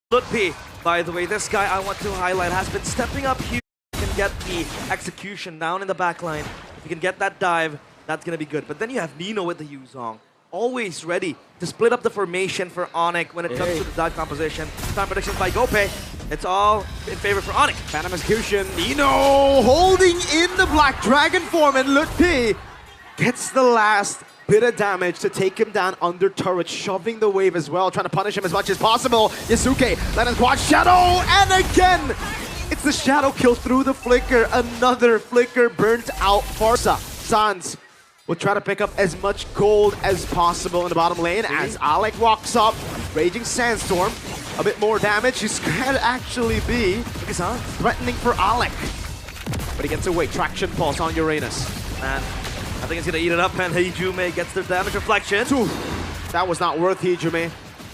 Lutpi, by the way, this guy I want to highlight has been stepping up here. He can get the execution down in the back line. If you can get that dive, that's going to be good. But then you have Nino with the Yuzong. Always ready to split up the formation for Onyx when it comes to the dive composition. Time predictions by Gope. It's all in favor for Onyx. Phantom execution. Nino holding in the Black Dragon form, and Lutpi gets the last bit of damage to take him down under turret, shoving the wave as well, trying to punish him as much as possible. Yasuke, landing quad shadow, and again, it's the shadow kill through the flicker. Another flicker burnt out Farsa. Sans will try to pick up as much gold as possible in the bottom lane as Alec walks up. Raging Sandstorm, a bit more damage. He's gonna actually be threatening for Alec. But he gets away. Traction pulse on Uranus. And I think it's gonna eat it up, and Hijume gets the damage reflection. That was not worth Hijume.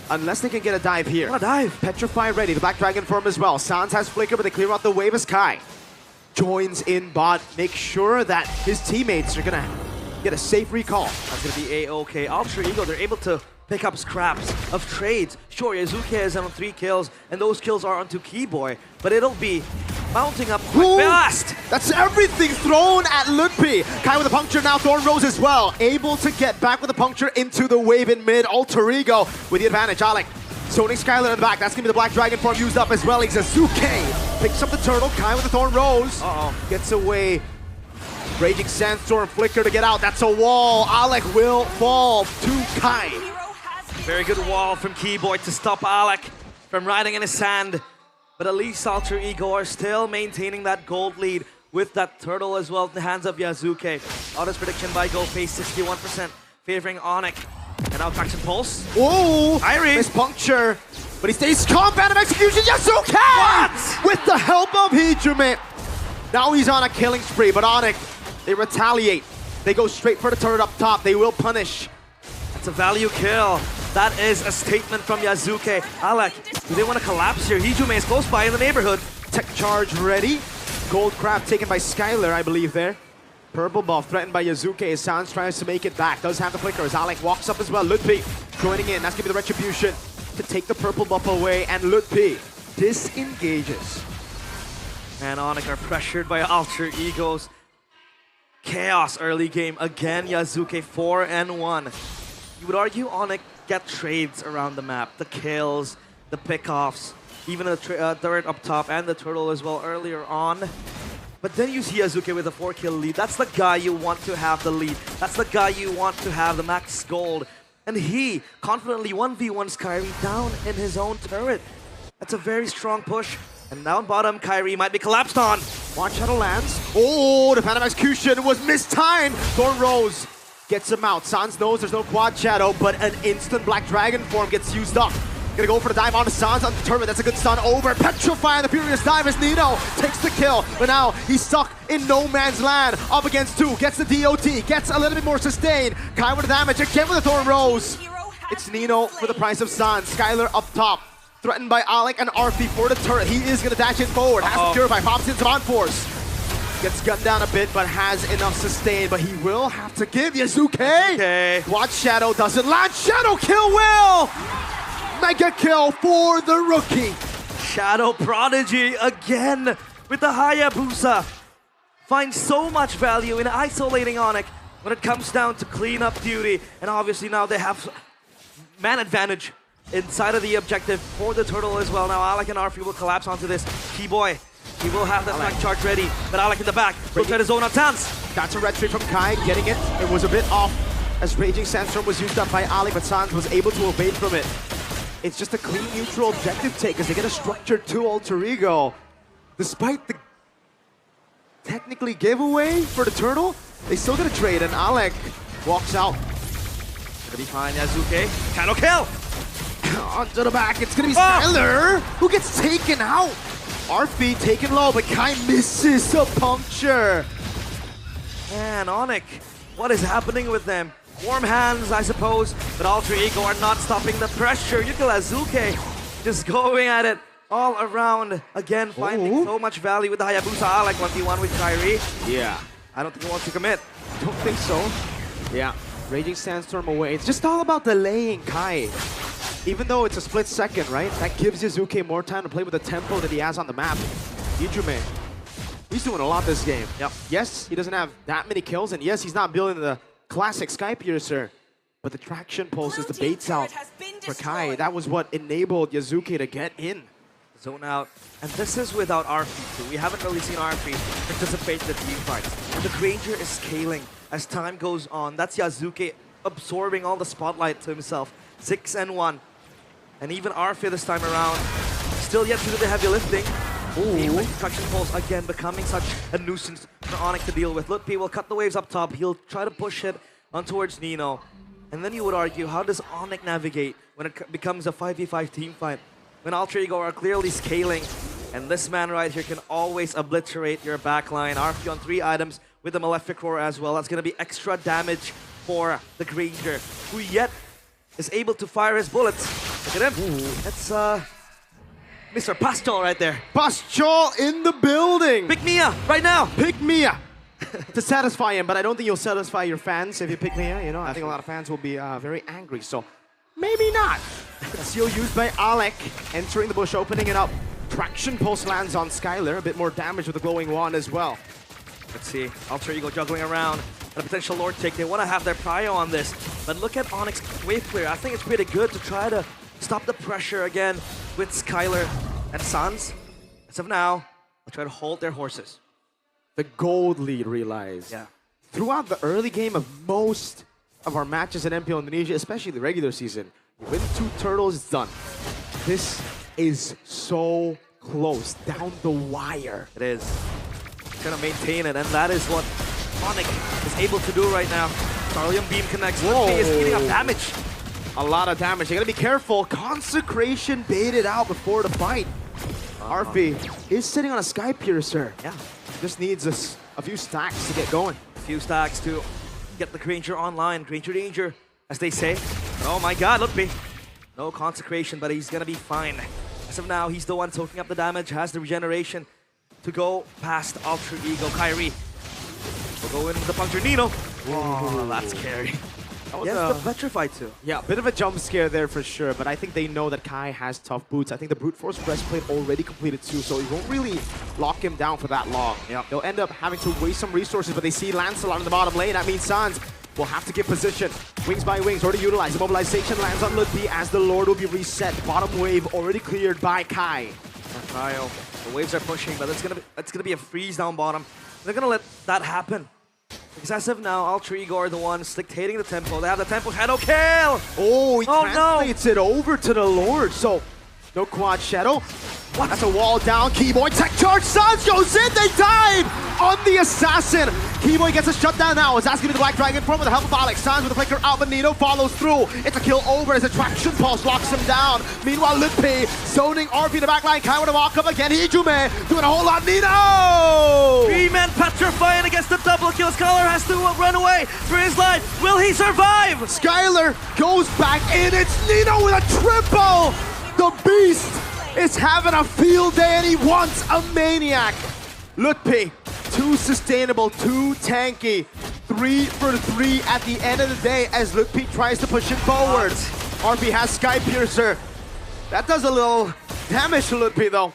Unless they can get a dive here. What a dive. Petrify ready. The Black Dragon form as well. Sans has flicker, but they clear out the wave as Kai joins in bot. Make sure that his teammates are gonna get a safe recall. That's gonna be A-OK. Ultra Ego, they're able to pick up scraps of trades. Sure, Yazuke is on 3 kills, and those kills are onto Keyboy, but it'll be mounting up quite fast. That's everything thrown at Lutpi. Kai with a puncture now, Thorn Rose as well. Able to get back with a puncture into the wave in mid. Alter Ego with the advantage. Alec zoning Skylar in the back. That's gonna be the Black Dragon form used up as well. Yazuke picks up the turtle. Kai with the Thorn Rose. Gets away. Raging Sandstorm flicker to get out. That's a wall. Alec will fall to Kai. Very good wall from Keyboy to stop Alec from riding in his sand. But at least Alter Ego are still maintaining that gold lead with that turtle as well in the hands of Yazuke. Honest prediction by Gope, 61% favoring Onyx. And now Traction Pulse. Oh, Irie. Miss puncture, but he stays calm. Phantom execution. Yazuke! What? With the help of Hijume. Now he's on a killing spree, but Onyx, they retaliate. They go straight for the turret up top. They will punish. It's a value kill. That is a statement from Yazuke. Alec, do they want to collapse here? Hijume is close by in the neighborhood. Tech charge ready. Gold crab taken by Skylar, I believe there. Purple buff threatened by Yazuke as Sans tries to make it back. Does have the flicker as Alec walks up as well. Lutpi joining in. That's going to be the retribution to take the purple buff away. And Lutpi disengages. And Onyx are pressured by Alter Egos. Chaos early game. Again, Yazuke 4-1. You would argue Onyx get trades around the map. The kills, the pickoffs, even the turret up top and the turtle as well earlier on. But then you see Yazuke with a 4-kill lead. That's the guy you want to have the lead. That's the guy you want to have the max gold. And he confidently 1v1s Kyrie down in his own turret. That's a very strong push. And down bottom, Kyrie might be collapsed on. Watch Shadow lands. Oh, the Phantom execution was mistimed. Thorn Rose gets him out. Sans knows there's no quad shadow, but an instant Black Dragon form gets used up. Gonna go for the dive on Sans on the turret. That's a good stun over. Petrify the furious dive as Nino takes the kill. But now he's stuck in no man's land. Up against 2. Gets the DOT. Gets a little bit more sustained. Kai with the damage. Again with the Thorn Rose. It's Nino for the price of Sans. Skylar up top. Threatened by Alec and Arfi for the turret. He is gonna dash in forward. Has to purify. Pops in Savant Force. Gets gunned down a bit, but has enough sustain. But he will have to give Yazuke. Watch Shadow doesn't land. Shadow kill will! Mega kill for the rookie. Shadow Prodigy again with the Hayabusa. Finds so much value in isolating Onyx when it comes down to cleanup duty. And obviously now they have man advantage inside of the objective for the turtle as well. Now Alec and Arfi will collapse onto this. Keyboy, he will have that flank charge ready, but Alec in the back will try to zone on Sans. That's a red tree from Kai, getting it. It was a bit off as Raging Sandstorm was used up by Alec, but Sans was able to evade from it. It's just a clean neutral objective take as they get a structured 2 Alter Ego. Despite the technically giveaway for the turtle, they still get a trade, and Alec walks out. Gonna be fine, Yazuke. Cano kill! Onto the back, it's gonna be Skylar who gets taken out. Arfi taken low, but Kai misses a puncture. Man, Onyx, what is happening with them? Warm hands, I suppose, but Alter Ego are not stopping the pressure. Yuka Yazuke just going at it all around. Again, finding so much value with the Hayabusa. Alec 1v1 with Kyrie. Yeah. I don't think he wants to commit. Don't think so. Yeah. Raging Sandstorm away. It's just all about delaying Kai. even though it's a split second, right? That gives Yazuke more time to play with the tempo that he has on the map. Ijume, he's doing a lot this game. Yep. Yes, he doesn't have that many kills, and yes, he's not building the classic Sky Piercer, but the traction pulse is the baits out for Kai. That was what enabled Yazuke to get in. Zone out. And this is without RP too. We haven't really seen RP participate in the team fights. And the Granger is scaling as time goes on. That's Yazuke absorbing all the spotlight to himself. 6-1. And even RP this time around, still yet to do the heavy lifting. Ooh. Traction pulse again becoming such a nuisance for Onyx to deal with. Lutpi will cut the waves up top. He'll try to push it on towards Nino. And then you would argue, how does Onyx navigate when it becomes a 5v5 team fight? When Alter Ego are clearly scaling, and this man right here can always obliterate your backline. RP on 3 items with the Malefic Roar as well. That's going to be extra damage for the Granger, who yet is able to fire his bullets. Look at him. That's Mr. Pastol right there. Pastol in the building. Pick Mia right now. Pick Mia. To satisfy him, but I don't think you'll satisfy your fans if you pick Mia. You know, I think a lot of fans will be very angry, so maybe not. Seal used by Alec, entering the bush, opening it up. Traction pulse lands on Skylar, a bit more damage with the glowing wand as well. Let's see, Alter Ego juggling around, and a potential Lord take. They want to have their prio on this, but look at Onyx wave clear. I think it's pretty good to try to stop the pressure again with Skylar and Sans. As of now, they'll try to hold their horses. The gold lead, realize. Yeah. Throughout the early game of most of our matches in MPL Indonesia, especially the regular season, you win 2 turtles, it's done. This is so close, down the wire. It is. Gonna maintain it, and that is what Onyx is able to do right now. Starlium Beam connects. Lutpi is eating up damage. A lot of damage. You gotta be careful. Consecration baited out before the fight. RP is sitting on a Sky Piercer. Yeah. Just needs a few stacks to get going. A few stacks to get the Granger online. Granger danger, as they say. Oh my god, Lutpi. No consecration, but he's gonna be fine. As of now, he's the one soaking up the damage, has the regeneration to go past Alter Ego. Kyrie will go in with the puncture. Nino. Oh, that's scary. Yes, the petrified too. Yeah, a bit of a jump scare there for sure, but I think they know that Kai has tough boots. I think the Brute Force breastplate already completed too, so it won't really lock him down for that long. Yep. They'll end up having to waste some resources, but they see Lancelot in the bottom lane. That means Sans will have to get position. Wings by wings, already utilized. Immobilization lands on Lutpi as the Lord will be reset. Bottom wave already cleared by Kai. Kyle, the waves are pushing, but it's gonna be a freeze down bottom. They're gonna let that happen. Because as of now, Alter Ego are the ones dictating the tempo. They have the tempo shadow kill! Oh, he translates it over to the Lord. So, no quad shadow. What? That's a wall down. Keyboy tech charge. Sans goes in. They dive on the assassin. Keyboy gets a shutdown now. It's asking the Black Dragon form with the help of Alex. Sans with the flicker out, but Nino follows through. It's a kill over as a traction pulse locks him down. Meanwhile, Lutpi zoning RP in the back line. Kai with a walk up again. Ijume doing a whole lot. Nino! 3-man petrifying against the double kill. Scholar has to run away for his life. Will he survive? Skylar goes back in. It's Nino with a triple. The beast is having a field day and he wants a maniac. Lutpi, too sustainable, too tanky. 3 for 3 at the end of the day as Lutpi tries to push it forward. RP has Sky Piercer. That does a little damage to Lutpi though.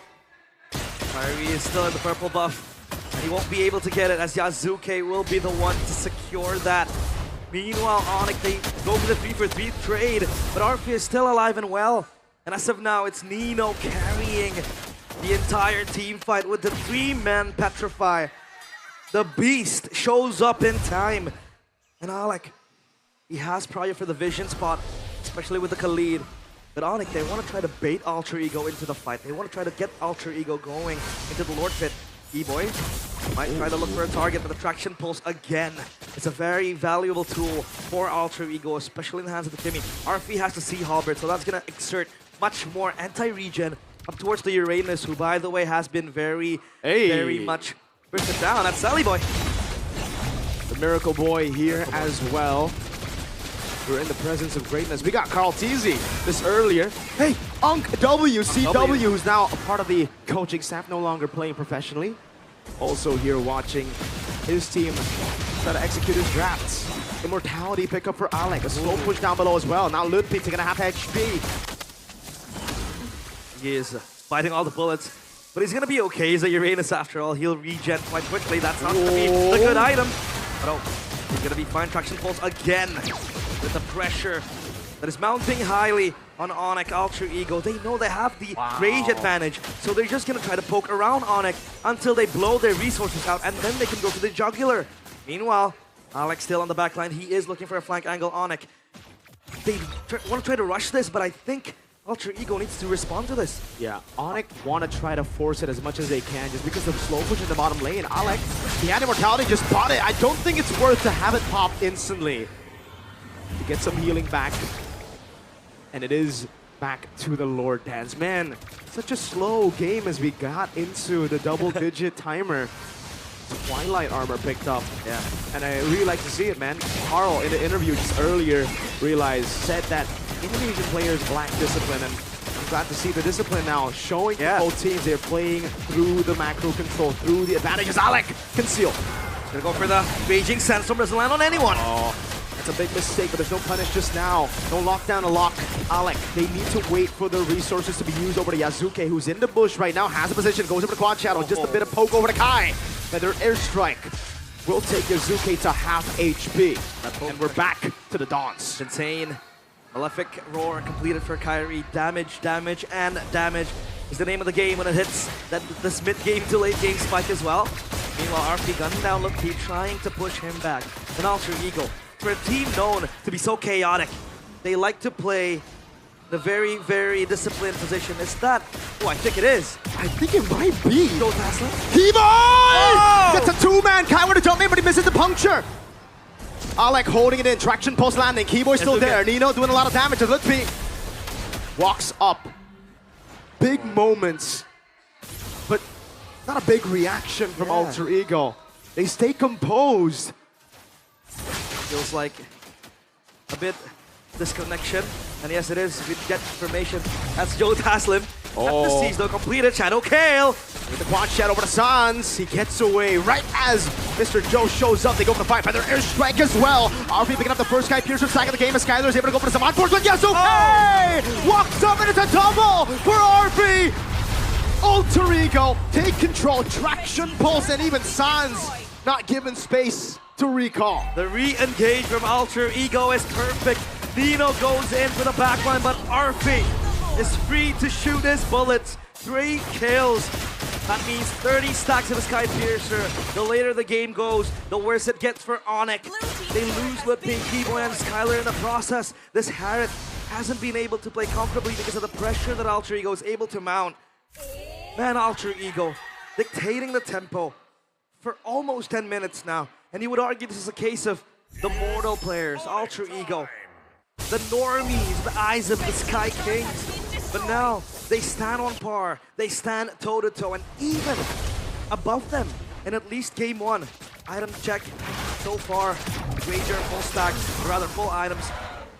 Kyrie is still in the purple buff. And he won't be able to get it as Yazuke will be the one to secure that. Meanwhile, Onyx, they go for the 3 for 3 trade, but RP is still alive and well. And as of now, it's Nino carrying the entire team fight with the 3-man Petrify. The beast shows up in time. And Alec, he has prior for the vision spot, especially with the Khalid. But Onyx, they want to try to bait Alter Ego into the fight. They want to try to get Alter Ego going into the Lord pit. E-Boy might try to look for a target, but the traction pulse again. It's a very valuable tool for Alter Ego, especially in the hands of the Timmy. RP has the Sea Halberd, so that's going to exert much more anti-regen up towards the Uranus, who, by the way, has been very much bursted down. That's Sally Boy. The Miracle Boy here as well. We're in the presence of greatness. We got Carl Teasy this earlier. Hey, WCW, who's now a part of the coaching staff, no longer playing professionally. Also here watching his team try to execute his drafts. Immortality pickup for Alec. A slow push down below as well. Now Lutpi taking a half HP. He is fighting all the bullets, but he's gonna be okay. He's a Uranus after all. He'll regen quite quickly. That's not gonna be the good item. But oh, he's gonna be fine. Traction pulse again with the pressure that is mounting highly on Onyx Alter Ego. They know they have the rage advantage, so they're just gonna try to poke around Onyx until they blow their resources out, and then they can go to the jugular. Meanwhile, Alex still on the back line. He is looking for a flank angle. Onyx. They want to try to rush this, but I think Alter Ego needs to respond to this. Yeah, Onyx want to try to force it as much as they can just because of slow push in the bottom lane. Alex, he had immortality, just bought it. I don't think it's worth to have it pop instantly. To get some healing back. And it is back to the Lord Dance. Man, such a slow game as we got into the double-digit timer. Twilight armor picked up. Yeah. And I really like to see it, man. Carl, in the interview just earlier, said that Indonesian players lack discipline, and I'm glad to see the discipline now showing both teams. They're playing through the macro control, through the advantages. Alec, conceal. Gonna go for the Raging Sandstorm, doesn't land on anyone. Oh, that's a big mistake, but there's no punish just now. No lockdown to lock Alec. They need to wait for the resources to be used over to Yazuke, who's in the bush right now, has a position, goes over to Quad Shadow, just a bit of poke over to Kai. Feather airstrike will take Yazuke to half HP. And we're back to the Dons. Insane. Malefic Roar completed for Kyrie. Damage, damage, and damage is the name of the game when it hits this mid-game to late-game spike as well. Meanwhile, RP gunning down Look-P, trying to push him back. An Alter Ego. For a team known to be so chaotic, they like to play the very, very disciplined position. Is that? Oh, I think it is. I think it might be. Go Tesla. Keyboy! Oh! Gets a two-man. Kai with a jump in, but he misses the puncture. Alec holding it in. Traction post landing. Keyboy's still there. Nino doing a lot of damage. Look-P walks up. Big moments, but not a big reaction from Alter Ego. They stay composed. Feels like a bit disconnection. And yes, it is. We get information. That's Joe Taslim. At the siege, though, completed. Shadow Kale. With the quad shadow over to Sans. He gets away right as Mr. Joe shows up. They go for the fight. Feather airstrike as well. RP picking up the first guy. Piercer sack of the game. As Skylar is able to go for the Savant Force with Yasuke! Walks up and it's a double for RP. Alter Ego take control. Traction pulse and even Sans not given space to recall. The re-engage from Alter Ego is perfect. Nino goes in for the backline, but RP is free to shoot his bullets. 3 kills. That means 30 stacks of the Sky Piercer. The later the game goes, the worse it gets for Onyx. They lose Look-P, Keyboy, and Skylar in the process. This Harriet hasn't been able to play comfortably because of the pressure that Alter Ego is able to mount. Man, Alter Ego dictating the tempo for almost 10 minutes now. And you would argue this is a case of the mortal players, Alter Ego, the normies, the eyes of the Sky Kings. But now, they stand on par, they stand toe-to-toe, and even above them in at least game 1. Item check so far, Ranger full stacks, or rather full items.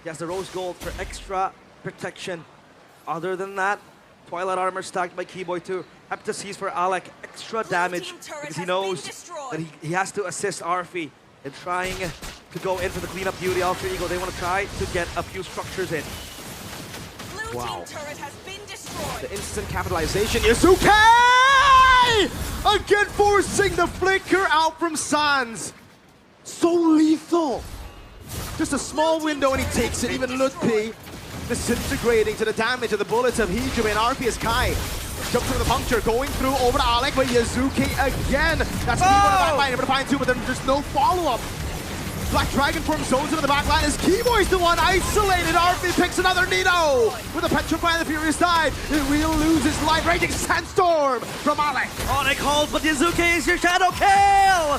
He has the Rose Gold for extra protection. Other than that, Twilight Armor stacked by Keyboy too. Happy to see for Alec extra damage because he knows that he has to assist Arfi in trying to go in for the cleanup duty. Alter Ego, they want to try to get a few structures in. Wow. Turret has been destroyed. The instant capitalization. Yazuke! Again forcing the flicker out from Sans. So lethal. Just a small window and he takes it. Even Look-P disintegrating to the damage of the bullets of Hijime and RP as Kai jumps through the puncture, going through over to Alec, but Yazuke again. That's Keyboy on the back line, able to find 2, but then there's no follow-up. Black Dragon form zones into the back line as Keyboy's the one isolated. RP picks another Nino with a Petrify on the Furious dive. It will lose his life. Raging Sandstorm from Alec. Onyx holds, but Yazuke is your Shadow Kill!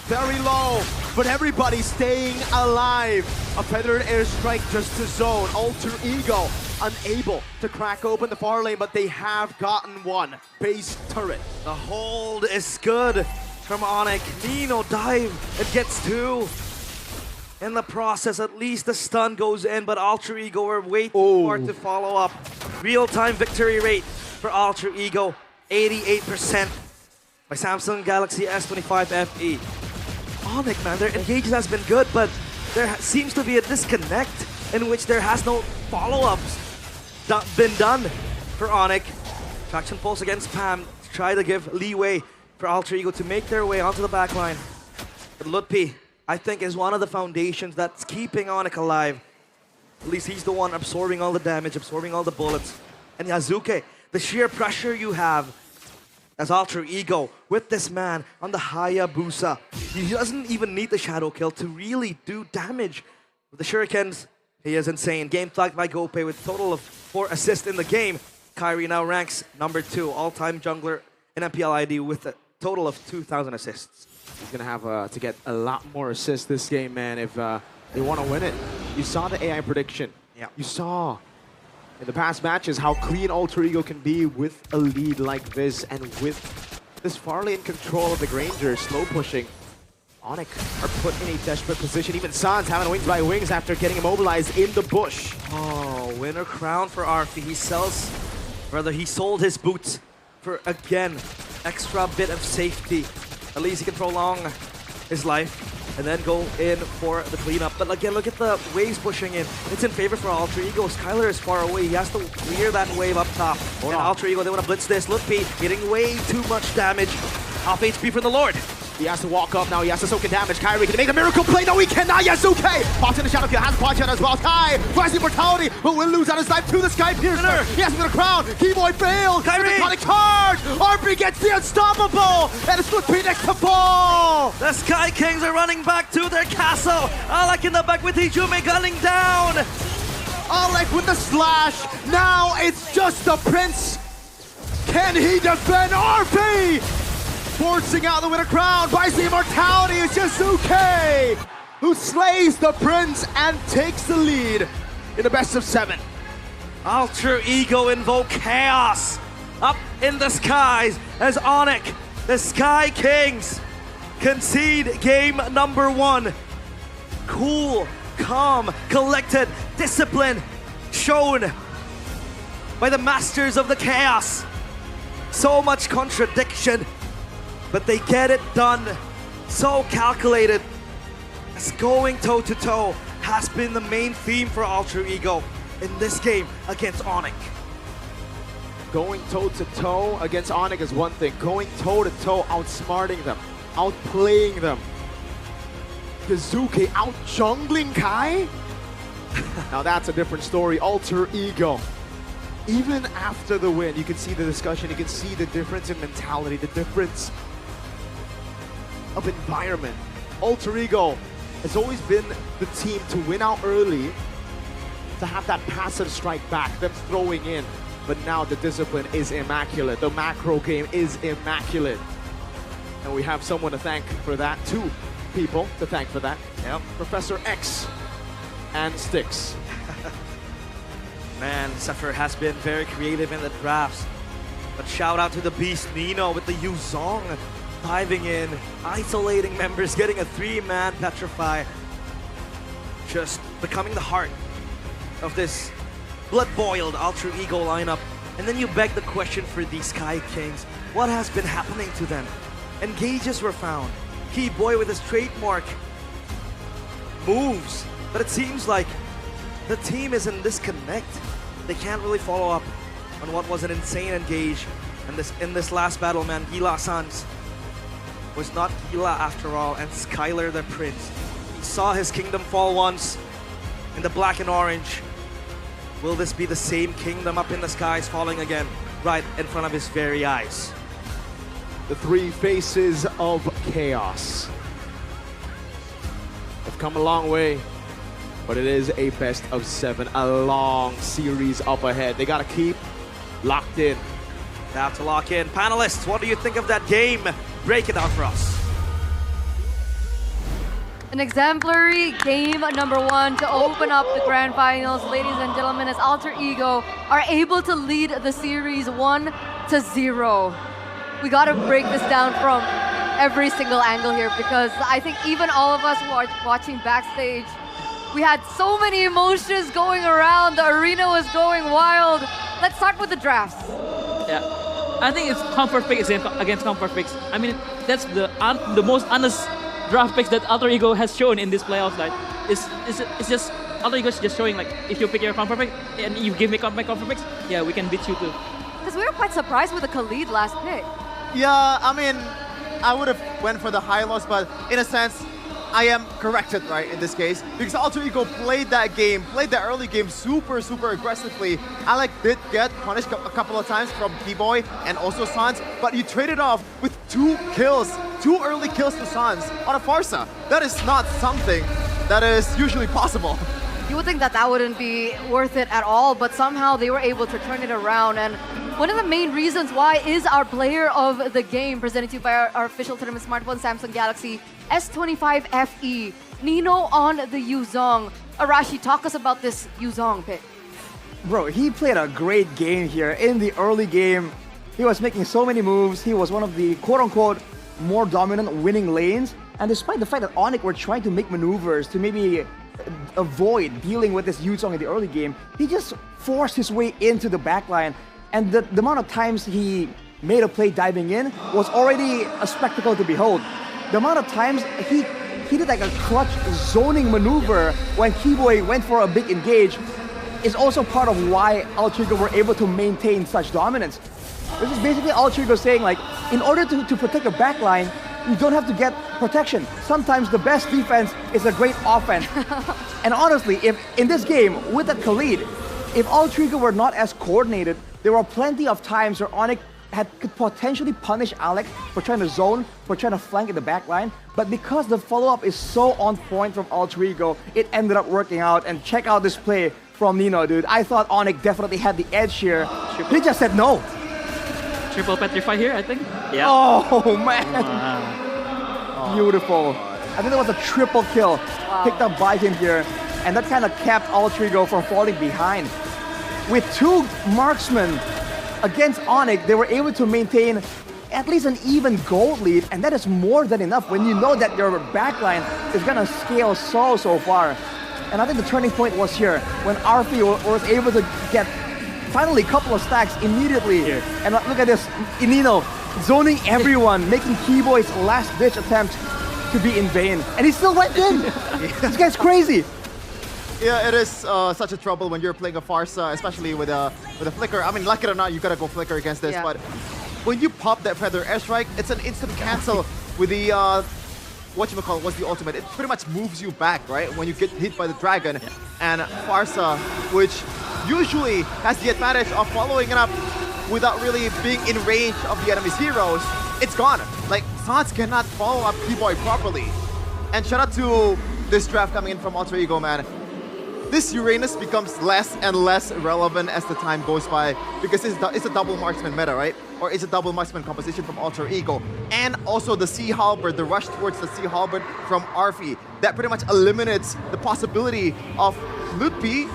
Very low, but everybody staying alive. A feathered airstrike just to zone. Alter Ego unable to crack open the far lane, but they have gotten one. Base turret. The hold is good from Onyx. Nino dive and gets 2. In the process, at least the stun goes in, but Alter Ego are way too hard to follow up. Real-time victory rate for Alter Ego, 88% by Samsung Galaxy S25 FE. Onyx, man, their engagement has been good, but there seems to be a disconnect in which there has no follow-ups been done. for Onyx. Traction pulse against Pam to try to give leeway for Alter Ego to make their way onto the backline. But Lutpi, I think, is one of the foundations that's keeping Onyx alive. At least he's the one absorbing all the damage, absorbing all the bullets. And Yazuke, the sheer pressure you have as Alter Ego with this man on the Hayabusa. He doesn't even need the shadow kill to really do damage. With the shurikens, he is insane. Game flagged by Gope with a total of 4 assists in the game. Kyrie now ranks number 2 all-time jungler in MPL ID with a total of 2,000 assists. He's going to have to get a lot more assists this game, man, if they want to win it. You saw the AI prediction. Yeah. You saw in the past matches how clean Alter Ego can be with a lead like this, and with this Farley in control of the Granger, slow pushing. Onyx are put in a desperate position. Even Sans having wings by wings after getting immobilized in the bush. Oh, winner crown for Arfi. He sold his boots for, again, extra bit of safety. At least he can prolong his life and then go in for the cleanup. But again, look at the waves pushing in. It's in favor for Alter Ego. Skylar is far away. He has to clear that wave up top. And Alter Ego, they want to blitz this. Lutpi getting way too much damage. Off HP from the Lord. He has to walk up now, he has to soak in damage. Kyrie, can he make the miracle play? No, he cannot. Yazuke pops in the shadow kill, has quad shot as well. Kai finds the immortality, but will lose out his life to the Sky Piercer. He has to get a crown. Keyboy fails. Kyrie! Iconic charge! RP gets the unstoppable! And it's Lutpi next to fall! The Sky Kings are running back to their castle. Alec in the back with Hijume gunning down. Alec with the slash. Now it's just the Prince. Can he defend RP? Forcing out the winner crown, buys the immortality, is Yazuke, who slays the Prince and takes the lead in the best of 7. Alter Ego invoke chaos up in the skies as Onyx, the Sky Kings, concede game number 1. Cool, calm, collected, discipline shown by the masters of the chaos. So much contradiction, but they get it done. So calculated. As going toe-to-toe has been the main theme for Alter Ego in this game against Onyx. Going toe-to-toe against Onyx is one thing. Going toe-to-toe, outsmarting them, outplaying them. Yazuke out-jungling Kai? Now that's a different story. Alter Ego. Even after the win, you can see the discussion, you can see the difference in mentality, the difference of environment. Alter Ego has always been the team to win out early, to have that passive strike back, them throwing in. But now the discipline is immaculate. The macro game is immaculate. And we have someone to thank for that, 2 people to thank for that. Yep. Professor X and Styx. Man, Zephyr has been very creative in the drafts. But shout out to the beast Nino with the Yuzong diving in, isolating members, getting a 3-man petrify. Just becoming the heart of this blood-boiled Alter Ego lineup. And then you beg the question for these Sky Kings. What has been happening to them? Engages were found. Keyboy with his trademark moves. But it seems like the team is in disconnect. They can't really follow up on what was an insane engage. And in this last battle, man, Gila Sans was not Gila after all, and Skylar the Prince. He saw his kingdom fall once in the black and orange. Will this be the same kingdom up in the skies falling again right in front of his very eyes? The 3 faces of chaos have come a long way, but it is a best of 7, a long series up ahead. They gotta keep locked in. They have to lock in. Panelists, what do you think of that game? Break it down for us. An exemplary game number 1 to open up the grand finals, ladies and gentlemen, as Alter Ego are able to lead the series 1-0. We gotta break this down from every single angle here, because I think even all of us who are watching backstage, we had so many emotions going around. The arena was going wild. Let's start with the drafts. Yeah, I think it's comfort picks against comfort picks. I mean, that's the most honest draft picks that Alter Ego has shown in this playoffs. Like, it's just Alter Ego's just showing like, if you pick your comfort pick and you give me my comfort picks, yeah, we can beat you too. Because we were quite surprised with the Khalid last pick. Yeah, I mean, I would have went for the high loss, but in a sense, I am corrected, right, in this case, because Alter Ego played that early game super aggressively. Alec did get punished a couple of times from T-Boy and also Sans, but you traded off with 2 early kills to Sans on a Farsa. That is not something that is usually possible. You would think that that wouldn't be worth it at all, but somehow they were able to turn it around. And one of the main reasons why is our player of the game, presented to you by our official tournament smartphone, Samsung Galaxy S25 FE, Nino on the Yuzong. Arashi, talk us about this Yuzong pick. Bro, he played a great game here. In the early game, he was making so many moves. He was one of the quote-unquote more dominant winning lanes. And despite the fact that Onyx were trying to make maneuvers to maybe avoid dealing with this Yuzong in the early game, he just forced his way into the backline. And the amount of times he made a play diving in was already a spectacle to behold. The amount of times he did like a clutch zoning maneuver when Keyboy went for a big engage is also part of why Alter Ego were able to maintain such dominance. This is basically Alter Ego saying, like, in order to protect your backline, you don't have to get protection. Sometimes the best defense is a great offense. And honestly, if in this game, with that Khalid, if Alter Ego were not as coordinated, there were plenty of times where Onyx could potentially punish Alex for trying to zone, for trying to flank in the back line. But because the follow-up is so on point from Alter Ego, it ended up working out. And check out this play from Nino, dude. I thought Onyx definitely had the edge here. He just said no. Triple petrify here, I think. Yeah. Oh, man. Wow. Beautiful. I think that was a triple kill picked up by him here. And that kind of kept Alter Ego from falling behind. With 2 marksmen against Onyx, they were able to maintain at least an even gold lead, and that is more than enough when you know that your backline is gonna scale so far. And I think the turning point was here when Arfi was able to get finally a couple of stacks immediately. Here. And look at this, Nino zoning everyone, making Keyboy's last-ditch attempt to be in vain, and he still went in. This guy's crazy. Yeah, it is such a trouble when you're playing a Farsa, especially with a flicker. I mean, like it or not, you gotta go flicker against this. Yeah. But when you pop that Feather Airstrike, it's an instant cancel with the what's the ultimate? It pretty much moves you back, right? When you get hit by the dragon. And Farsa, which usually has the advantage of following it up without really being in range of the enemy's heroes, it's gone. Like, Sans cannot follow up Keyboy properly. And shout out to this draft coming in from Alter Ego, man. This Uranus becomes less and less relevant as the time goes by because it's a double marksman meta, right? Or it's a double marksman composition from Alter Ego. And also the Sea Halberd, the rush towards the Sea Halberd from Arfi. That pretty much eliminates the possibility of Lutpi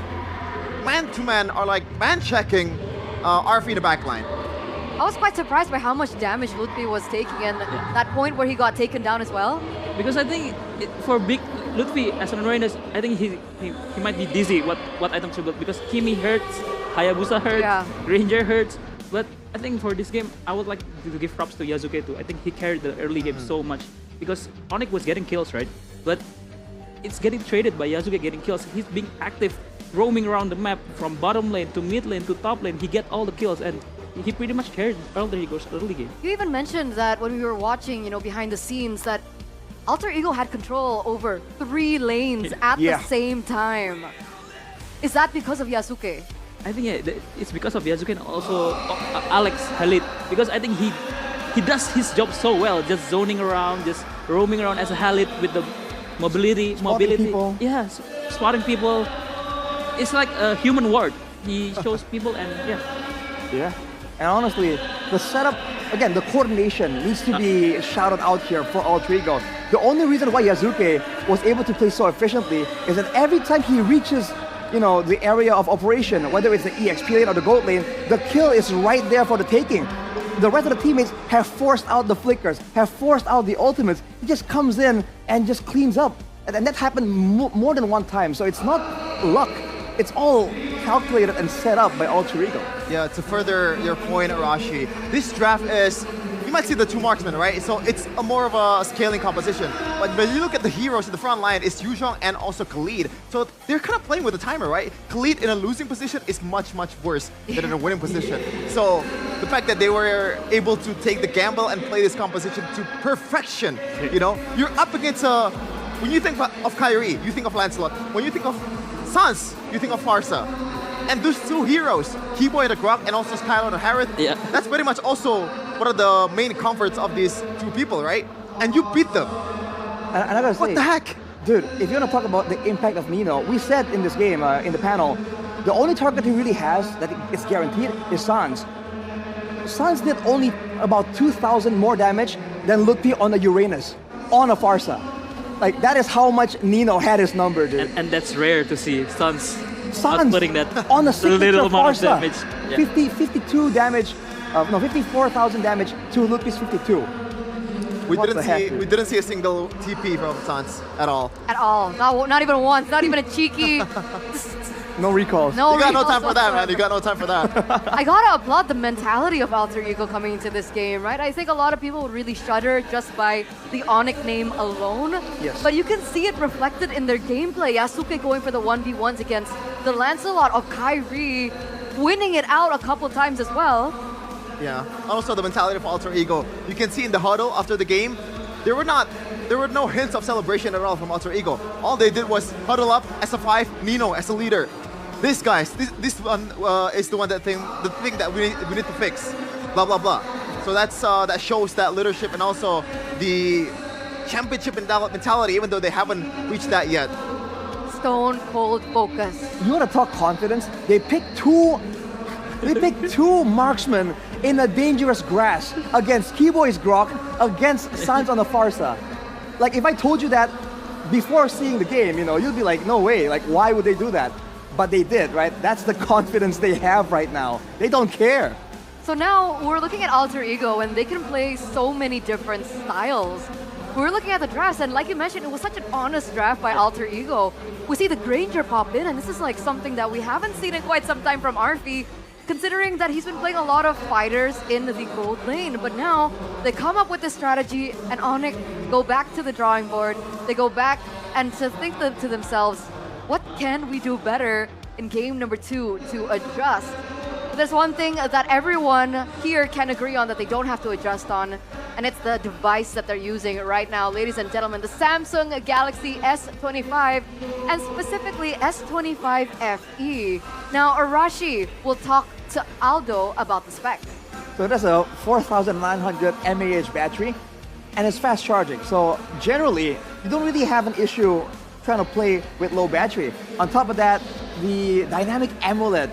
man-to-man or like man-checking Arfi in the backline. I was quite surprised by how much damage Lutfi was taking, and that point where he got taken down as well. Because I think for big Lutfi as an Uranus, I think he might be dizzy what items to build because Kimi hurts, Hayabusa hurts, Ranger hurts. But I think for this game, I would like to give props to Yasuke too. I think he carried the early game so much because Onyx was getting kills, right? But it's getting traded by Yasuke getting kills. He's being active, roaming around the map from bottom lane to mid lane to top lane. He get all the kills and he pretty much carried Alter Ego's early game. You even mentioned that when we were watching, behind the scenes, that Alter Ego had control over 3 lanes at the same time. Is that because of Yasuke? I think it's because of Yasuke and also Alex Khalid. Because I think he does his job so well, just zoning around, just roaming around as a Khalid with the mobility. People. Yeah, spotting people. It's like a human ward. He shows people and Yeah. And honestly, the setup, again, the coordination needs to be shouted out here for Alter Ego. The only reason why Yasuke was able to play so efficiently is that every time he reaches, the area of operation, whether it's the EXP lane or the gold lane, the kill is right there for the taking. The rest of the teammates have forced out the flickers, have forced out the ultimates. He just comes in and just cleans up. And that happened more than one time. So it's not luck. It's all calculated and set up by Alter Ego. Yeah, to further your point, Arashi, this draft is you might see the two marksmen, right? So it's a more of a scaling composition. But when you look at the heroes in the front line, it's Yuzhong and also Khalid. So they're kind of playing with the timer, right? Khalid in a losing position is much, much worse than in a winning position. So the fact that they were able to take the gamble and play this composition to perfection, you know? You're up against when you think of Kyrie, you think of Lancelot. When you think of Sans, you think of Farsa. And those two heroes, Keyboy the Grok and also Skylar the Harith, that's pretty much also one of the main comforts of these two people, right? And you beat them. And I gotta say, what the heck? Dude, if you want to talk about the impact of Nino, we said in this game, in the panel, the only target he really has that is guaranteed is Sans. Sans did only about 2,000 more damage than Lutfi on a Uranus, on a Farsa. Like, that is how much Nino had his number, dude. And that's rare to see. Sans putting that on a signature little amount Farsa. of damage. Yeah. 52 damage, 54,000 damage to Lutfi's 52. We didn't see a single TP from Sans at all. At all. Not even once. Not even a cheeky. No recalls. No, you got no recalls time for that, man. whatsoever. You got no time for that. I gotta applaud the mentality of Alter Ego coming into this game, right? I think a lot of people would really shudder just by the Onyx name alone. Yes. But you can see it reflected in their gameplay. Yasuke going for the 1v1s against the Lancelot of Kyrie, winning it out a couple times as well. Yeah. Also the mentality of Alter Ego. You can see in the huddle after the game, there were no hints of celebration at all from Alter Ego. All they did was huddle up as a 5, Nino as a leader. This this one is the thing that we need to fix. Blah blah blah. So that shows that leadership and also the championship mentality, even though they haven't reached that yet. Stone cold focus. You want to talk confidence? They picked two marksmen in a dangerous grass against Keyboy's Grok, against Sans on the Farsa. Like, if I told you that before seeing the game, you know, you'd be like, no way, like, why would they do that? But they did, right? That's the confidence they have right now. They don't care. So now we're looking at Alter Ego and they can play so many different styles. We're looking at the drafts and like you mentioned, it was such an honest draft by Alter Ego. We see the Granger pop in and this is like something that we haven't seen in quite some time from Arfi, considering that he's been playing a lot of fighters in the gold lane. But now they come up with this strategy and Onyx go back to the drawing board. They go back and to think to themselves, what can we do better in game number 2 to adjust? There's one thing that everyone here can agree on that they don't have to adjust on, and it's the device that they're using right now. Ladies and gentlemen, the Samsung Galaxy S25, and specifically S25 FE. Now, Arashi will talk to Aldo about the specs. So that's a 4,900 mAh battery, and it's fast charging. So generally, you don't really have an issue trying to play with low battery. On top of that, the Dynamic AMOLED,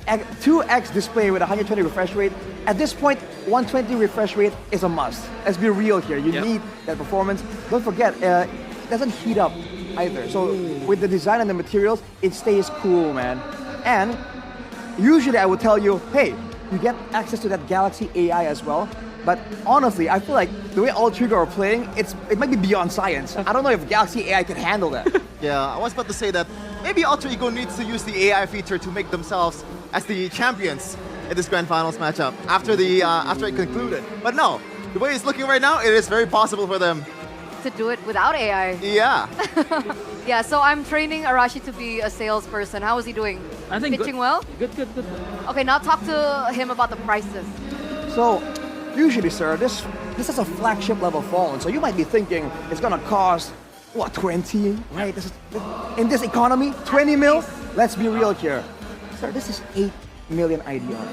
2x display with 120 refresh rate. At this point, 120 refresh rate is a must. Let's be real here. You need that performance. Don't forget, it doesn't heat up either. So with the design and the materials, it stays cool, man. And usually I would tell you, hey, you get access to that Galaxy AI as well. But honestly, I feel like the way Alter Ego are playing, it might be beyond science. I don't know if Galaxy AI can handle that. Yeah, I was about to say that maybe Alter Ego needs to use the AI feature to make themselves as the champions in this Grand Finals matchup after it concluded. But no, the way it's looking right now, it is very possible for them to do it without AI. Yeah. Yeah, so I'm training Arashi to be a salesperson. How is he doing? I think pitching well? Good. Okay, now talk to him about the prices. So, usually, sir, this is a flagship level phone, so you might be thinking it's gonna cost, what, 20, right? In this economy, 20 mil? Let's be real here. Sir, this is 8 million IDR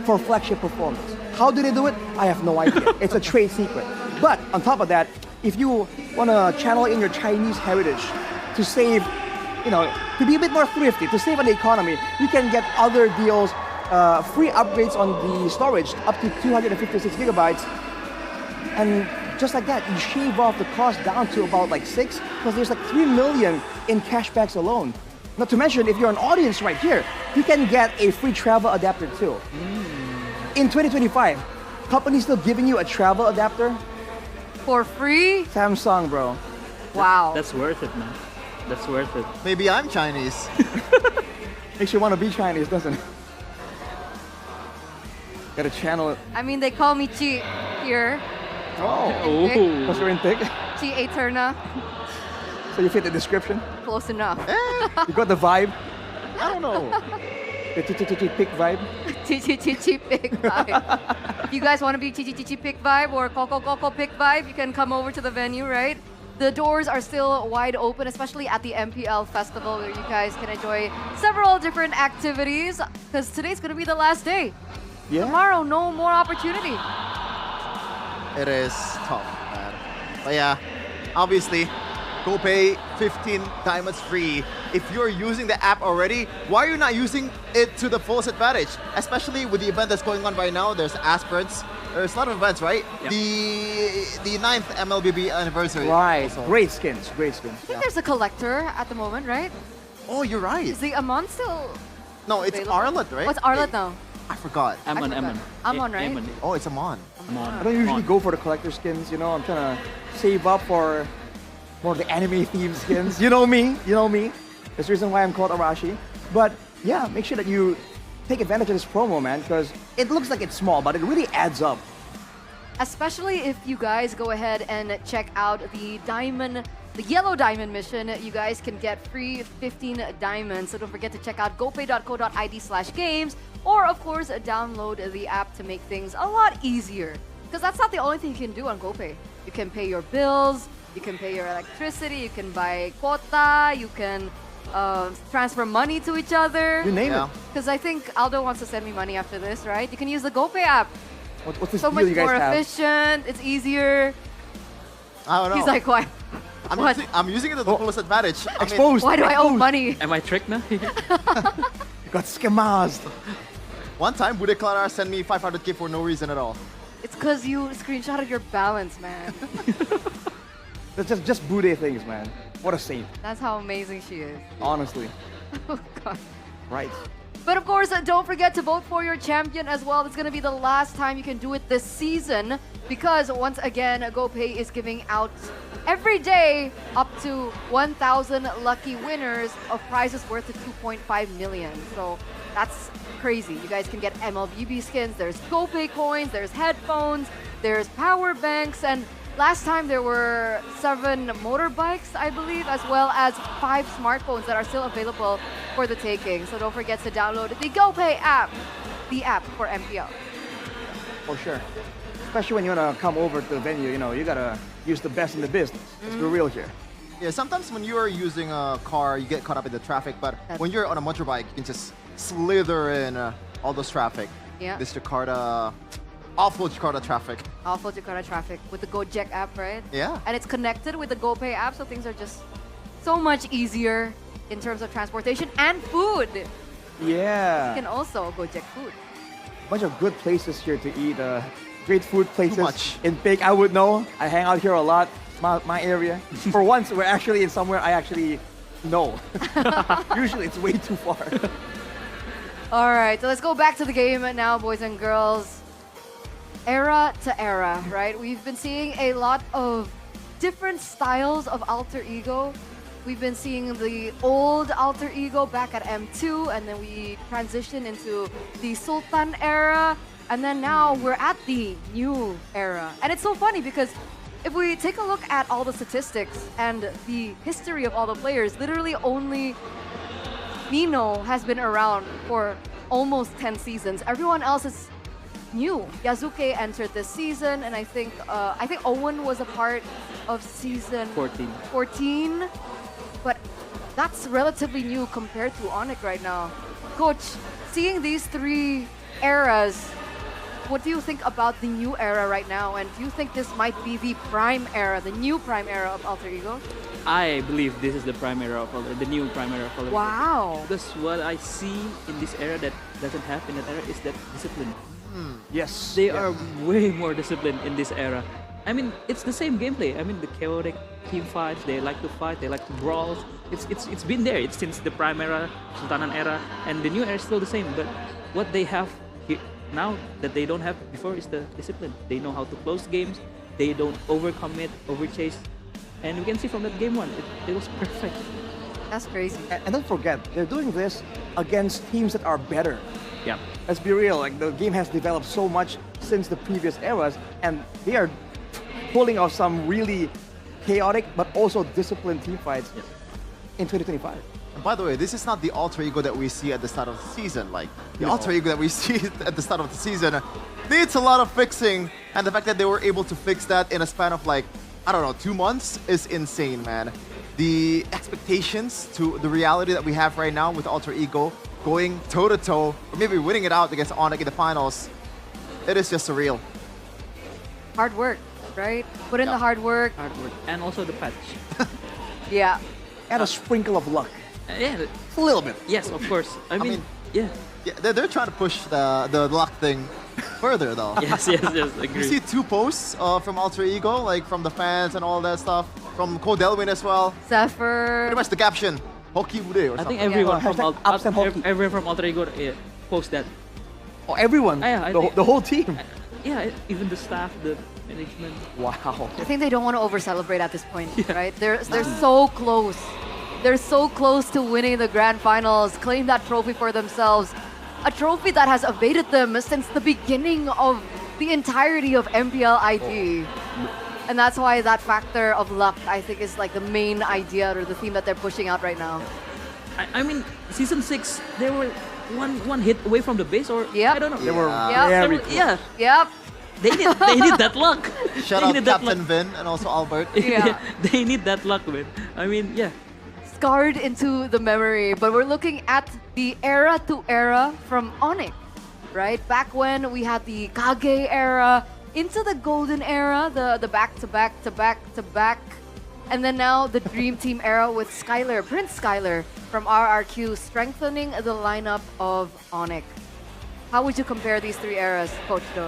for flagship performance. How do they do it? I have no idea. It's a trade secret. But on top of that, if you wanna channel in your Chinese heritage to save, you know, to be a bit more thrifty, to save on the economy, you can get other deals, free upgrades on the storage up to 256 gigabytes, and just like that, you shave off the cost down to about like 6, because there's like 3 million in cashbacks alone. Not to mention, if you're an audience right here, you can get a free travel adapter too. In 2025, companies still giving you a travel adapter for free? Samsung, bro. Wow. That's worth it, man. That's worth it. Maybe I'm Chinese. Makes you want to be Chinese, doesn't it? Gotta channel it. I mean, they call me Chi here. Oh. Because you're in thick. Chi Eterna. So you fit the description. Close enough. You got the vibe. I don't know. The pick vibe. Chi Pick Vibe. If you guys want to be Chi Pick Vibe or Coco Pick Vibe, you can come over to the venue, right? The doors are still wide open, especially at the MPL festival, where you guys can enjoy several different activities, because today's going to be the last day. Yeah. Tomorrow, no more opportunity. It is tough, man. But yeah, obviously, go pay 15 diamonds free. If you're using the app already, why are you not using it to the fullest advantage? Especially with the event that's going on right now, there's aspirants. There's a lot of events, right? Yep. The 9th MLBB anniversary. Right. also. Great skins. Great skins. I think there's a collector at the moment, right? Oh, you're right. Is the Amon still... No, it's available? Arlet, right? What's Arlet now? I forgot. Amon, forgot. Amon. Amon, right? Amon. Oh, it's Amon. Amon. I don't usually go for the collector skins, you know. I'm trying to save up for more of the anime themed skins. You know me. You know me. That's the reason why I'm called Arashi. But yeah, make sure that you take advantage of this promo, man, because it looks like it's small, but it really adds up. Especially if you guys go ahead and check out the yellow diamond mission, you guys can get free 15 diamonds. So don't forget to check out gopay.co.id/games, or of course download the app to make things a lot easier. Because that's not the only thing you can do on GoPay. You can pay your bills, you can pay your electricity, you can buy quota, you can transfer money to each other. You name Yeah. it. Because I think Aldo wants to send me money after this, right? You can use the GoPay app. What's this So deal much you guys more have? efficient, it's easier. I don't know. He's like, why? What? I'm using it to the fullest advantage. I mean, Exposed. Why do I owe exposed. money? Am I tricked now? You got scammed. one time, Bude Clara sent me 500k for no reason at all. It's because you screenshotted your balance, man. That's just Bude things, man. What a saint. That's how amazing she is. Honestly. Oh, God. Right. But of course, don't forget to vote for your champion as well. It's going to be the last time you can do it this season, because once again, GoPay is giving out every day up to 1,000 lucky winners of prizes worth of 2.5 million. So that's crazy. You guys can get MLBB skins, there's GoPay coins, there's headphones, there's power banks, and last time there were 7 motorbikes, I believe, as well as 5 smartphones that are still available for the taking. So don't forget to download the GoPay app, the app for MPL. For sure. Especially when you want to come over to the venue, you know, you got to use the best in the business. Let's be real here. Yeah, sometimes when you are using a car, you get caught up in the traffic, but when you're on a motorbike, you can just slither in all those traffic. Yeah. This Jakarta, awful Jakarta traffic. Awful Jakarta traffic with the Gojek app, right? Yeah. And it's connected with the GoPay app, so things are just so much easier in terms of transportation and food. You Yeah. can also Gojek food. Bunch of good places here to eat. Great food places. much. In Big, I would know. I hang out here a lot. My area. For once, we're actually in somewhere I actually know. Usually, it's way too far. All right, so let's go back to the game now, boys and girls. Era to era, right? We've been seeing a lot of different styles of alter ego. We've been seeing the old alter ego back at M2, and then we transitioned into the Sultan era, and then now we're at the new era. And it's so funny because if we take a look at all the statistics and the history of all the players, literally only Nino has been around for almost 10 seasons. Everyone else is new. Yazuke entered this season, and I think Owen was a part of season 14. But that's relatively new compared to Onyx right now. Coach, seeing these 3 eras, what do you think about the new era right now? And do you think this might be the prime era, the new prime era of Alter Ego? I believe this is the prime era of Alter, the new prime era of Alter. Wow. Because what I see in this era that doesn't have in that era is that discipline. Yes. They are way more disciplined in this era. I mean, it's the same gameplay. I mean, the chaotic team fights, they like to fight, they like to brawl. It's been there. It's since the prime era, Sultanan era, and the new era is still the same. But what they have now that they don't have before is the discipline. They know how to close games. They don't overcommit, overchase. And we can see from that game 1, it was perfect. That's crazy. And don't forget, they're doing this against teams that are better. Yeah. Let's be real, like the game has developed so much since the previous eras, and they are pulling off some really chaotic but also disciplined team fights in 2025. And by the way, this is not the alter ego that we see at the start of the season. Like, the alter ego that we see at the start of the season needs a lot of fixing, and the fact that they were able to fix that in a span of like, I don't know, 2 months is insane, man. The expectations to the reality that we have right now with alter ego going toe-to-toe, or maybe winning it out against Onyx in the finals, it is just surreal. Hard work, right? Put in the hard work. Hard work. And also the patch. Yeah. And a sprinkle of luck. Yeah. A little bit. Yes, of course. I mean, yeah. Yeah, they're trying to push the luck thing further, though. Yes, agree. You see 2 posts from Alter Ego, like from the fans and all that stuff, from Codelwin as well. Zephyr. Pretty much the caption, Hockey Bude or I think something. everyone Yeah. from Hashtag hockey. everyone from Alter Ego post that. Oh, everyone. Yeah, I the, think- the whole team. Yeah, even the staff, the management. Wow. I think they don't want to over-celebrate at this point, right? They're so close. They're so close to winning the grand finals, claim that trophy for themselves. A trophy that has evaded them since the beginning of the entirety of MPL ID. And that's why that factor of luck, I think, is like the main idea or the theme that they're pushing out right now. I mean, season 6, they were one hit away from the base, or Yep. I don't know. They were Yeah. very They were- yeah, Yep. they need that luck. Shout They out need that Captain luck. Vin and also Albert. Yeah. They need that luck, man. I mean, yeah. Scarred into the memory, but we're looking at the era to era from Onyx, right? Back when we had the Kage era, into the Golden era, the back to back to back to back, and then now the Dream Team era with Skylar, Prince Skylar from RRQ, strengthening the lineup of Onyx. How would you compare these 3 eras, Coach Do?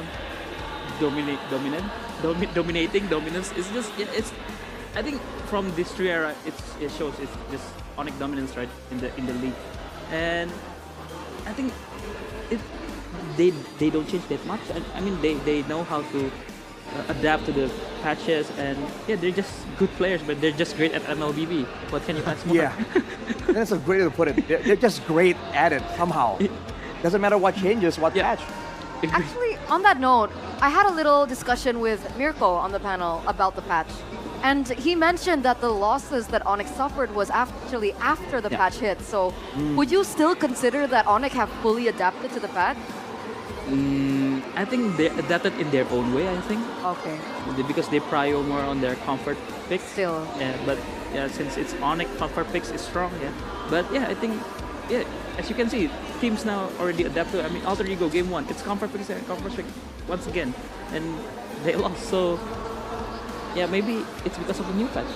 Dominating, dominance. It's just, it's. I think from this 3 era, it shows it's just Onyx dominance, right, in the league, and I think they don't change that much. I mean, they know how to adapt to the patches, and yeah, they're just good players, but they're just great at MLBB. What can you ask more? Yeah. That's a great way to put it. They're just great at it somehow. Doesn't matter what changes, what Yeah. patch. Actually, on that note, I had a little discussion with Mirko on the panel about the patch. And he mentioned that the losses that Onyx suffered was actually after the Yeah. patch hit. So would you still consider that Onyx have fully adapted to the patch? I think they adapted in their own way. I think Okay, because they prio more on their comfort picks. still. Yeah, but yeah, since it's Onyx, comfort picks is strong. Yeah, but yeah, I think as you can see, teams now already adapt to. I mean, Alter Ego game 1, it's comfort picks and comfort pick once again, and they lost. So yeah, maybe it's because of the new patch.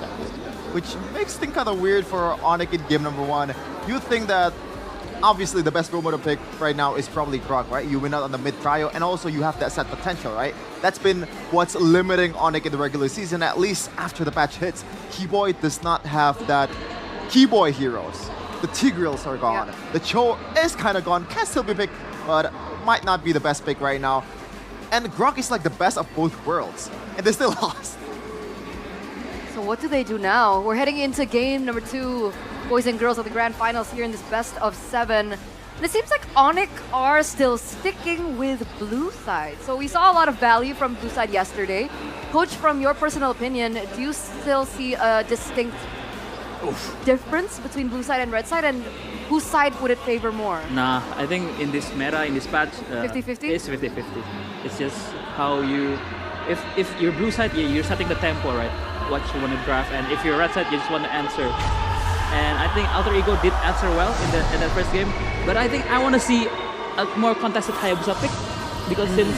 Which makes things kind of weird for Onyx in game number 1. You think that obviously the best promo to pick right now is probably Grog, right? You win out on the mid trio, and also you have that set potential, right? That's been what's limiting Onyx in the regular season, at least after the patch hits. Keyboy does not have that Keyboy heroes. The Tigrils are gone. Yeah. The Cho is kind of gone, can still be picked, but might not be the best pick right now. And Grog is like the best of both worlds, and they still lost. So what do they do now? We're heading into game number 2, boys and girls of the grand finals here in this best of 7. And it seems like Onyx are still sticking with blue side. So we saw a lot of value from blue side yesterday. Coach, from your personal opinion, do you still see a distinct difference between blue side and red side? And whose side would it favor more? Nah, I think in this meta, in this patch, 50-50? It's 50-50. It's just how you, if you're blue side, you're setting the tempo, right? What you want to draft, and if you're red side, you just want to answer. And I think Alter Ego did answer well in that first game, but I think I want to see a more contested Hayabusa pick, because since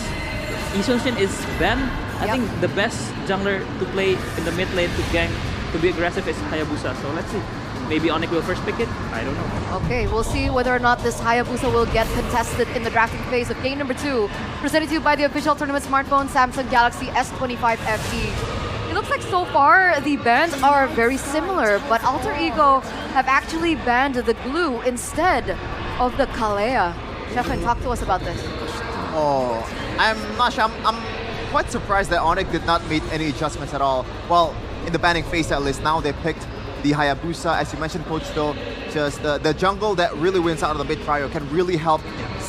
Isunshin is banned, I Yep. think the best jungler to play in the mid lane to gank, to be aggressive is Hayabusa. So let's see. Maybe Onyx will first pick it. I don't know. Okay, we'll see whether or not this Hayabusa will get contested in the drafting phase of game number 2. Presented to you by the official tournament smartphone, Samsung Galaxy S25 FE. It looks like so far the bans are very similar, but Alter Ego have actually banned the glue instead of the Kalea. Stefan, talk to us about this. Oh, I'm not sure. I'm quite surprised that Onyx did not make any adjustments at all. Well, in the banning phase at least, now they picked the Hayabusa, as you mentioned, Coach Phil. Just the jungle that really wins out of the mid trio can really help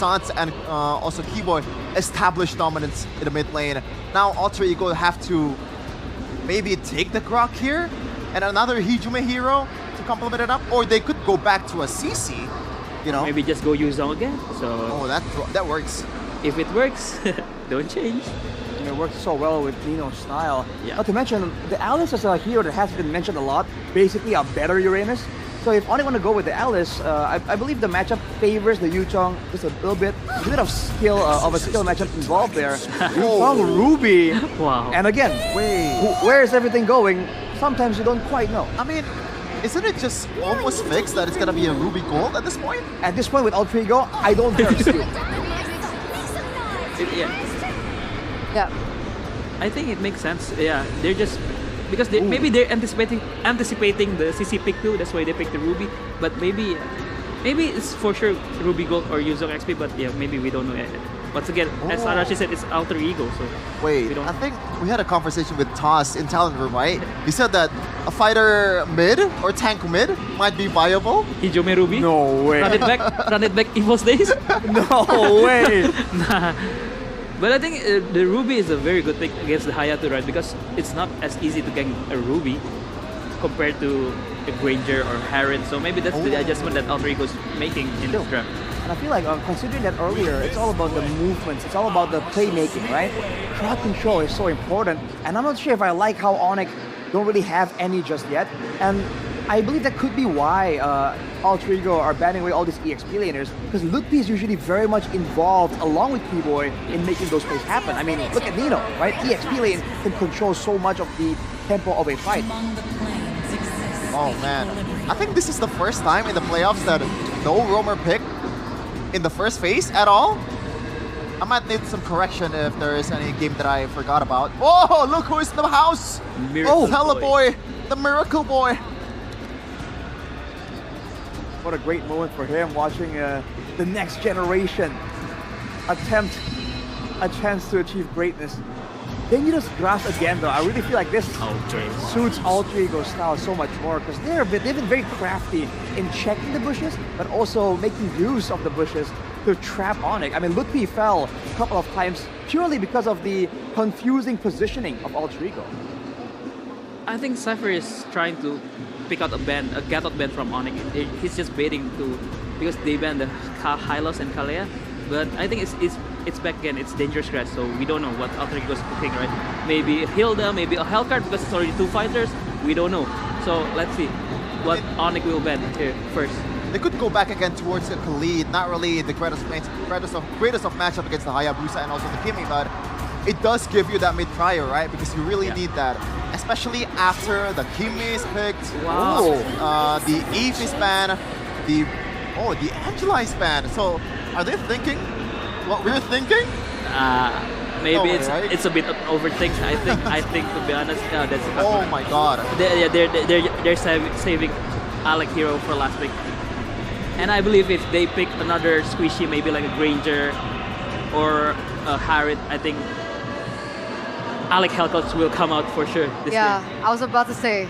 Sans and also Keyboy established dominance in the mid lane. Now Alter Ego have to maybe take the Grok here and another Hijime hero to complement it up, or they could go back to a CC, you know? Maybe just go Yuzong again. So Oh, that works. if it works, don't change. And it works so well with Nino's style. Yeah. Not to mention, the Alice is a hero that has been mentioned a lot. Basically, a better Uranus. So if Onyx want to go with the Alice, I believe the matchup favors the Yuzong just a little bit. There's a bit of skill, of a skill matchup involved there. Yuzong, Ruby. Wow. And again, where is everything going? Sometimes you don't quite know. I mean, isn't it just almost fixed that it's gonna be a Ruby Gold at this point? At this point with Ultra Ego, I don't dare dispute. Yeah, Yeah. I think it makes sense. Yeah, they're just because maybe they're anticipating the CC pick too. That's why they picked the Ruby. But maybe it's for sure Ruby Gold or Yuzong XP. But yeah, maybe we don't know yet. Once again, as Arashi said, it's Alter Ego. So Wait, we don't I think we had a conversation with Toss in Talent Room, right? He said that a fighter mid or tank mid might be viable. Hijome Ruby. No way. Run it back EVO's days. No way. Nah. But I think the Ruby is a very good pick against the Hayato, right? Because it's not as easy to get a Ruby compared to a Granger or Harrod. So maybe that's the adjustment that Alter Ego is making in this draft. And I feel like considering that earlier, it's all about the movements, it's all about the playmaking, right? Crowd control is so important, and I'm not sure if I like how Onyx don't really have any just yet. And I believe that could be why Alter Ego are banning away all these EXP laners, because Ludwig is usually very much involved along with Keyboy in making those plays happen. I mean, look at Nino, right? EXP lane can control so much of the tempo of a fight. Oh man, I think this is the first time in the playoffs that no roamer pick in the first phase at all. I might need some correction if there is any game that I forgot about. Oh, look who is in the house! Miracle Teleboy, the Miracle Boy. What a great moment for him, watching the next generation attempt a chance to achieve greatness. Dangerous grass again though. I really feel like this suits Alter Ego's style so much more, because they've been very crafty in checking the bushes, but also making use of the bushes to trap Onyx. I mean, Ludwig fell a couple of times purely because of the confusing positioning of Alter Ego. I think Cypher is trying to pick out a get out band from Onyx. He's just baiting to because they banned the Hylos and Kalea. But I think it's back again. It's dangerous grass, so we don't know what Alter Ego is picking, right? Maybe Hilda, maybe a Hellcard because it's already two fighters. We don't know. So let's see what Onyx will ban here first. They could go back again towards the Khalid, not really the greatest of matchup against the Hayabusa and also the Kimi, but it does give you that mid-prior, right? Because you really need that, especially after the Kimi is picked, Wow. the Eve is banned, the Angela is banned. So are they thinking what we're thinking? Maybe No, it's a bit of overthink. I think to be honest, that's Oh my god. they're saving Alec Hero for last pick. And I believe if they pick another squishy, maybe like a Granger or a Harrod, I think Alec Hellcats will come out for sure this Yeah, year. I was about to say,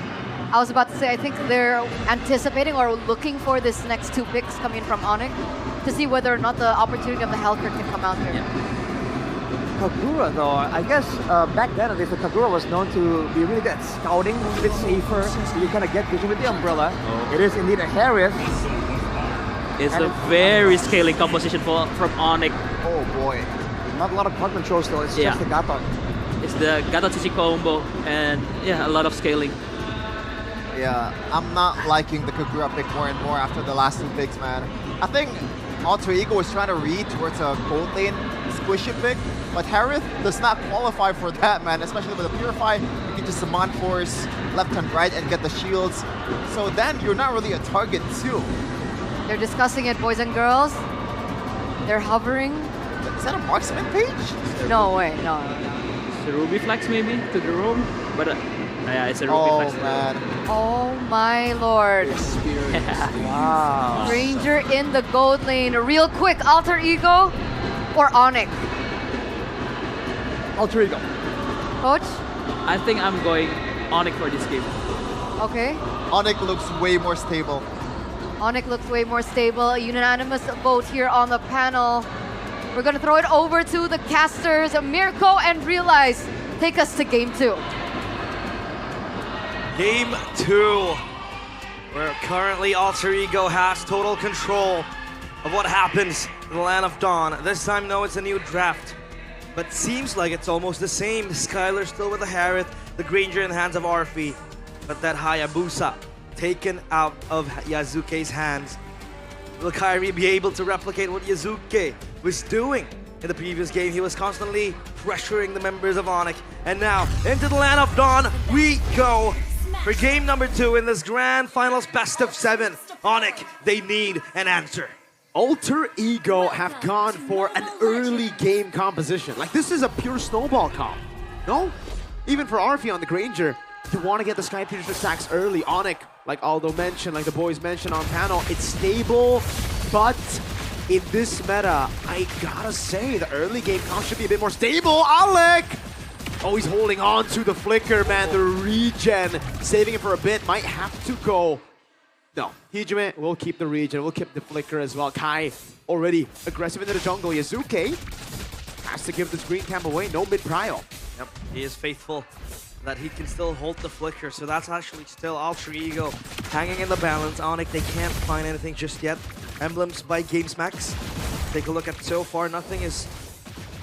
I think they're anticipating or looking for this next two picks coming from Onyx to see whether or not the opportunity of the Hellcurt can come out here. Yeah. Kagura though, I guess back then at least, the Kagura was known to be really good at scouting, a bit safer. You kind of get vision with the umbrella. It is indeed a Harris. It's a very scaling composition from Onyx. Oh boy. Not a lot of card controls though, it's just the Gaton. It's the Gato Chichi combo and yeah, a lot of scaling. Yeah, I'm not liking the Kagura pick more and more after the last two picks, man. I think Alter Ego was trying to read towards a gold lane squishy pick, but Harith does not qualify for that, man, especially with a Purify. You can just summon force left and right and get the shields. So then you're not really a target too. They're discussing it, boys and girls. They're hovering. Is that a marksman page? No way, no. It's a Ruby Flex maybe to the room, but yeah, it's a Ruby Oh Flex. man. Oh my lord. Wow. Ranger in the gold lane. Real quick, Alter Ego or Onyx? Alter Ego. Coach? I think I'm going Onyx for this game. Okay. Onyx looks way more stable. Onyx looks way more stable. A unanimous vote here on the panel. We're gonna throw it over to the casters, Mirko and Realize. Take us to game 2. Game 2, where currently Alter Ego has total control of what happens in the Land of Dawn. This time, no, it's a new draft, but seems like it's almost the same. Skylar still with the Harith, the Granger in the hands of Arfi, but that Hayabusa taken out of Yazuke's hands. Will Kairi be able to replicate what Yazuke was doing in the previous game? He was constantly pressuring the members of Onyx, and now into the Land of Dawn we go for game number 2 in this grand finals best of 7. Onyx, they need an answer. Alter Ego have gone for an early game composition. Like, this is a pure snowball comp. No? Even for Arfi on the Granger, you want to get the Sky Piercer stacks early. Onyx, like Aldo mentioned, like the boys mentioned on panel, it's stable, but in this meta, I gotta say, the early game comp should be a bit more stable. Alec! Oh, he's holding on to the flicker, man. The regen, saving it for a bit, might have to go. No, Hijime will keep the regen, will keep the flicker as well. Kai already aggressive into the jungle. Yazuke has to give this green camp away. No mid-prio. Yep, he is faithful that he can still hold the flicker, so that's actually still Alter Ego hanging in the balance. Onyx, they can't find anything just yet. Emblems by GamesMax. Take a look at so far, nothing is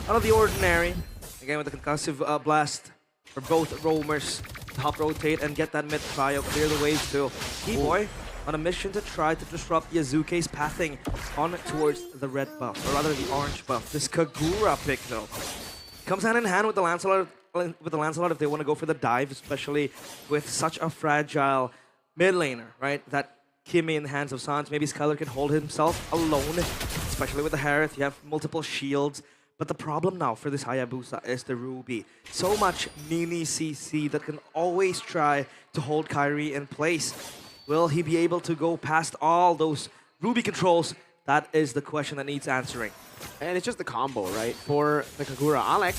out of the ordinary. Again, with the concussive blast for both roamers, top rotate and get that mid prio, clear the ways to Keyboy on a mission to try to disrupt Yazuke's pathing on towards the red buff, or rather the orange buff. This Kagura pick though comes hand in hand with the Lancelot if they want to go for the dive, especially with such a fragile mid laner, right? That Kimmy in the hands of Sans, maybe Skylar can hold himself alone, especially with the Harith. You have multiple shields. But the problem now for this Hayabusa is the Ruby. So much mini CC that can always try to hold Kairi in place. Will he be able to go past all those Ruby controls? That is the question that needs answering. And it's just the combo, right? For the Kagura. Alec,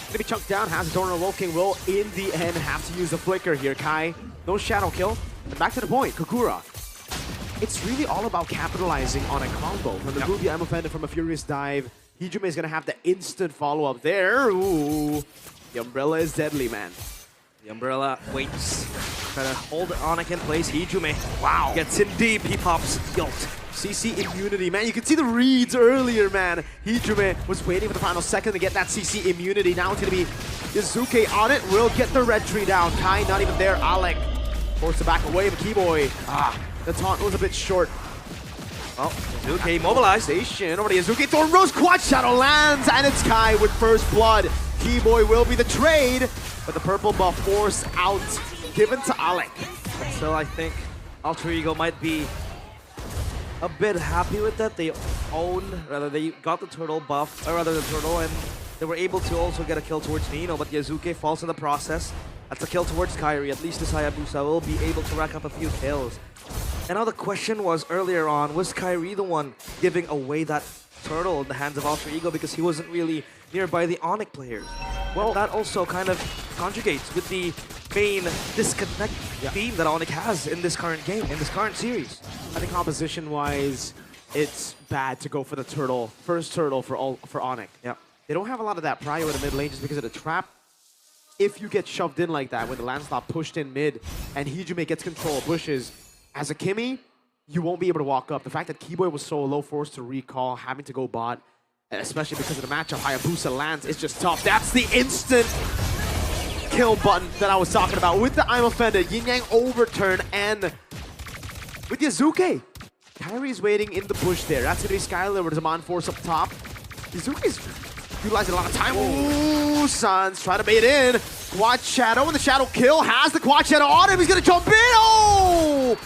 gonna be chunked down, has a Donor Woking, will in the end have to use the flicker here. Kai, no shadow kill. And back to the point, Kagura. It's really all about capitalizing on a combo. From the Ruby Ammo Fender from a Furious Dive, Hijime is gonna have the instant follow-up there. Ooh, the umbrella is deadly, man. The umbrella waits. Trying to hold Onyx in place. Hijime, wow, gets in deep. He pops Guilt. CC immunity, man. You can see the reads earlier, man. Hijime was waiting for the final second to get that CC immunity. Now it's gonna be Yazuke on it. Will get the red tree down. Kai not even there. Alec forced to back away, but Keyboy, the taunt was a bit short. Well, Yazuke mobilized. Over to Yazuke. Thorn Rose Quad Shadow lands, and it's Kai with first blood. Keyboy will be the trade, but the purple buff forced out, given to Alec. But still, I think Alter Ego might be a bit happy with that. They got the turtle buff, or rather the turtle, and they were able to also get a kill towards Nino, but Yazuke falls in the process. That's a kill towards Kairi. At least this Hayabusa will be able to rack up a few kills. And now the question was earlier on, was Kairi the one giving away that turtle in the hands of Alter Ego because he wasn't really nearby the Onyx players? Well, that also kind of conjugates with the main disconnect theme that Onyx has in this current game, in this current series. I think composition-wise, it's bad to go for the turtle, first turtle for Onyx. Yeah. They don't have a lot of that prio in the mid lane just because of the trap. If you get shoved in like that, when the Lancelot pushed in mid, and Hijime gets control of bushes, as a Kimmy, you won't be able to walk up. The fact that Keyboy was so low, forced to recall, having to go bot, especially because of the matchup, Hayabusa lands, it's just tough. That's the instant kill button that I was talking about. With the I'm Offended, Yin Yang overturn, and with Yazuke, Kairi's waiting in the bush there. That's going to be Skylar with Zaman Force up top. Yazuke's utilizing a lot of time. Ooh, Sans trying to bait in. Quad Shadow, and the Shadow kill has the Quad Shadow on him. He's going to jump in. Oh!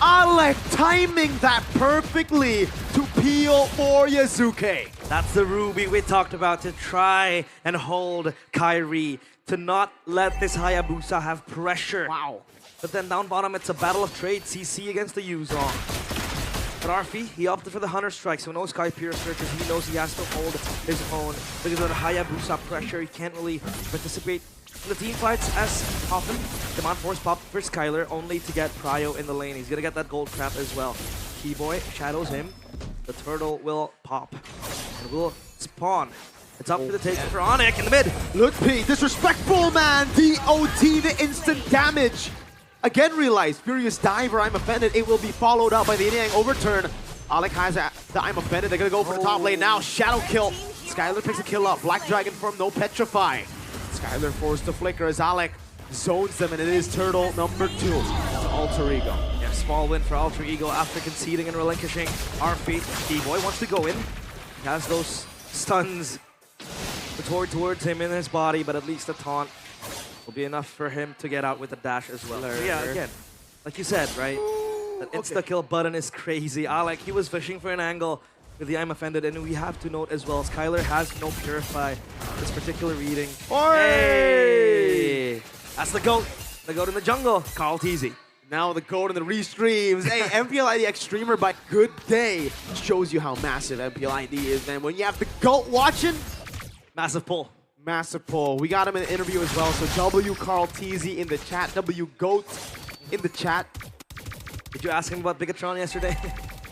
Alec timing that perfectly to peel for Yazuke. That's the Ruby we talked about, to try and hold Kairi, to not let this Hayabusa have pressure. Wow. But then down bottom, it's a battle of trade. CC against the Yuzong. But Arfi, he opted for the Hunter Strike, so no Sky Piercer, because he knows he has to hold his own. Because of the Hayabusa pressure, he can't really participate in the team fights as often. Demand Force pop for Skylar, only to get Prio in the lane. He's gonna get that gold trap as well. Keyboy shadows him. The turtle will pop and will spawn. It's up to the taking for Onyx in the mid. Lutfi, disrespectful, man. DOT, the instant damage. Again, realize, Furious Diver, I'm offended. It will be followed up by the Yang overturn. Alec has the I'm offended. They're going to go for the top lane now. Shadow kill. Skylar picks a kill up. Black Dragon form, no Petrify. Skylar forced to flicker as Alec zones them, and it is turtle number 2. Alter Ego. Yeah, small win for Alter Ego after conceding and relinquishing RP. D-Boy wants to go in. He has those stuns towards him in his body, but at least the taunt will be enough for him to get out with a dash as well. So yeah, again, like you said, right? That insta-kill button is crazy. Alec, he was fishing for an angle with the I'm offended, and we have to note as well, Skylar has no Purify this particular reading. Hey! That's the GOAT. The GOAT in the jungle, Carl Teasy. Now the GOAT in the restreams. Hey, MPL ID streamer by Good Day shows you how massive MPL ID is, man. When you have the GOAT watching, massive pull. Massive pull. We got him in the interview as well. So W Carl TZ in the chat. W GOAT in the chat. Did you ask him about Bigatron yesterday?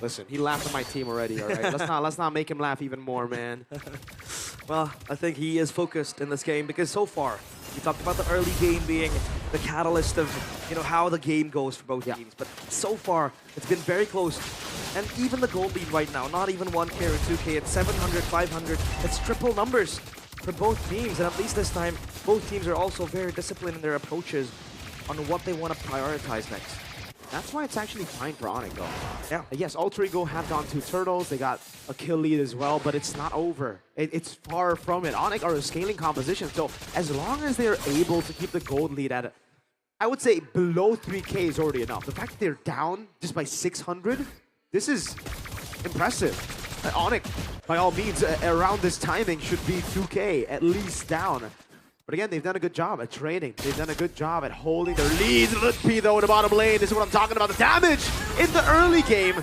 Listen, he laughed at my team already, all right? Let's not make him laugh even more, man. Well, I think he is focused in this game because so far, you talked about the early game being the catalyst of, you know, how the game goes for both teams. But so far, it's been very close. And even the gold lead right now, not even 1K or 2K, it's 700, 500. It's triple numbers for both teams. And at least this time, both teams are also very disciplined in their approaches on what they want to prioritize next. That's why it's actually fine for Onyx, though. Yeah. Yes, Alter Ego have gone 2 turtles. They got a kill lead as well, but it's not over. It's far from it. Onyx are a scaling composition, so as long as they're able to keep the gold lead at, I would say below 3K is already enough. The fact that they're down just by 600, this is impressive. Onyx, by all means, around this timing should be 2K, at least down. But again, they've done a good job at trading. They've done a good job at holding their leads. Lutfi, though, in the bottom lane. This is what I'm talking about. The damage in the early game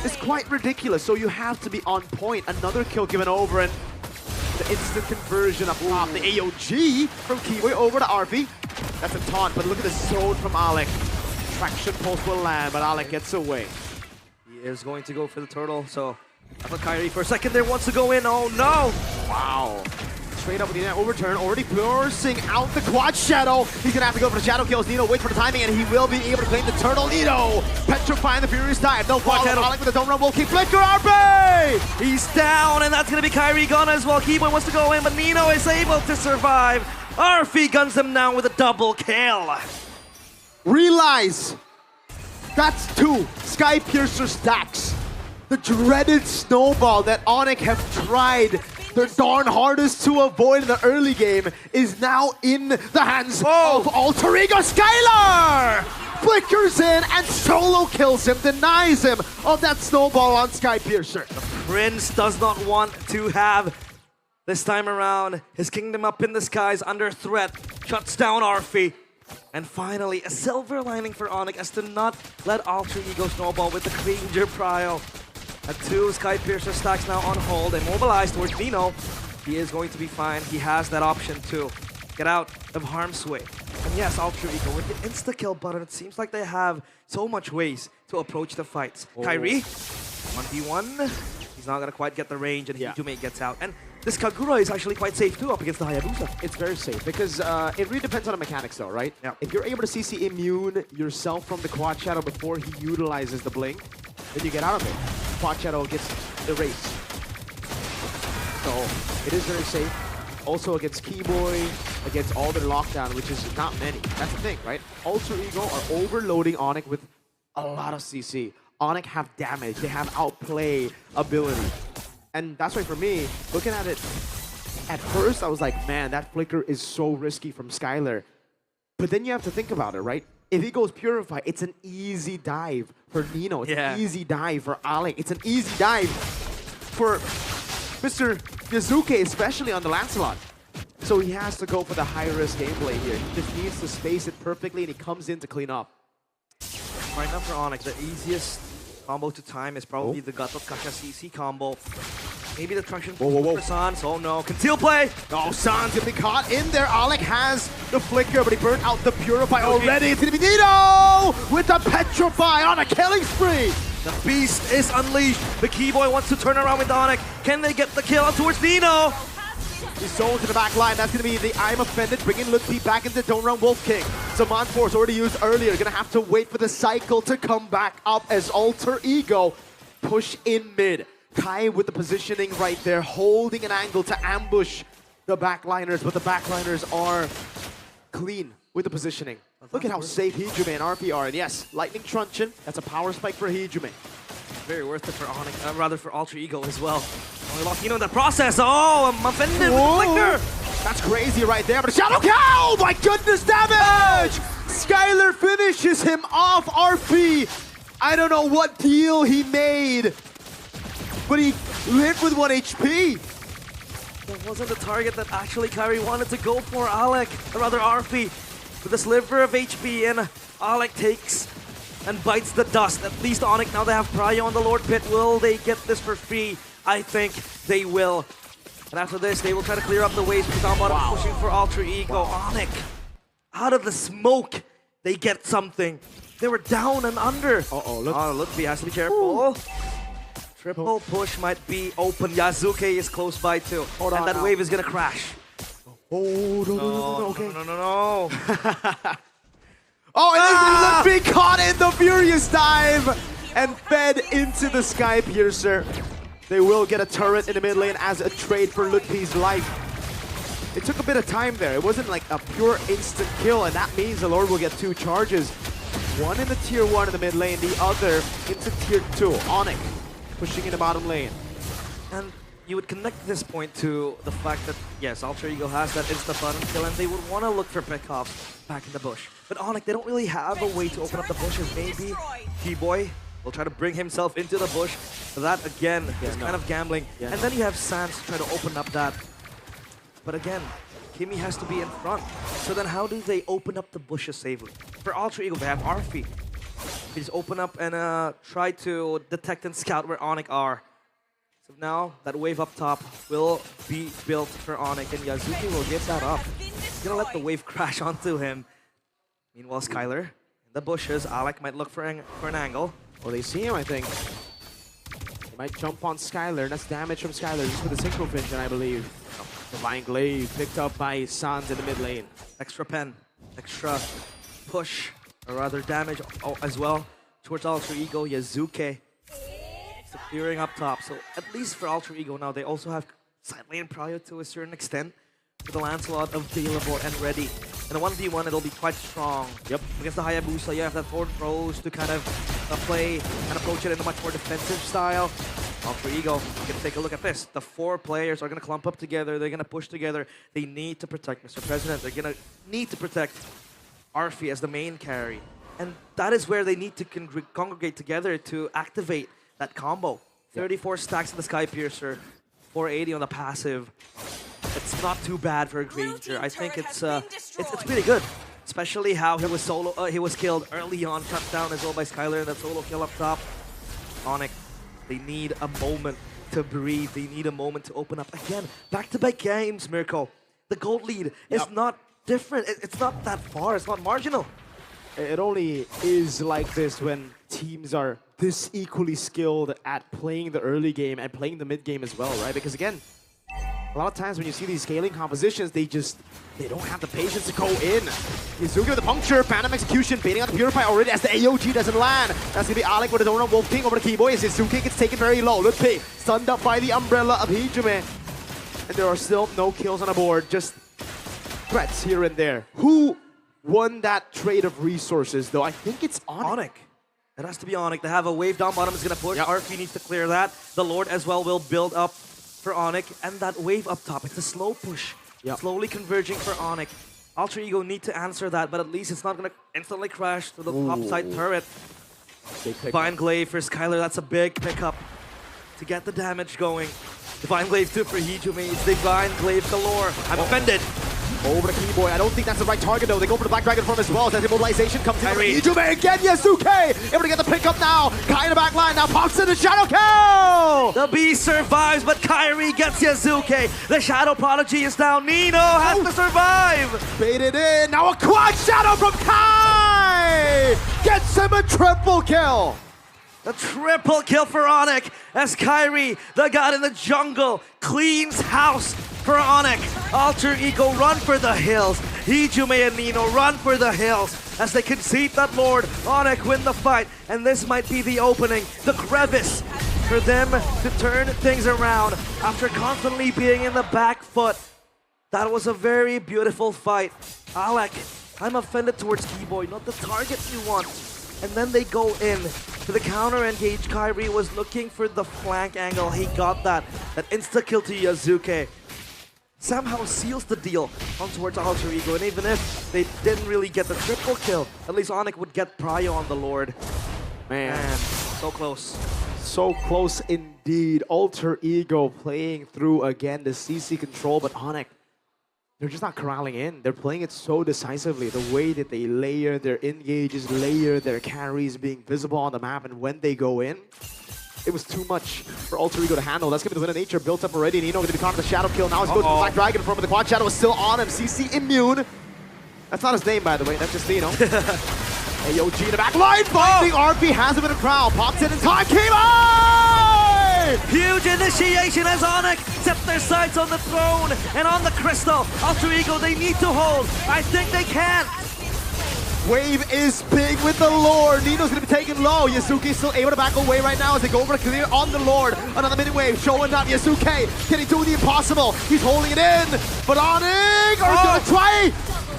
is quite ridiculous. So you have to be on point. Another kill given over, and the instant conversion up top. The AOG from Kiwi over to RP. That's a taunt, but look at the zone from Alec. Traction pulse will land, but Alec gets away. He is going to go for the turtle, so I thought Kyrie for a second there wants to go in. Oh, no! Wow. Straight up with the overturn, already forcing out the quad shadow. He's gonna have to go for the shadow kills. Nino waits for the timing, and he will be able to claim the turtle. Nino petrifying the Furious Dive. No follow. Alec with the dome run will keep flicker. RP! He's down, and that's gonna be Kyrie gone as well. Keyboy wants to go in, but Nino is able to survive. RP guns him down with a double kill. Realize that's 2 Sky Piercer stacks. The dreaded snowball that Onyx have tried their darn hardest to avoid in the early game is now in the hands of Alter Ego. Skylar flickers in and solo kills him, denies him of that snowball on Sky Piercer. The Prince does not want to have this time around his kingdom up in the skies under threat. Shuts down Arfi. And finally, a silver lining for Onyx as to not let Alter Ego snowball with the Granger Prio. And 2 Sky Piercer stacks now on hold, immobilized towards Nino. He is going to be fine. He has that option to get out of harm's way. And yes, Alter Ego with the insta-kill button, it seems like they have so much ways to approach the fights. Kyrie, 1v1. He's not going to quite get the range, and Hijime gets out. And this Kagura is actually quite safe too up against the Hayabusa. It's very safe because it really depends on the mechanics though, right? Yeah. If you're able to CC immune yourself from the quad shadow before he utilizes the blink, then you get out of it. Quad shadow gets erased. So it is very safe. Also against Keyboy, against all their lockdown, which is not many. That's the thing, right? Alter Ego are overloading Onyx with a lot of CC. Onyx have damage, they have outplay ability. And that's why for me, looking at it, at first I was like, man, that flicker is so risky from Skylar. But then you have to think about it, right? If he goes Purify, it's an easy dive for Nino. It's an easy dive for Alec. It's an easy dive for Mr. Yazuke, especially on the Lancelot. So he has to go for the high-risk gameplay here. He just needs to space it perfectly, and he comes in to clean up. Right now for Onyx, the easiest combo to time is probably the Gato Kasha CC combo. Maybe the traction for Sans. Oh no, conceal play! Oh, Sans gonna be caught in there. Alec has the flicker, but he burned out the Purify already. It's gonna be Nino with the Petrify on a killing spree. The beast is unleashed. The Keyboy wants to turn around with Onyx. Can they get the kill out towards Nino? He's zoned to the back line. That's going to be the I'm Offended, bringing Lutfi back into Don't Run Wolf King. Zaman Force already used earlier. Going to have to wait for the cycle to come back up as Alter Ego push in mid. Kai with the positioning right there, holding an angle to ambush the backliners, but the backliners are clean with the positioning. Look at how safe Hijume and RP are. And yes, Lightning Truncheon, that's a power spike for Hijume. Very worth it for Onyx, rather for Alter Ego as well. Only lost Nino in the process. Oh, I'm offended with the flicker. That's crazy right there, but a Shadow Cow! My goodness, damage! Skylar finishes him off, RP. I don't know what deal he made, but he lived with 1 HP. That wasn't the target that actually Kyrie wanted to go for. Alec, or rather RP, with a sliver of HP, and Alec takes and bites the dust. At least Onyx, now they have Prio on the Lord Pit. Will they get this for free? I think they will. And after this, they will try to clear up the waves with down bottom, pushing for Alter Ego. Onyx, out of the smoke, they get something. They were down and under. Lutfi has to be careful. Triple push might be open. Yazuke is close by too. And that wave is gonna crash. Okay. No. Oh, and Lutfi caught in the furious dive and fed into the Sky Piercer. They will get a turret in the mid lane as a trade for Lutfi's life. It took a bit of time there. It wasn't like a pure instant kill, and that means the Lord will get 2 charges. One in the tier 1 in the mid lane, the other into tier 2. Onyx pushing in the bottom lane. And you would connect this point to the fact that, yes, Alter Ego has that instant button kill, and they would want to look for pickoffs back in the bush. But Onyx, they don't really have a way to open up the bushes. Maybe Keyboy will try to bring himself into the bush. But that, again, is kind of gambling. And then you have Sans try to open up that. But again, Kimmy has to be in front. So then how do they open up the bushes safely? For Alter Ego, they have Arfi. They just open up and try to detect and scout where Onyx are. So now, that wave up top will be built for Onyx, and Yazuki will give that up. He's gonna let the wave crash onto him. Meanwhile, Skylar, in the bushes, Alec might look for an angle. Well, they see him, I think. They might jump on Skylar. That's damage from Skylar just with the Synchro Vision, I believe. Divine Glaive picked up by Sans in the mid lane. Extra pen, extra push, or rather damage as well towards Alter Ego. Yazuke so clearing up top. So at least for Alter Ego now, they also have side lane Prio to a certain extent, with the Lancelot available and ready. In a 1v1, it'll be quite strong. Yep. Against the Hayabusa, you have that forward throws to kind of play and approach it in a much more defensive style. Alter Ego, you can take a look at this. The 4 players are going to clump up together. They're going to push together. They need to protect Mr. President. They're going to need to protect Arfi as the main carry. And that is where they need to congregate together to activate that combo. 34 stacks in the Sky Piercer, 480 on the passive. It's not too bad for a Granger. I think it's pretty good. Especially how he was he was killed early on, cut down as well by Skylar, and that solo kill up top. Onyx, they need a moment to breathe. They need a moment to open up. Again, back-to-back games, Mirko. The gold lead is not different. It's not that far. It's not marginal. It only is like this when teams are this equally skilled at playing the early game and playing the mid game as well, right? Because again, a lot of times when you see these scaling compositions, they don't have the patience to go in. Yazuki with the puncture, Phantom Execution, baiting out the Purify already as the AOG doesn't land. That's gonna be Alec with the Donut Wolf King over the Keyboy as Yazuki gets taken very low. Lutfi stunned up by the umbrella of Hijume. And there are still no kills on the board, just threats here and there. Who won that trade of resources though? I think it's Onyx. It has to be Onyx. They have a wave down bottom is gonna push. RP needs to clear that. The Lord as well will build up for Onyx, and that wave up top, it's a slow push. Slowly converging for Onyx. Alter Ego need to answer that, but at least it's not gonna instantly crash to the top side turret. Divine Glaive for Skylar, that's a big pickup to get the damage going. Divine Glaive 2 for Hijume, it's Divine Glaive galore. I'm offended. Over the Keyboy. I don't think that's the right target though. They go for the Black Dragon form as well. As that immobilization comes in. Hijume again. Yasuke able to get the pickup now. Kai in the back line now pops in the Shadow Kill. The Beast survives, but Kyrie gets Yazuke. The Shadow Prodigy is down. Nino has to survive. Baited in. Now a quad shadow from Kai. Gets him a triple kill. The triple kill for Onyx as Kyrie, the god in the jungle, cleans house for Onyx. Alter Ego run for the hills. Hijume and Nino run for the hills as they concede that Lord. Onyx win the fight, and this might be the opening, the crevice for them to turn things around after constantly being in the back foot. That was a very beautiful fight. Alec, I'm offended towards Keyboy, not the target you want. And then they go in to the counter engage. Kyrie was looking for the flank angle. He got that. That insta-kill to Yazuke somehow seals the deal on towards Alter Ego. And even if they didn't really get the triple kill, at least Onyx would get prio on the Lord. Man, so close. So close indeed. Alter Ego playing through again the CC control, but Onyx, they're just not corralling in. They're playing it so decisively. The way that they layer their engages, layer their carries, being visible on the map, and when they go in, it was too much for Alter Ego to handle. That's going to be the win of nature built up already. Nino going to be caught in the shadow kill. Now he's going to the Black Dragon form, but the quad shadow is still on him. CC immune. That's not his name, by the way. That's just Nino. AOG in the back line, finding RP has him in a crowd. Pops in time, came on! Huge initiation as Onyx set their sights on the throne and on the crystal. Alter Ego, they need to hold. I think they can. Wave is big with the Lord. Nino's gonna be taken low. Yasuke still able to back away right now as they go over to clear on the Lord. Another mini wave showing up. Yasuke can he do the impossible? He's holding it in, but Onyx are gonna try.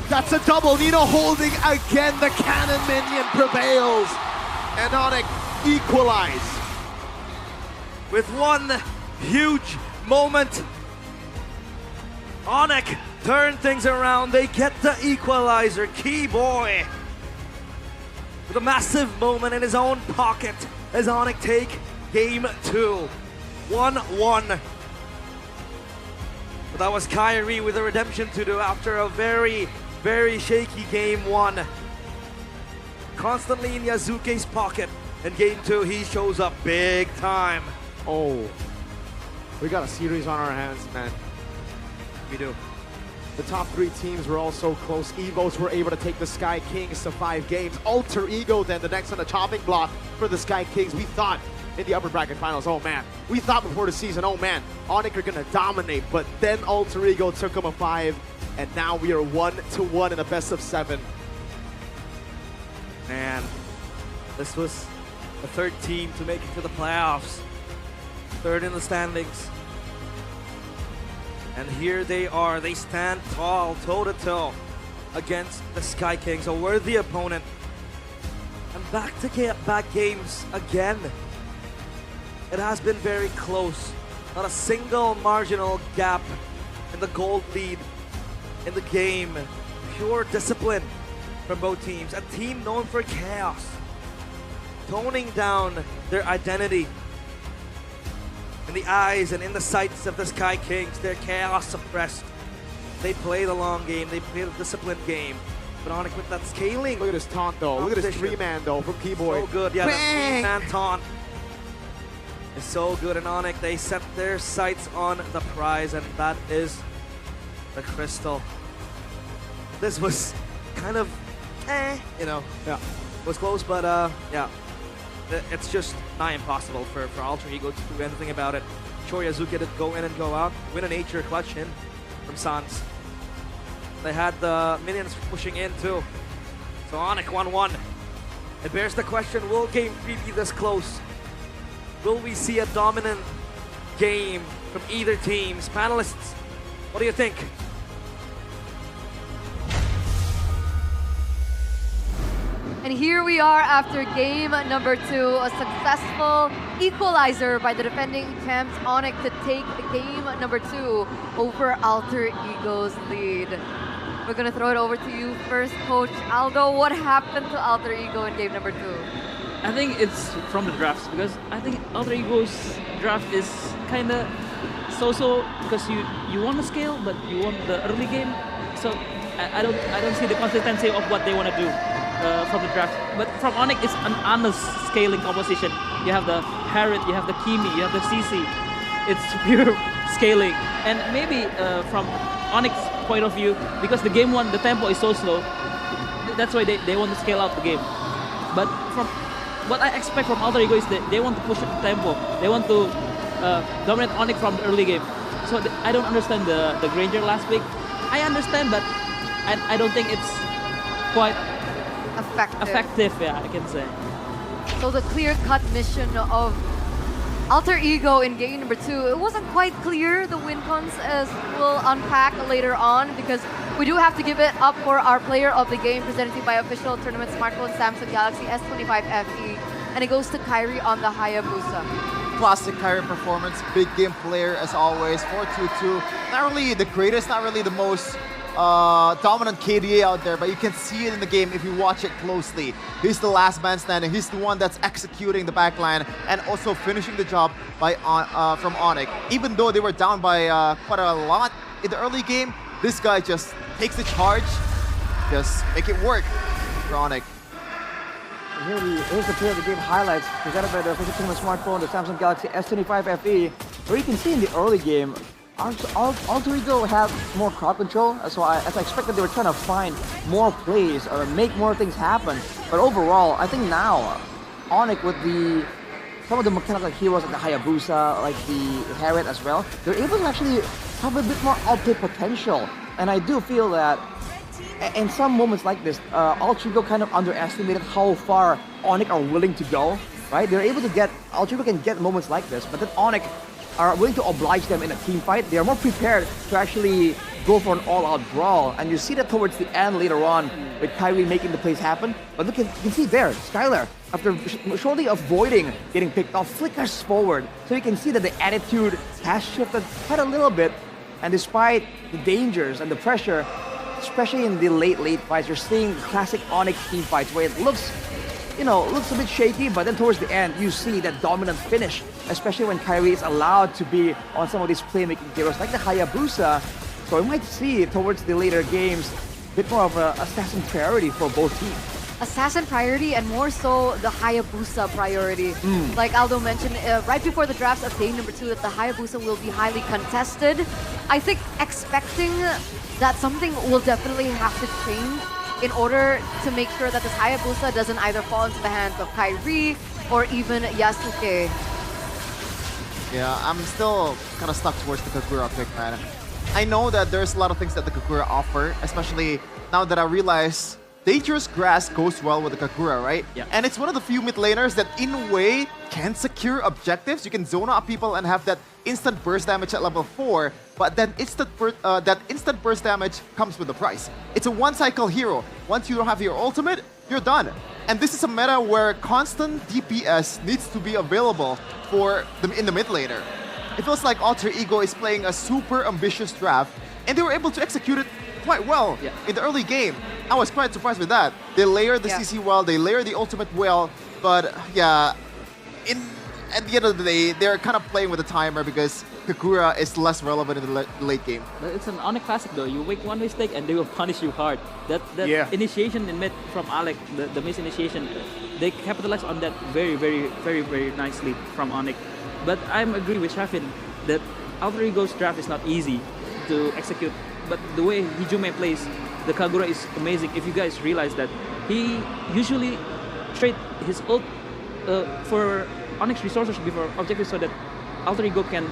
That's a double. Nino holding again. The cannon minion prevails, and Onyx equalize with one huge moment. Onyx turn things around. They get the equalizer. Keyboy with a massive moment in his own pocket as Onyx take game 2. 1-1. But that was Kyrie with a redemption to do after a very, very shaky game 1. Constantly in Yazuke's pocket. In game 2, he shows up big time. Oh, we got a series on our hands, man. We do. The top 3 teams were all so close. Evos were able to take the Sky Kings to 5 games. Alter Ego then the next on the chopping block for the Sky Kings. We thought in the upper bracket finals, oh man. We thought before the season, oh man, Onyx are gonna dominate, but then Alter Ego took them a 5, and now we are 1-1 in a best of 7. Man, this was the 3rd team to make it to the playoffs. 3rd in the standings. And here they are. They stand tall, toe-to-toe against the Sky Kings, a worthy opponent. And back-to-back games again. It has been very close. Not a single marginal gap in the gold lead in the game. Pure discipline from both teams. A team known for chaos. Toning down their identity in the eyes and in the sights of the Sky Kings. They're chaos suppressed. They play the long game. They play the disciplined game. But Onyx with that scaling. Look at this taunt though. Look at this 3-man though from Keyboy. So good. Yeah, that 3-man taunt is so good. And Onyx, they set their sights on the prize, and that is the crystal. This was kind of, you know, yeah, it was close, but yeah. It's just nigh impossible for Alter Ego to do anything about it. Sure, Yazuki did go in and go out. Win a nature clutch in from Sans. They had the minions pushing in too. So Onyx 1-1. It bears the question, will game 3 be this close? Will we see a dominant game from either teams? Panelists, what do you think? And here we are after game number 2, a successful equalizer by the defending champs Onyx to take game number 2 over Alter Ego's lead. We're gonna throw it over to you first, Coach Aldo. What happened to Alter Ego in game number 2? I think it's from the drafts, because I think Alter Ego's draft is kind of so-so, because you want to scale, but you want the early game. So I don't see the consistency of what they want to do. From the draft, but from Onyx, it's an honest scaling composition. You have the Harriet, you have the Kimi, you have the CC. It's pure scaling, and maybe from Onyx's point of view, because the game 1, the tempo is so slow, that's why they want to scale out the game. But from what I expect from Alter Ego is that they want to push the tempo. They want to dominate Onyx from the early game. So I don't understand the Granger last pick. I understand, but I don't think it's quite effective, yeah, I can say. So the clear-cut mission of Alter Ego in game number 2, it wasn't quite clear the win cons, as we'll unpack later on, because we do have to give it up for our player of the game, presented by official tournament smartphone Samsung Galaxy S25 FE, and it goes to Kyrie on the Hayabusa. Classic Kyrie performance, big game player as always, 4-2-2. Not really the greatest, not really the most dominant KDA out there, but you can see it in the game if you watch it closely. He's the last man standing. He's the one that's executing the backline and also finishing the job by from Onyx. Even though they were down by quite a lot in the early game, this guy just takes the charge, just make it work for Onyx. Here's the play of the game highlights presented by the official tournament smartphone, the Samsung Galaxy S25 FE, where you can see in the early game, Alter Ego had more crowd control, so as I expected, they were trying to find more plays or make more things happen. But overall, I think now, Onyx with some of the mechanical heroes like the Hayabusa, like the Harriet as well, they're able to actually have a bit more output potential. And I do feel that in some moments like this, Alter Ego kind of underestimated how far Onyx are willing to go, right? They're able to get, Alter Ego can get moments like this, but then Onyx are willing to oblige them in a team fight. They are more prepared to actually go for an all-out brawl. And you see that towards the end later on with Kyrie making the plays happen. But look, you can see there, Skylar, after shortly avoiding getting picked off, flickers forward. So you can see that the attitude has shifted quite a little bit. And despite the dangers and the pressure, especially in the late fights, you're seeing classic Onyx team fights where it looks a bit shaky, but then towards the end, you see that dominant finish, especially when Kyrie is allowed to be on some of these playmaking heroes like the Hayabusa. So we might see towards the later games a bit more of an assassin priority for both teams. Assassin priority and more so the Hayabusa priority. Like Aldo mentioned right before the drafts of day number 2 that the Hayabusa will be highly contested. I think expecting that something will definitely have to change in order to make sure that this Hayabusa doesn't either fall into the hands of Kyrie or even Yasuke. Yeah, I'm still kind of stuck towards the Kagura pick, man. I know that there's a lot of things that the Kagura offer, especially now that I realize Dangerous Grass goes well with the Kagura, right? Yeah. And it's one of the few mid laners that, in a way, can secure objectives. You can zone out people and have that instant burst damage at level 4, but that instant burst damage comes with a price. It's a one-cycle hero. Once you don't have your ultimate, you're done. And this is a meta where constant DPS needs to be available for in the mid laner. It feels like Alter Ego is playing a super ambitious draft, and they were able to execute it quite well in the early game. I was quite surprised with that. They layered the CC well, they layered the ultimate well, but yeah, at the end of the day, they're kind of playing with the timer because Kagura is less relevant in the late game. But it's an Onyx classic though. You make one mistake and they will punish you hard. That initiation in mid from Alec, the miss initiation, they capitalize on that very nicely from Onyx. But I agree with Shafin that Alter Ego's draft is not easy to execute. But the way Hijume plays the Kagura is amazing. If you guys realize that, he usually trade his ult for Onyx resources before objectives so that Alter Ego can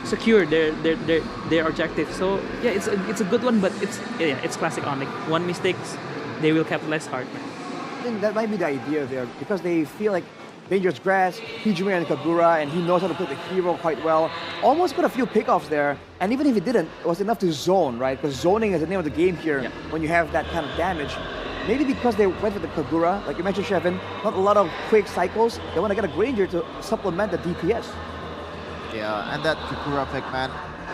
secure their objective. So yeah, it's a good one, but it's classic Onyx. One mistakes, they will capitalize hard. I think that might be the idea there because they feel like Dangerous Grass, Hijume and Kagura, and he knows how to play the hero quite well. Almost got a few pickoffs there, and even if he didn't, it was enough to zone, right? Because zoning is the name of the game here when you have that kind of damage. Maybe because they went with the Kagura, like you mentioned, Shevin, not a lot of quick cycles. They want to get a Granger to supplement the DPS. Yeah, and that Kagura pick, man,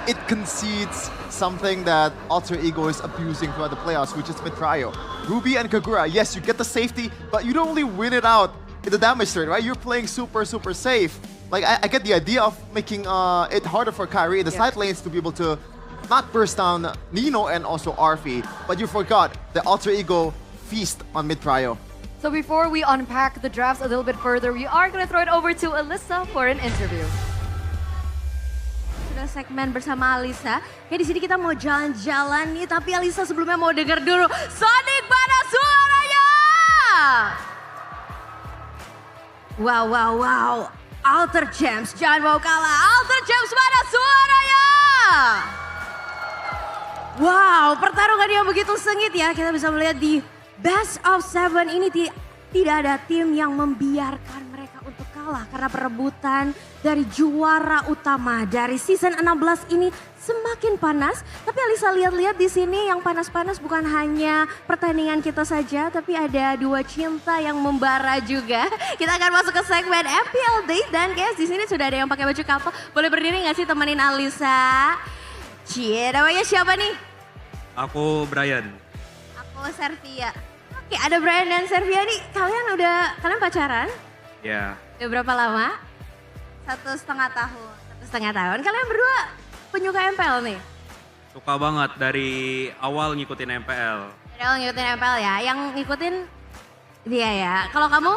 it concedes something that Alter Ego is abusing throughout the playoffs, which is mid-trio. Ruby and Kagura, yes, you get the safety, but you don't really win it out in the damage turn, right? You're playing super safe. Like, I get the idea of making it harder for Kyrie in the side lanes to be able to not burst down Nino and also Arfi, but you forgot the Alter Ego feast on mid-trio. So before we unpack the drafts a little bit further, we are going to throw it over to Alyssa for an interview. Sudah segmen bersama Alisa. Kayak di sini kita mau jalan-jalan nih, tapi Alisa sebelumnya mau denger dulu Sonic mana suaranya? Wow. Alter Champs, jangan mau kalah. Alter Champs, mana suaranya? Wow, pertarungan yang begitu sengit ya. Kita bisa melihat di Best of 7 ini tidak ada tim yang membiarkan mereka untuk kalah. Karena perebutan dari juara utama dari season 16 ini semakin panas. Tapi Alisa lihat-lihat di sini yang panas-panas bukan hanya pertandingan kita saja. Tapi ada dua cinta yang membara juga. Kita akan masuk ke segmen MPL Date. Dan guys di sini sudah ada yang pakai baju couple. Boleh berdiri gak sih temenin Alisa? Cie, namanya siapa nih? Aku Brian. Aku Servia. Oke, ada Brian dan Servia nih. Kalian pacaran? Ya, Udah berapa lama? 1,5 tahun. 1,5 tahun. Kalian berdua penyuka MPL nih? suka banget dari awal ngikutin MPL. Dari awal ngikutin MPL ya? Yang ngikutin dia ya? Kalau kamu?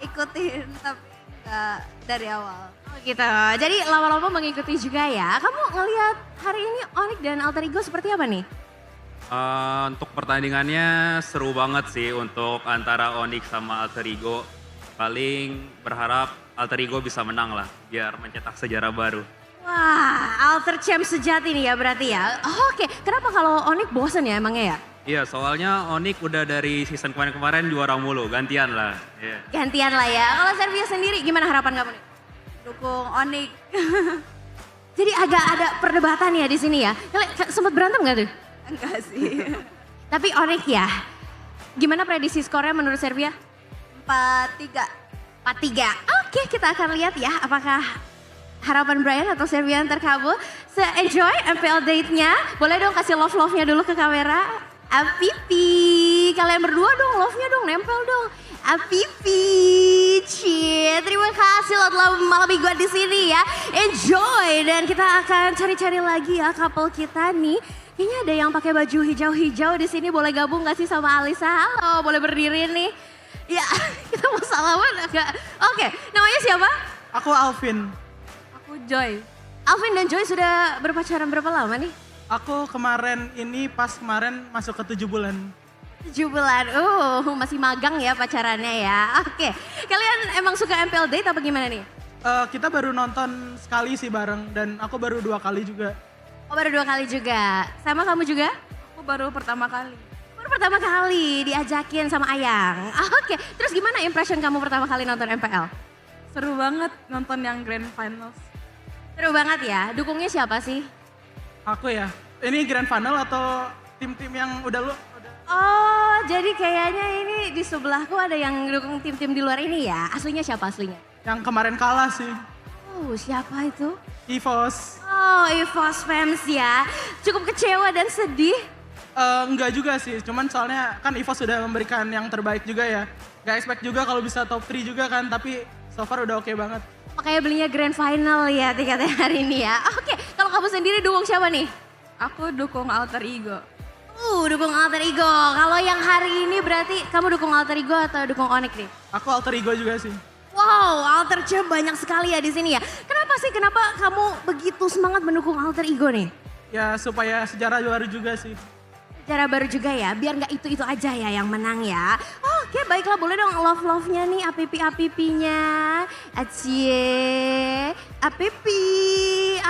Ikutin tapi nggak dari awal. Oh gitu. Jadi lama-lama mengikuti juga ya. Kamu ngelihat hari ini Onyx dan Alter Ego seperti apa nih? Untuk pertandingannya seru banget sih untuk antara Onyx sama Alter Ego. Paling berharap Alter Ego bisa menang lah biar mencetak sejarah baru. Wah, Alter Champ sejati nih ya berarti ya. Oh, oke, kenapa kalau Onyx bosen ya emangnya ya? Iya, soalnya Onyx udah dari season kemarin-kemarin juara mulu, gantian lah. Iya. Gantian lah ya. Kalau Servia sendiri gimana harapan kamu nih? Dukung Onyx. Jadi agak ada perdebatan ya di sini ya. Kalian sempat berantem gak tuh? Enggak sih. Tapi Onyx ya. Gimana prediksi skornya menurut Servia? 4-3. 4-3. Oke, kita akan lihat ya apakah harapan Brian atau Servia yang terkabul. Enjoy MPL date-nya. Boleh dong kasih love-love-nya dulu ke kamera. Apipi, kalian berdua dong love-nya dong, nempel dong. Apipi, cie, terima kasih lo telah malam mingguan di sini ya. Enjoy dan kita akan cari-cari lagi ya couple kita nih. Kayaknya ada yang pakai baju hijau-hijau di sini, boleh gabung gak sih sama Alisa? Halo, boleh berdiri nih. Ya, kita mau salaman agak. Oke, namanya siapa? Aku Alvin. Aku Joy. Alvin dan Joy sudah berpacaran berapa lama nih? Aku kemarin masuk ke 7 bulan. 7 bulan, masih magang ya pacarannya ya. Oke, kalian emang suka MPL date apa gimana nih? Kita baru nonton sekali sih bareng dan aku baru 2 kali juga. Oh baru 2 kali juga, sama kamu juga? Aku baru pertama kali. Baru pertama kali diajakin sama Ayang. Oke, terus gimana impression kamu pertama kali nonton MPL? Seru banget nonton yang Grand Finals. Seru banget ya, dukungnya siapa sih? Aku ya, ini grand final atau tim-tim yang udah lu? Oh, jadi kayaknya ini di sebelahku ada yang dukung tim-tim di luar ini ya. Aslinya siapa aslinya? Yang kemarin kalah sih. Oh, siapa itu? EVOS. Oh, EVOS fans ya. Cukup kecewa dan sedih. Enggak juga sih, cuman soalnya kan EVOS sudah memberikan yang terbaik juga ya. Gak expect juga kalau bisa top 3 juga kan, tapi so far udah oke banget. Makanya belinya grand final ya tiketnya hari ini ya. Oke, kalau kamu sendiri dukung siapa nih? Aku dukung Alter Ego. Dukung Alter Ego. Kalau yang hari ini berarti kamu dukung Alter Ego atau dukung Onyx nih? Aku Alter Ego juga sih. Wow, Alter Champ banyak sekali ya di sini ya. Kenapa sih? Kenapa kamu begitu semangat mendukung Alter Ego nih? Ya supaya sejarah baru juga sih. Sejarah baru juga ya, biar nggak itu-itu aja ya yang menang ya. Oke, baiklah boleh dong love-love-nya nih, apipi-apipinya. Acie, apipi.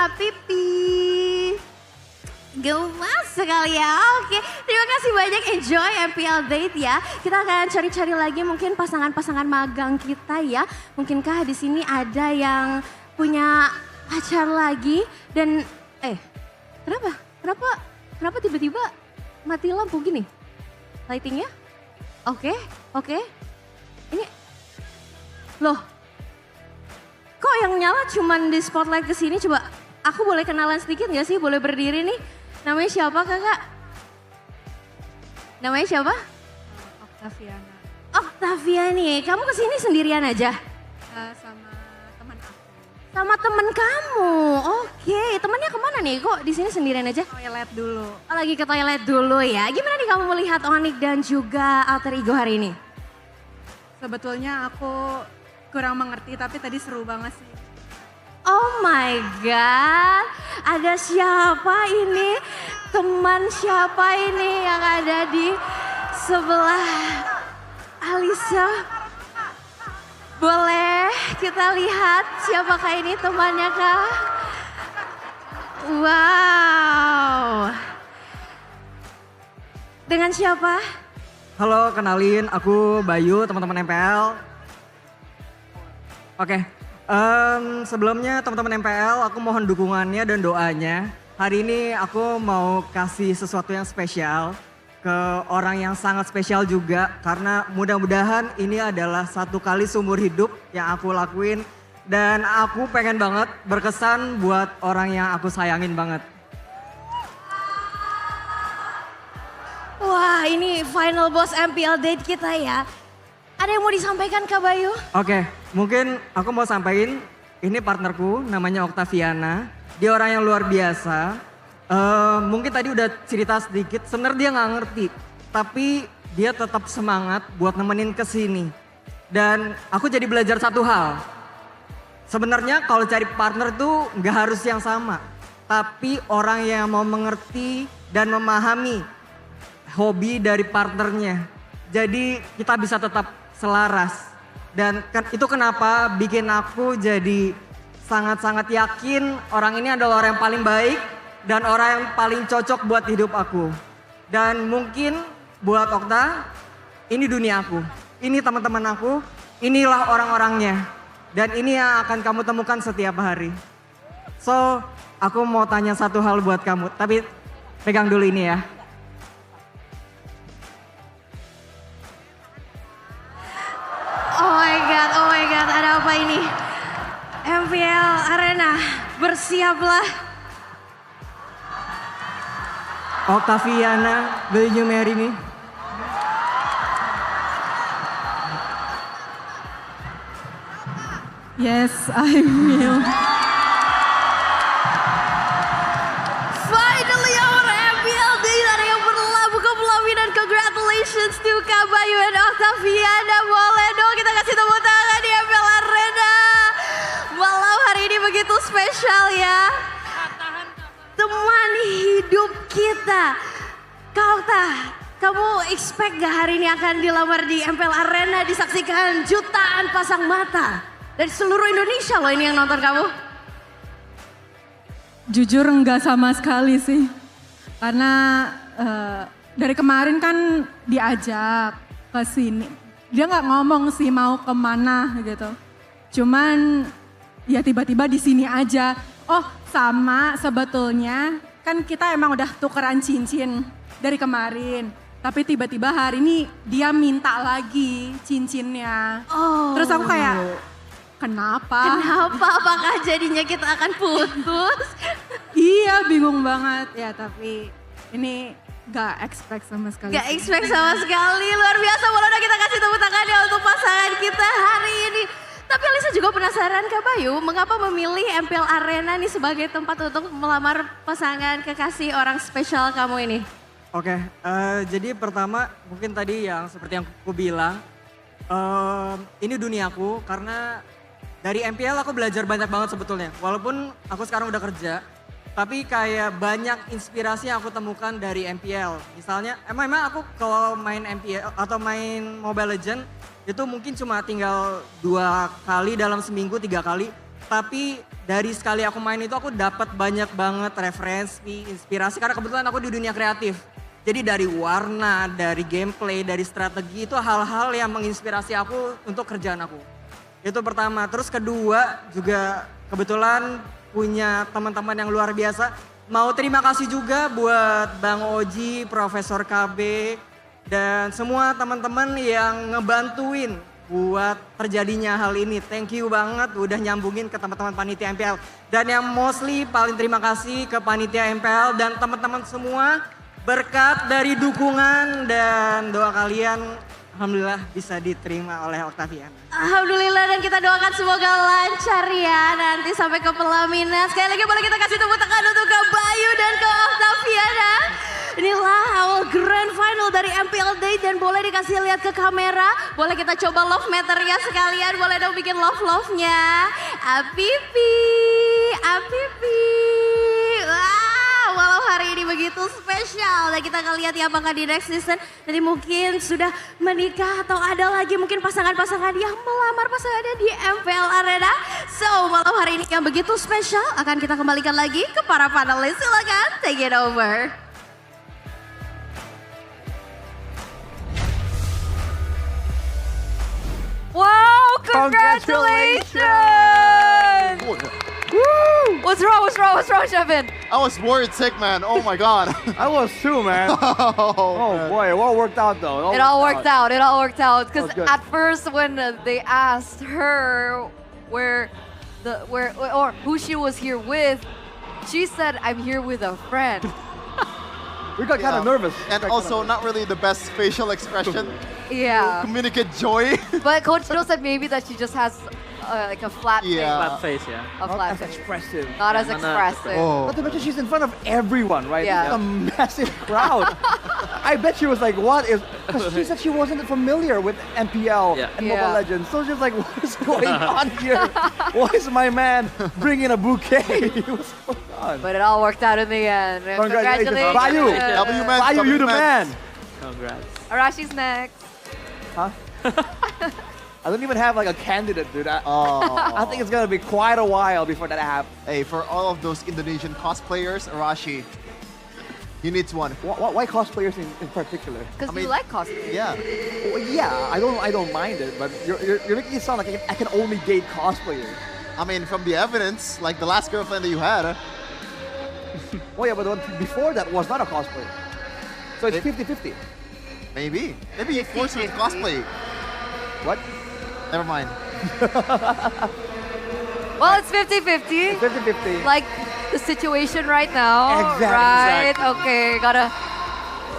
Gemas sekali ya. Oke, terima kasih banyak, enjoy MPL date ya. Kita akan cari-cari lagi mungkin pasangan-pasangan magang kita ya. Mungkinkah di sini ada yang punya pacar lagi dan kenapa tiba-tiba mati lampu gini? Lightingnya? Oke. Ini loh. Kok yang nyala cuman di spotlight ke sini? Coba aku boleh kenalan sedikit gak sih? Boleh berdiri nih. Namanya siapa kakak? Namanya siapa? Octaviana. Octaviani. Kamu kesini sendirian aja? Sama teman aku. Sama temen kamu. Oke, temennya kemana nih? Kok di sini sendirian aja? Toilet dulu. Oh, lagi ke toilet dulu ya. Gimana nih kamu melihat Onyx dan juga Alter Ego hari ini? Sebetulnya aku kurang mengerti tapi tadi seru banget sih. Oh my God, ada siapa ini? Teman siapa ini yang ada di sebelah Alisa? Boleh Kita lihat siapakah ini temannya kah? Wow. Dengan siapa? Halo, kenalin aku Bayu, teman-teman MPL. Oke, sebelumnya teman-teman MPL aku mohon dukungannya dan doanya. Hari ini aku mau kasih sesuatu yang spesial ke orang yang sangat spesial juga. Karena mudah-mudahan ini adalah satu kali seumur hidup yang aku lakuin. Dan aku pengen banget berkesan buat orang yang aku sayangin banget. Wah, ini final boss MPL date kita ya. Ada yang mau disampaikan Kak Bayu? Oke, mungkin aku mau sampaikan ini partnerku namanya Octaviana. Dia orang yang luar biasa. Mungkin tadi udah cerita sedikit, sebenarnya dia nggak ngerti. Tapi dia tetap semangat buat nemenin ke sini. Dan aku jadi belajar satu hal. Sebenarnya kalau cari partner tuh nggak harus yang sama. Tapi orang yang mau mengerti dan memahami hobi dari partnernya. Jadi kita bisa tetap selaras. Dan itu kenapa bikin aku jadi sangat-sangat yakin orang ini adalah orang yang paling baik dan orang yang paling cocok buat hidup aku. Dan mungkin buat Okta, ini dunia aku. Ini teman-teman aku, inilah orang-orangnya. Dan ini yang akan kamu temukan setiap hari. So, aku mau tanya satu hal buat kamu, tapi pegang dulu ini ya. Oh my god, ada apa ini? MPL Arena, bersiaplah. Octaviana, will you marry me? Yes, I will. Finally our MPL date ada yang berlabuh ke pelaminan. Congratulations to Kak Bayu dan Octaviana. Boleh dong kita kasih tepuk tangan di MPL Arena. Malam hari ini begitu spesial ya. Teman hidup kita. Kak Okta, kamu expect gak hari ini akan dilamar di MPL Arena, disaksikan jutaan pasang mata dari seluruh Indonesia loh ini yang nonton kamu? Jujur enggak sama sekali sih. Karena dari kemarin kan diajak ke sini. Dia nggak ngomong sih mau kemana gitu. Cuman ya tiba-tiba di sini aja. Oh sama sebetulnya kan kita emang udah tukeran cincin dari kemarin. Tapi tiba-tiba hari ini dia minta lagi cincinnya. Oh. Terus aku kayak kenapa? Kenapa? Apakah jadinya kita akan putus? Iya bingung banget ya tapi ini gak expect sama sekali. Gak expect sama sekali, luar biasa. Boleh dong kita kasih tepuk tangannya untuk pasangan kita hari ini. Tapi Alisa juga penasaran Kak Bayu, mengapa memilih MPL Arena nih sebagai tempat untuk melamar pasangan kekasih orang spesial kamu ini? Oke, jadi pertama mungkin tadi yang seperti yang aku bilang, ini duniaku karena dari MPL aku belajar banyak banget sebetulnya. Walaupun aku sekarang udah kerja, tapi kayak banyak inspirasi yang aku temukan dari MPL. Misalnya, emang aku kalau main MPL atau main Mobile Legends itu mungkin cuma tinggal 2 kali dalam seminggu, 3 kali. Tapi dari sekali aku main itu aku dapat banyak banget referensi, inspirasi karena kebetulan aku di dunia kreatif. Jadi dari warna, dari gameplay, dari strategi itu hal-hal yang menginspirasi aku untuk kerjaan aku. Itu pertama. Terus kedua juga kebetulan punya teman-teman yang luar biasa. Mau terima kasih juga buat Bang Oji, Profesor KB, dan semua teman-teman yang ngebantuin buat terjadinya hal ini. Thank you banget udah nyambungin ke teman-teman panitia MPL. Dan yang mostly paling terima kasih ke panitia MPL dan teman-teman semua. Berkat dari dukungan dan doa kalian, alhamdulillah bisa diterima oleh Octaviana. Alhamdulillah, dan kita doakan semoga lancar ya nanti sampai ke pelaminan. Sekali lagi boleh kita kasih tepuk tangan untuk Kak Bayu dan Kak Octaviana. Inilah awal grand final dari MPL Day dan boleh dikasih lihat ke kamera. Boleh kita coba love meternya sekalian, boleh dong bikin love-love-nya. Apipi, apipi. Wow, malam hari hari ini begitu spesial. Dan kita akan lihat ya apakah di next season nanti mungkin sudah menikah atau ada lagi mungkin pasangan-pasangan yang melamar pasangannya di MPL Arena. So malam hari ini yang begitu spesial akan kita kembalikan lagi ke para panelis. Silakan take it over. Wow, congratulations! Woo! What's wrong, Shevin? I was worried sick, man. Oh my god. I was too, man. Oh boy, it all worked out though. It all worked out. Because at first when they asked her where or who she was here with, she said, "I'm here with a friend." We got kind of nervous. And also not really the best facial expression. Yeah. Communicate joy. But Coach Joe said maybe that she just has like a flat face. Flat face, yeah. A Not flat as face. expressive. Not as expressive. Not to mention she's in front of everyone, right? Yeah. It's a massive crowd. I bet she was like, what is... Because she said she wasn't familiar with MPL and Mobile Legends. So she was like, what is going on here? Why is my man bringing a bouquet? What's going on? But it all worked out in the end. Congratulations. Bayu. W man. Bayu, you the man. Congrats. Arashi's next. Huh? I don't even have like a candidate, dude. I think it's gonna be quite a while before that happens. Hey, for all of those Indonesian cosplayers, Arashi, he needs one. Why cosplayers in particular? Because you like cosplay. Yeah. Well, yeah, I don't mind it, but you're making it sound like I can only date cosplayers. I mean, from the evidence, like the last girlfriend that you had. Oh yeah, but the one before that was not a cosplayer. So it's 50-50. Maybe you forced her to cosplay. What? Never mind. Well, it's 50-50. 50-50. Like the situation right now. Exactly. Right? Exactly. Okay, gotta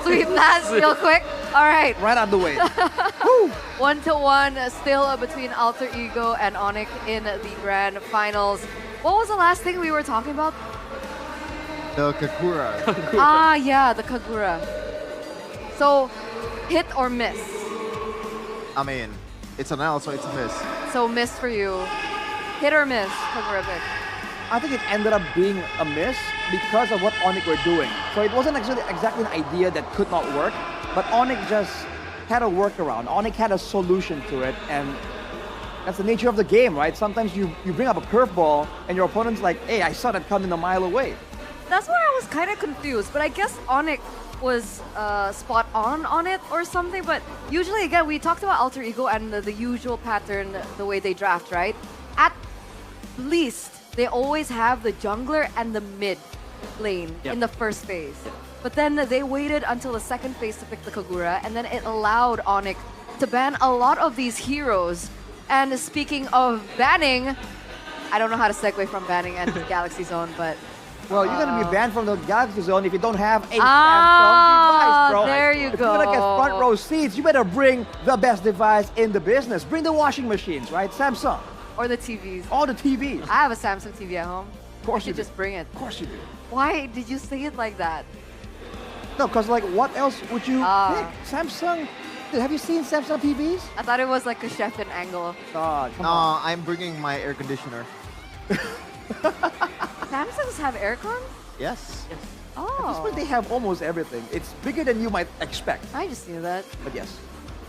sweep that real quick. All right. Right out the way. 1-1 still between Alter Ego and Onyx in the grand finals. What was the last thing we were talking about? The Kakura. Yeah, the Kagura. So, hit or miss? I mean, it's an L, so it's a miss. So, miss for you. Hit or miss, Kagura pick? I think it ended up being a miss because of what Onyx were doing. So it wasn't actually exactly an idea that could not work, but Onyx just had a workaround. Onyx had a solution to it, and that's the nature of the game, right? Sometimes you bring up a curveball, and your opponent's like, hey, I saw that coming a mile away. That's where I was kind of confused, but I guess Onyx was spot on it or something, but usually, again, we talked about Alter Ego and the usual pattern, the way they draft, right? At least, they always have the jungler and the mid lane in the first phase. But then they waited until the second phase to pick the Kagura, and then it allowed Onyx to ban a lot of these heroes. And speaking of banning, I don't know how to segue from banning and Galaxy Zone, but... Well, you're gonna be banned from the Galaxy Zone if you don't have a Samsung device, bro. There you If go. you wanna get front row seats, you better bring the best device in the business. Bring the washing machines, right? Samsung. Or the TVs. All the TVs. I have a Samsung TV at home. Of course you should just bring it. Of course you do. Why did you say it like that? No, because like, what else would you pick? Samsung? Dude, have you seen Samsung TVs? I thought it was like a chef in angle. Oh, come on. I'm bringing my air conditioner. Samsungs have aircon? Yes. At this Oh, point, they have almost everything. It's bigger than you might expect, I just knew that. but yes.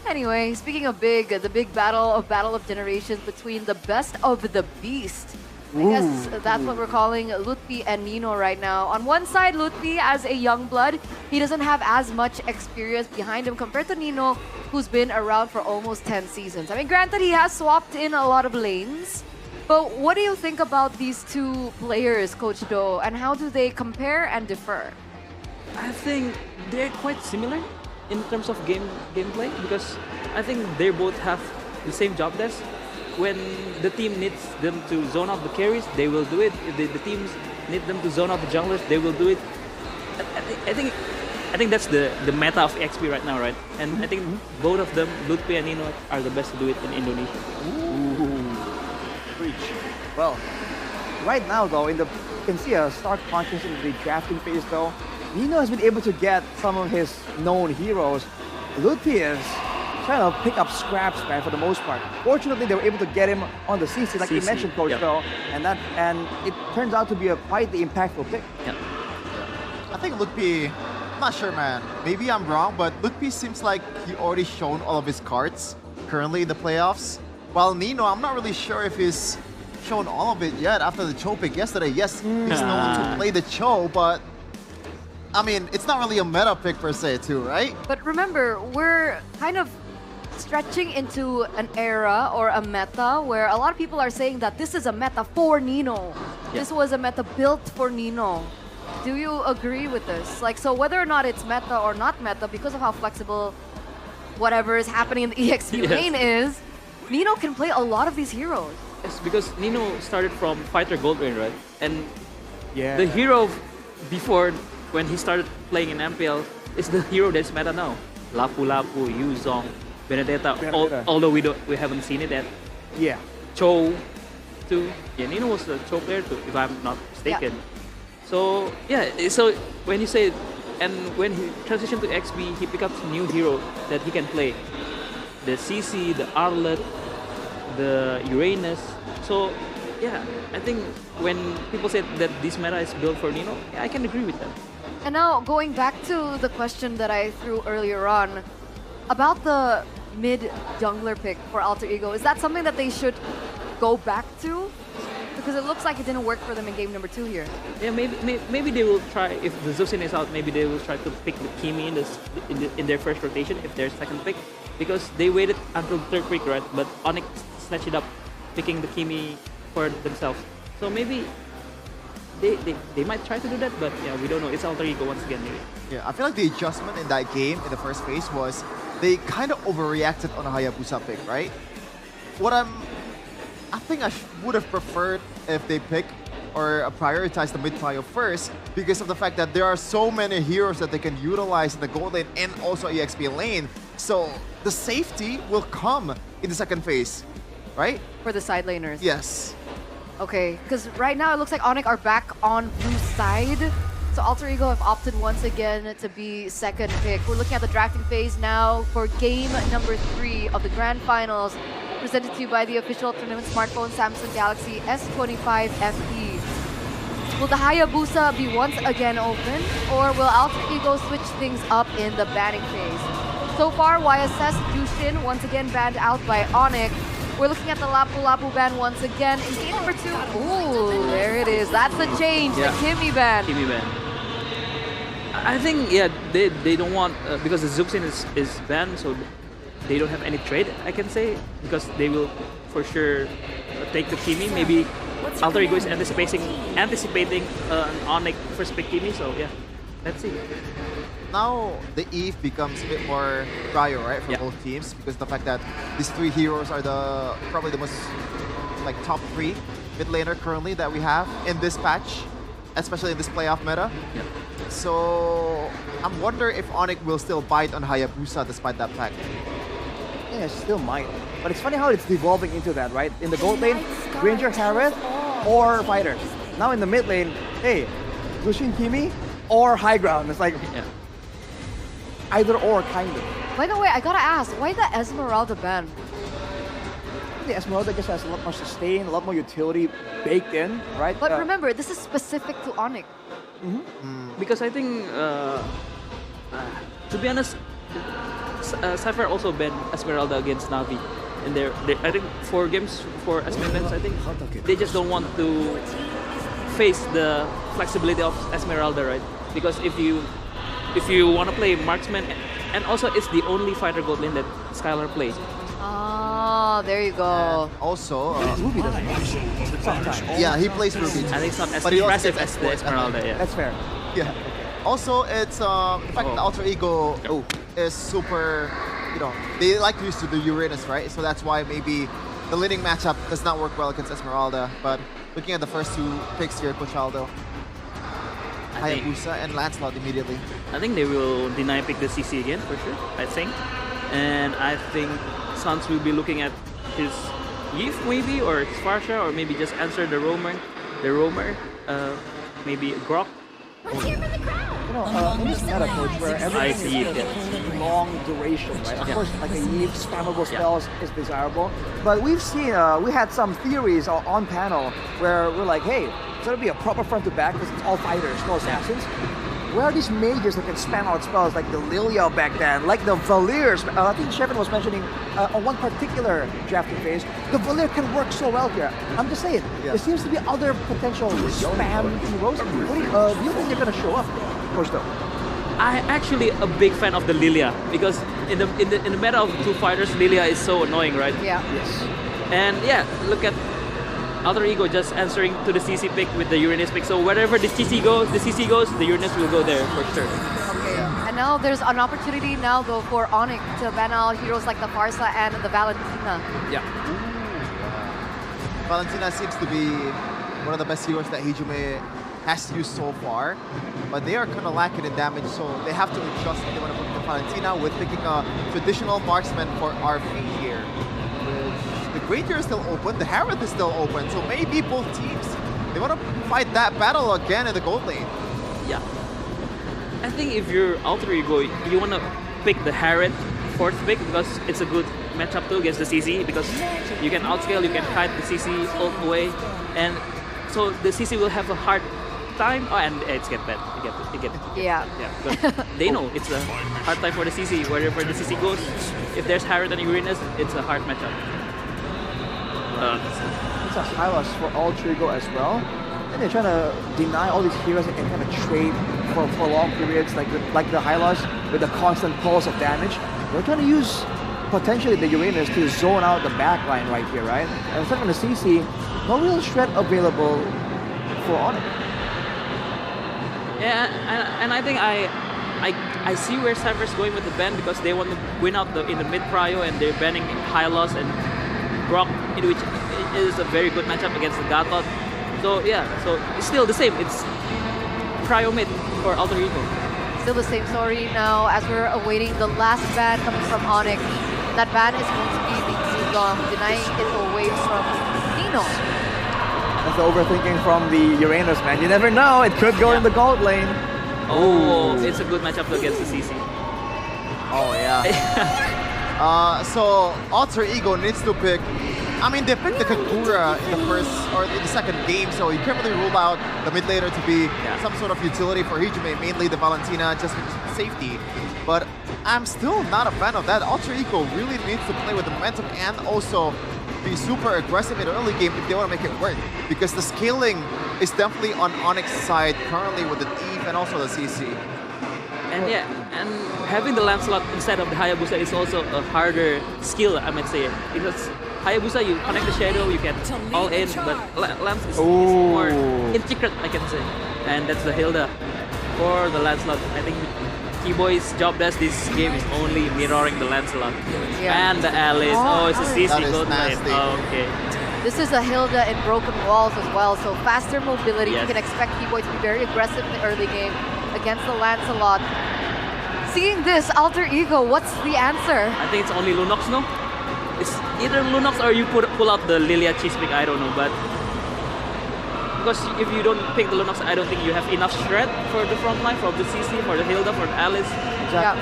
Anyway, speaking of big, the big battle of generations between the best of the beast. I guess that's what we're calling Lutfi and Nino right now. On one side, Lutfi as a young blood, he doesn't have as much experience behind him compared to Nino, who's been around for almost 10 seasons. I mean, granted, he has swapped in a lot of lanes, but what do you think about these two players, Coach Do, and how do they compare and differ? I think they're quite similar in terms of gameplay because I think they both have the same job desk. When the team needs them to zone out the carries, they will do it. If the teams need them to zone out the junglers, they will do it. I think that's the meta of XP right now, right? And I think both of them, Lutfi and Nino, are the best to do it in Indonesia. Preach. Well, right now though, you can see a stark contrast in the drafting phase though. Nino has been able to get some of his known heroes. Lutfi is trying to pick up scraps, man, for the most part. Fortunately, they were able to get him on the CC, like you mentioned, Coach Phil, and it turns out to be quite the impactful pick. I think Lutfi, I'm not sure, man. Maybe I'm wrong, but Lutfi seems like he already shown all of his cards currently in the playoffs. While Nino, I'm not really sure if he's shown all of it yet after the Cho pick yesterday. Yes, he's known to play the Cho, but I mean, it's not really a meta pick per se too, right? But remember, we're kind of stretching into an era or a meta where a lot of people are saying that this is a meta for Nino. Yeah. This was a meta built for Nino. Do you agree with this? Like, so whether or not it's meta or not meta, because of how flexible whatever is happening in the EXP Yes. lane is, Nino can play a lot of these heroes. Yes, because Nino started from fighter gold lane, right? And Yeah. the hero before, when he started playing in MPL, is the hero that's meta now. Lapu Lapu, Yuzong, Benedetta. Benedetta. Although we haven't seen it yet. Yeah. Cho too. Yeah, Nino was the Cho player too, if I'm not mistaken. So yeah, so when you say, and when he transitioned to XP, he becomes a new hero that he can play. The CC, the Arlet, the Uranus. So yeah, I think when people say that this meta is built for Nino, yeah, I can agree with that. And now going back to the question that I threw earlier on about the mid jungler pick for Alter Ego, is that something that they should go back to? Because it looks like it didn't work for them in game number 2 here. Yeah, maybe they will try, if the Zuxin is out, maybe they will try to pick the Kimi in their first rotation if their second pick, because they waited until third pick, right? But Onyx snatched it up, picking the Kimi for themselves. So maybe they might try to do that, but yeah, we don't know. It's Alter Ego once again, maybe. Yeah, I feel like the adjustment in that game in the first phase was they kind of overreacted on a Hayabusa pick, right? I think I would have preferred if they pick or prioritize the mid trio first, because of the fact that there are so many heroes that they can utilize in the gold lane and also EXP lane. So the safety will come in the second phase, right? For the side laners. Yes. Okay, because right now it looks like Onyx are back on blue side. So Alter Ego have opted once again to be second pick. We're looking at the drafting phase now for game number 3 of the grand finals, presented to you by the official tournament smartphone Samsung Galaxy S25 FE. Will the Hayabusa be once again open, or will Alter Ego switch things up in the banning phase? So far, YSS Yushin once again banned out by Onyx. We're looking at the Lapu Lapu ban once again in game number 2. Ooh, there it is. That's the change, Yeah. the Kimi ban. Kimi ban. I think, yeah, they don't want, because the Zuxin is banned, so they don't have any trade, I can say, because they will for sure take the Kimi. Maybe Alter Ego is anticipating an Onyx first pick Kimi, so yeah, let's see. Now the Eve becomes a bit more prio, right, for both teams, because the fact that these 3 heroes are probably the most top 3 mid laner currently that we have in this patch, especially in this playoff meta. Yeah. So I'm wondering if Onyx will still bite on Hayabusa despite that fact. Yeah, still might. But it's funny how it's devolving into that, right? In the gold lane, Ranger Harith or Fighter. Now in the mid lane, hey, Zushin Kimi or High Ground. It's like either or, kind of. By the way, I gotta ask, why the Esmeralda ban? The Esmeralda just has a lot more sustain, a lot more utility baked in, right? But remember, this is specific to Onyx. Because I think, to be honest, Cypher also banned Esmeralda against Navi. And I think 4 games for Esmeralda, I think they just don't want to face the flexibility of Esmeralda, right? Because if you want to play marksman, and also it's the only fighter gold lane that Skylar plays. Oh, there you go. And also, Ruby doesn't. Sometimes. yeah, he plays Ruby. I think it's not as But he also impressive gets as the exports. Esmeralda, yeah. That's fair. Yeah. Also, it's the fact that Alter Ego is super, they like to use the Uranus, right? So that's why maybe the laning matchup does not work well against Esmeralda. But looking at the first 2 picks here, Cochaldo, Hayabusa, and Lancelot immediately. I think they will deny pick the CC again, for sure, I think. And I think Sans will be looking at his Yif maybe, or his Farsha, or maybe just answer the roamer, maybe Grok. In this meta coach where everything is long duration, right? Of course, like a Eve spammable spells is desirable. But we've seen, we had some theories on panel where we're like, hey, it's gonna be a proper front to back because it's all fighters, no assassins. where are these mages that can spam out spells like the Lilia back then, like the Valiers? I think Shevin was mentioning on one particular drafting phase, the Valier can work so well here. I'm just saying, there seems to be other potential spam heroes. Do you think they're going to show up, Coach Doe? I'm actually a big fan of the Lilia because in the meta of two fighters, Lilia is so annoying, right? Yeah. Yes. And yeah, look at Alter Ego just answering to the CC pick with the Uranus pick. So wherever the CC goes, the Uranus will go there for sure. Okay. And now there's an opportunity now though for Onyx to ban out heroes like the Farsa and the Valentina. Yeah. Valentina seems to be one of the best heroes that Hijime has used so far, but they are kind of lacking in damage, so they have to adjust if they want to put the Valentina with picking a traditional marksman for RP here. The Greater is still open, the Harith is still open, so maybe both teams, they want to fight that battle again in the gold lane. Yeah. I think if you're Alter Ego, you want to pick the Harith fourth pick because it's a good matchup too against the CC because you can outscale, you can kite the CC ult away, and so the CC will have a hard time. Oh, and it's get bad. Yeah. But they know it's a hard time for the CC. Wherever the CC goes, if there's Harith and Uranus, it's a hard matchup. It's a Hylos for Alter Ego as well. And they're trying to deny all these heroes and kind of trade for long periods, like the Hylos with the constant pulse of damage. They're trying to use potentially the Uranus to zone out the back line right here, right? And instead of the CC, no real shred available for Onyx. Yeah, and I think I see where Cypher's going with the ban because they want to win out in the mid prio and they're banning Hylos and Brock, in which is a very good matchup against the Gatot. So yeah, so it's still the same. It's prio mid for Alter Ego. Still the same story now as we're awaiting the last ban coming from Onyx. That ban is going to be the Yuzong, denying it away from Nino. That's the overthinking from the Uranus, man. You never know, it could go in the gold lane. Oh, it's a good matchup against the CC. Oh yeah. So Alter Ego needs to pick. I mean, they picked the Kakura in the first or in the second game, so you can't really rule out the mid laner to be some sort of utility for Hijime, mainly the Valentina, just for safety. But I'm still not a fan of that. Alter Ego really needs to play with the momentum and also be super aggressive in the early game if they want to make it work. Because the scaling is definitely on Onyx's side currently with the Eve and also the CC. And yeah, and having the Lancelot instead of the Hayabusa is also a harder skill, I might say. Because Hayabusa, you connect the shadow, you can all in, but Lance is more intricate, I can say. And that's the Hilda for the Lancelot. I think Keyboy's job does this game is only mirroring the Lancelot. Yeah. And the Alice. Oh, it's a CC That is gold lane. nasty. Oh, okay. This is a Hilda in broken walls as well, so faster mobility. Yes. You can expect Keyboy to be very aggressive in the early game against the Lancelot. Seeing this, Alter Ego, what's the answer? I think it's only Lunox, no? It's either Lunox or you pull out the Lilia cheese pick, I don't know, but because if you don't pick the Lunox, I don't think you have enough shred for the front line, for the CC, for the Hilda, for the Alice. Yeah.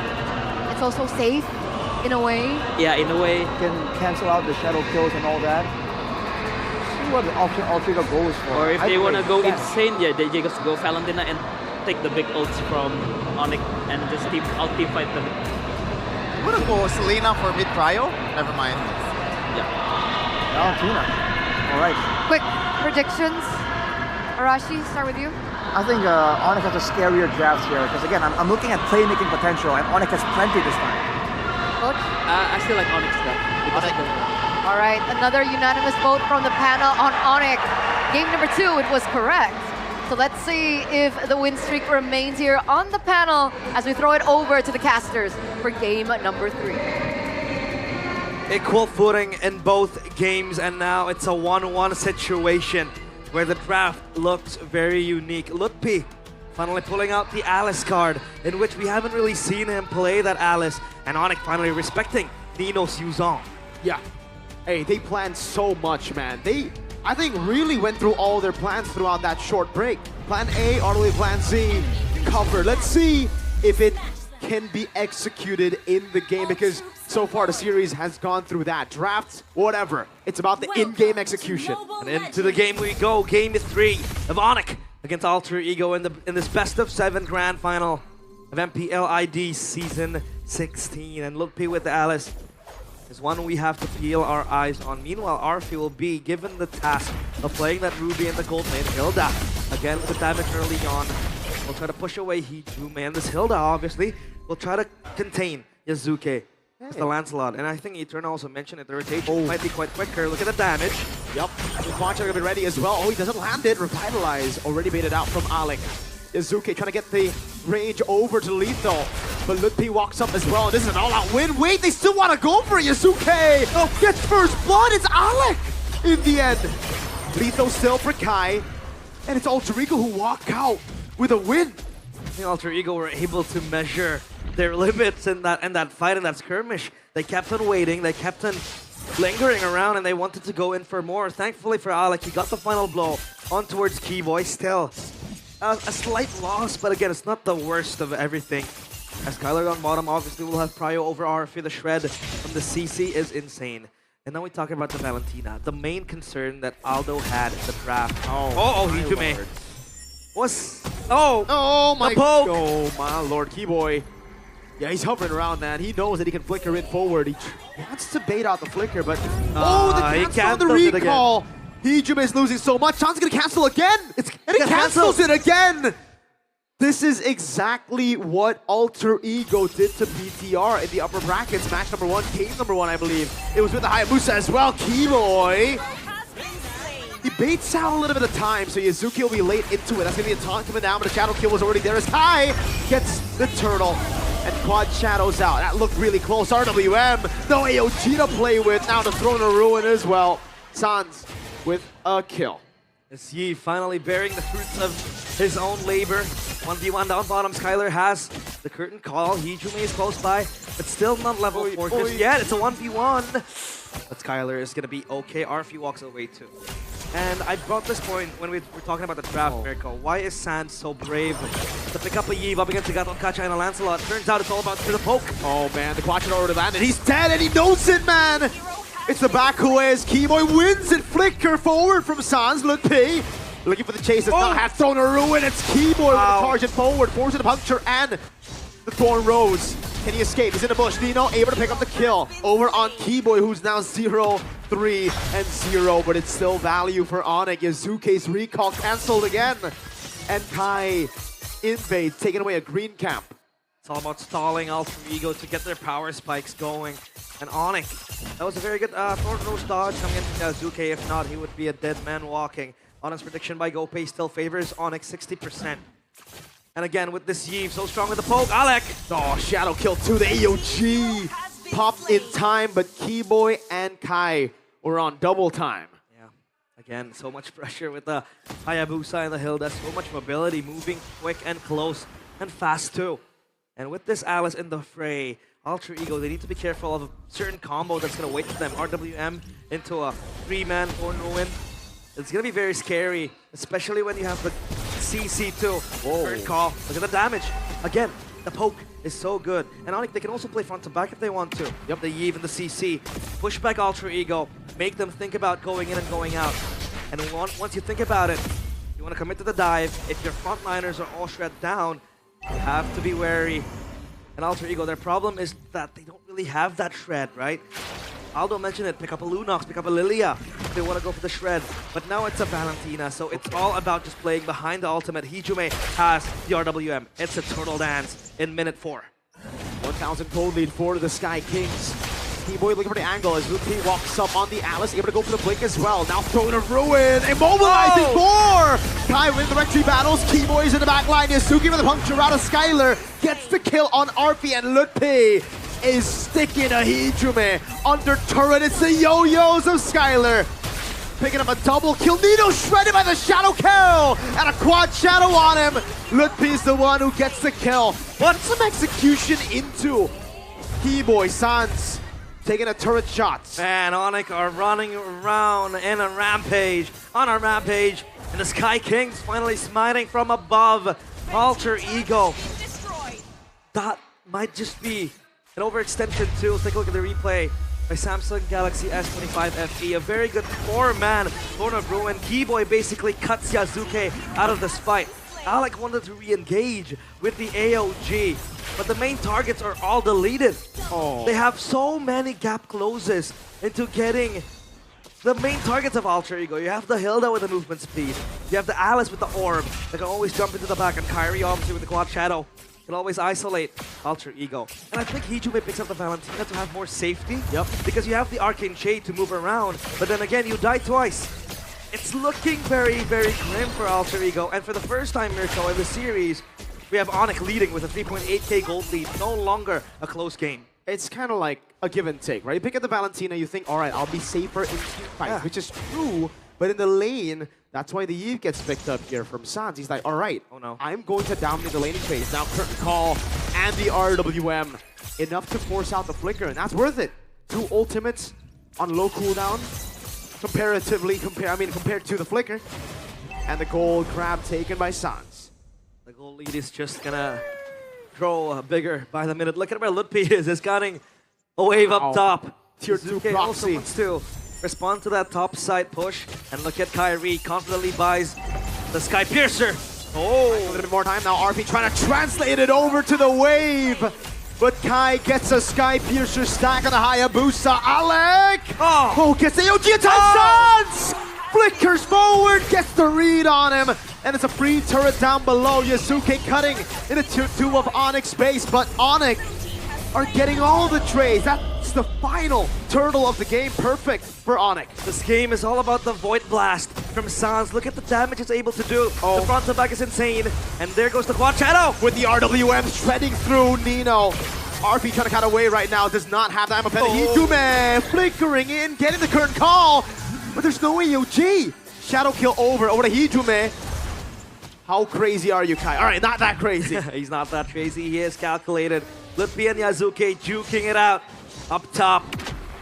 It's also safe in a way. Yeah, in a way. Can cancel out the shadow kills and all that. See what the option Alter Ego goes for. Or if they want to go insane, yeah, they just go Valentina and take the big ults from Onyx and just out team fight them. I'm gonna go Selena for mid prio. Never mind. Yeah. Valentina. All right. Quick predictions. Arashi, start with you. I think Onyx has a scarier draft here because again, I'm looking at playmaking potential and Onyx has plenty this time. Coach? I still like Onyx though. Because of the, All right, another unanimous vote from the panel on Onyx. Game number 2, it was correct. So let's see if the win streak remains here on the panel as we throw it over to the casters for game number 3. Equal footing in both games, and now it's a 1-1 situation where the draft looks very unique. Lutpi finally pulling out the Alice card, in which we haven't really seen him play that Alice, and Onyx finally respecting Nino's Yuzong. Yeah. Hey, they planned so much, man. They, I think, really went through all their plans throughout that short break. Plan A all the way to Plan Z, covered. Let's see if it can be executed in the game, because so far the series has gone through that. Drafts, whatever. It's about the in-game execution. And into the game we go, game 3 of Onyx against Alter Ego in this best of 7 grand final of MPL ID Season 16. And Lutfi with the Alice is one we have to peel our eyes on. Meanwhile, Arfi will be given the task of playing that Ruby in the gold lane. Hilda, again with the damage early on, will try to push away Hijume. And this Hilda, obviously, will try to contain Yazuke. It's the Lancelot. And I think Eternal also mentioned it, the rotation might be quite quicker. Look at the damage. Yup, Watchlong gonna be ready as well. Oh, he doesn't land it. Revitalize, already baited out from Alec. Yazuke trying to get the range over to lethal. But Lutfi walks up as well. And this is an all-out win. Wait, they still want to go for it. Yazuke gets first blood. It's Alec in the end. Lethal still for Kai. And it's Alter Ego who walk out with a win. I think Alter Ego were able to measure their limits in that fight, in that skirmish. They kept on waiting. They kept on lingering around, and they wanted to go in for more. Thankfully for Alec, he got the final blow on towards Keyboy. Still a slight loss, but again, it's not the worst of everything. As Skylar on bottom obviously will have prio over RFA. The shred from the CC is insane. And now we're talking about the Valentina. The main concern that Aldo had in the draft. Hijume was... Oh my poke. Oh my lord, Keyboy. Yeah, he's hovering around, man. He knows that he can flicker in forward. He wants to bait out the flicker, but... he cancel the recall! Hijume is losing so much. Chan's gonna cancel again! And he cancels it again! This is exactly what Alter Ego did to BTR in the upper brackets. Match number 1, game number 1, I believe. It was with the Hayabusa as well. Keyboy! He baits out a little bit of time, so Yazuki will be late into it. That's gonna be a taunt coming down, but the Shadow Kill was already there as Kai gets the turtle. And quad shadows out. That looked really close. RWM, no AOG to play with. Now the Throne of Ruin as well. Sans with a kill. Is Yi finally bearing the fruits of his own labor? 1v1 down bottom. Skylar has the curtain call. Hijume is close by, but still not level 4 just yet. It's a 1v1. But Skylar is going to be okay. Arfi walks away too. And I brought this point when we were talking about the draft, Miracle. Why is Sans so brave to pick up a Yve up against Gato Kacha and a Lancelot? Turns out it's all about the poke. Oh man, the Quadrant already landed. He's dead and he knows it, man! It's the back who is. Keyboy wins it. Flicker forward from Sans. Lutfi looking for the chase. Does not have Throne of Ruin. It's Keyboy with the charge it forward. Forces the puncture and the Thorn Rose. Can he escape? He's in the bush. Nino able to pick up the kill over on Keyboy, who's now 0, 3, and 0, but it's still value for Onyx. Yazuke's recall cancelled again. And Kai invades, taking away a green camp. It's all about stalling Alter Ego to get their power spikes going. And Onyx, that was a very good Thorn Rose dodge coming into Yazuke. If not, he would be a dead man walking. Onyx prediction by GoPay still favors Onyx 60%. And again, with this Yve, so strong with the poke, Alec! Oh, Shadow Kill to the AOG! Popped in time, but Keyboy and Kai were on double time. Yeah, again, so much pressure with the Hayabusa and the Hilda, so much mobility, moving quick and close, and fast too. And with this Alice in the fray, Alter Ego, they need to be careful of a certain combo that's going to wait for them. RWM into a 3-man Thorn Ruin. It's going to be very scary, especially when you have the CC too. Third call. Look at the damage. Again, the poke is so good. And Onyx, they can also play front to back if they want to. Yep, the Yve and the CC. Push back Alter Ego. Make them think about going in and going out. And once you think about it, you want to commit to the dive. If your frontliners are all shred down, you have to be wary. And Alter Ego, their problem is that they don't really have that shred, right? Aldo mentioned it, pick up a Lunox, pick up a Lilia if they want to go for the shred. But now it's a Valentina, so it's all about just playing behind the ultimate. Hijume has the RWM. It's a turtle dance in minute 4. 1,000 gold lead for the Sky Kings. Keyboy looking for the angle as Lutfi walks up on the Alice, able to go for the blink as well. Now Throne of Ruin, immobilizing more! Kai wins the retry battles, Keyboy's in the back line, Yasuki with the puncture out of Skylar, gets the kill on Arfi, and Lutfi is sticking a Hijume under turret. It's the yo-yos of Skylar. Picking up a double kill. Nino shredded by the Shadow Kill and a quad shadow on him. Lutfi's the one who gets the kill. But some execution into Keyboy. Sans taking a turret shot. Man, Onyx are running around in a rampage. On a rampage. And the Sky Kings finally smiting from above. Alter Ego. That might just be an overextension too. Let's take a look at the replay. by Samsung Galaxy S25 FE. A very good 4-man Throne of Ruin. Keyboy basically cuts Yazuke out of this fight. Alec wanted to re-engage with the AOG, but the main targets are all deleted. Oh. They have so many gap closes into getting the main targets of Alter Ego. You have the Hilda with the movement speed. You have the Alice with the orb that can always jump into the back, and Kyrie obviously with the quad shadow can always isolate Alter Ego. And I think Hijume picks up the Valentina to have more safety. Yep. Because you have the Arcane Shade to move around, but then again, you die twice. It's looking very, very grim for Alter Ego, and for the first time, Mirko, in the series, we have Onyx leading with a 3.8k gold lead. No longer a close game. It's kind of like a give and take, right? You pick up the Valentina, you think, all right, I'll be safer in team fights, which is true, but in the lane, that's why the Eve gets picked up here from Sans. He's like, all right, oh no, I'm going to dominate the laning phase. Now Curtain Call and the RWM, enough to force out the Flicker, and that's worth it. 2 ultimates on low cooldown, comparatively, compared to the Flicker, and the gold grab taken by Sans. The gold lead is just gonna grow bigger by the minute. Look at where Lutpi is. He's getting a wave up top. Tier 2 Yazuke also proxy. wants to respond to that top side push. And look at Kyrie, confidently buys the Sky Piercer. Oh, a little bit more time now. RP trying to translate it over to the wave. But Kai gets a Sky Piercer stack on the Hayabusa. Alec! Oh, gets the AOG attack. Sans! Flickers forward, gets the read on him. And it's a free turret down below. Yazuke cutting into tier 2 of Onyx base. But Onyx are getting all the trades. That's the final turtle of the game. Perfect for Onyx. This game is all about the Void Blast from Sans. Look at the damage it's able to do. The front to back is insane. And there goes the quad shadow. With the RWM shredding through Nino. RP trying to cut away right now. Does not have the ammo pen. Hijume flickering in, getting the current call. But there's no AOG. Shadow kill over to Hijume. How crazy are you, Kai? All right, not that crazy. He's not that crazy. He is calculated. Lutpi and Yazuke juking it out up top.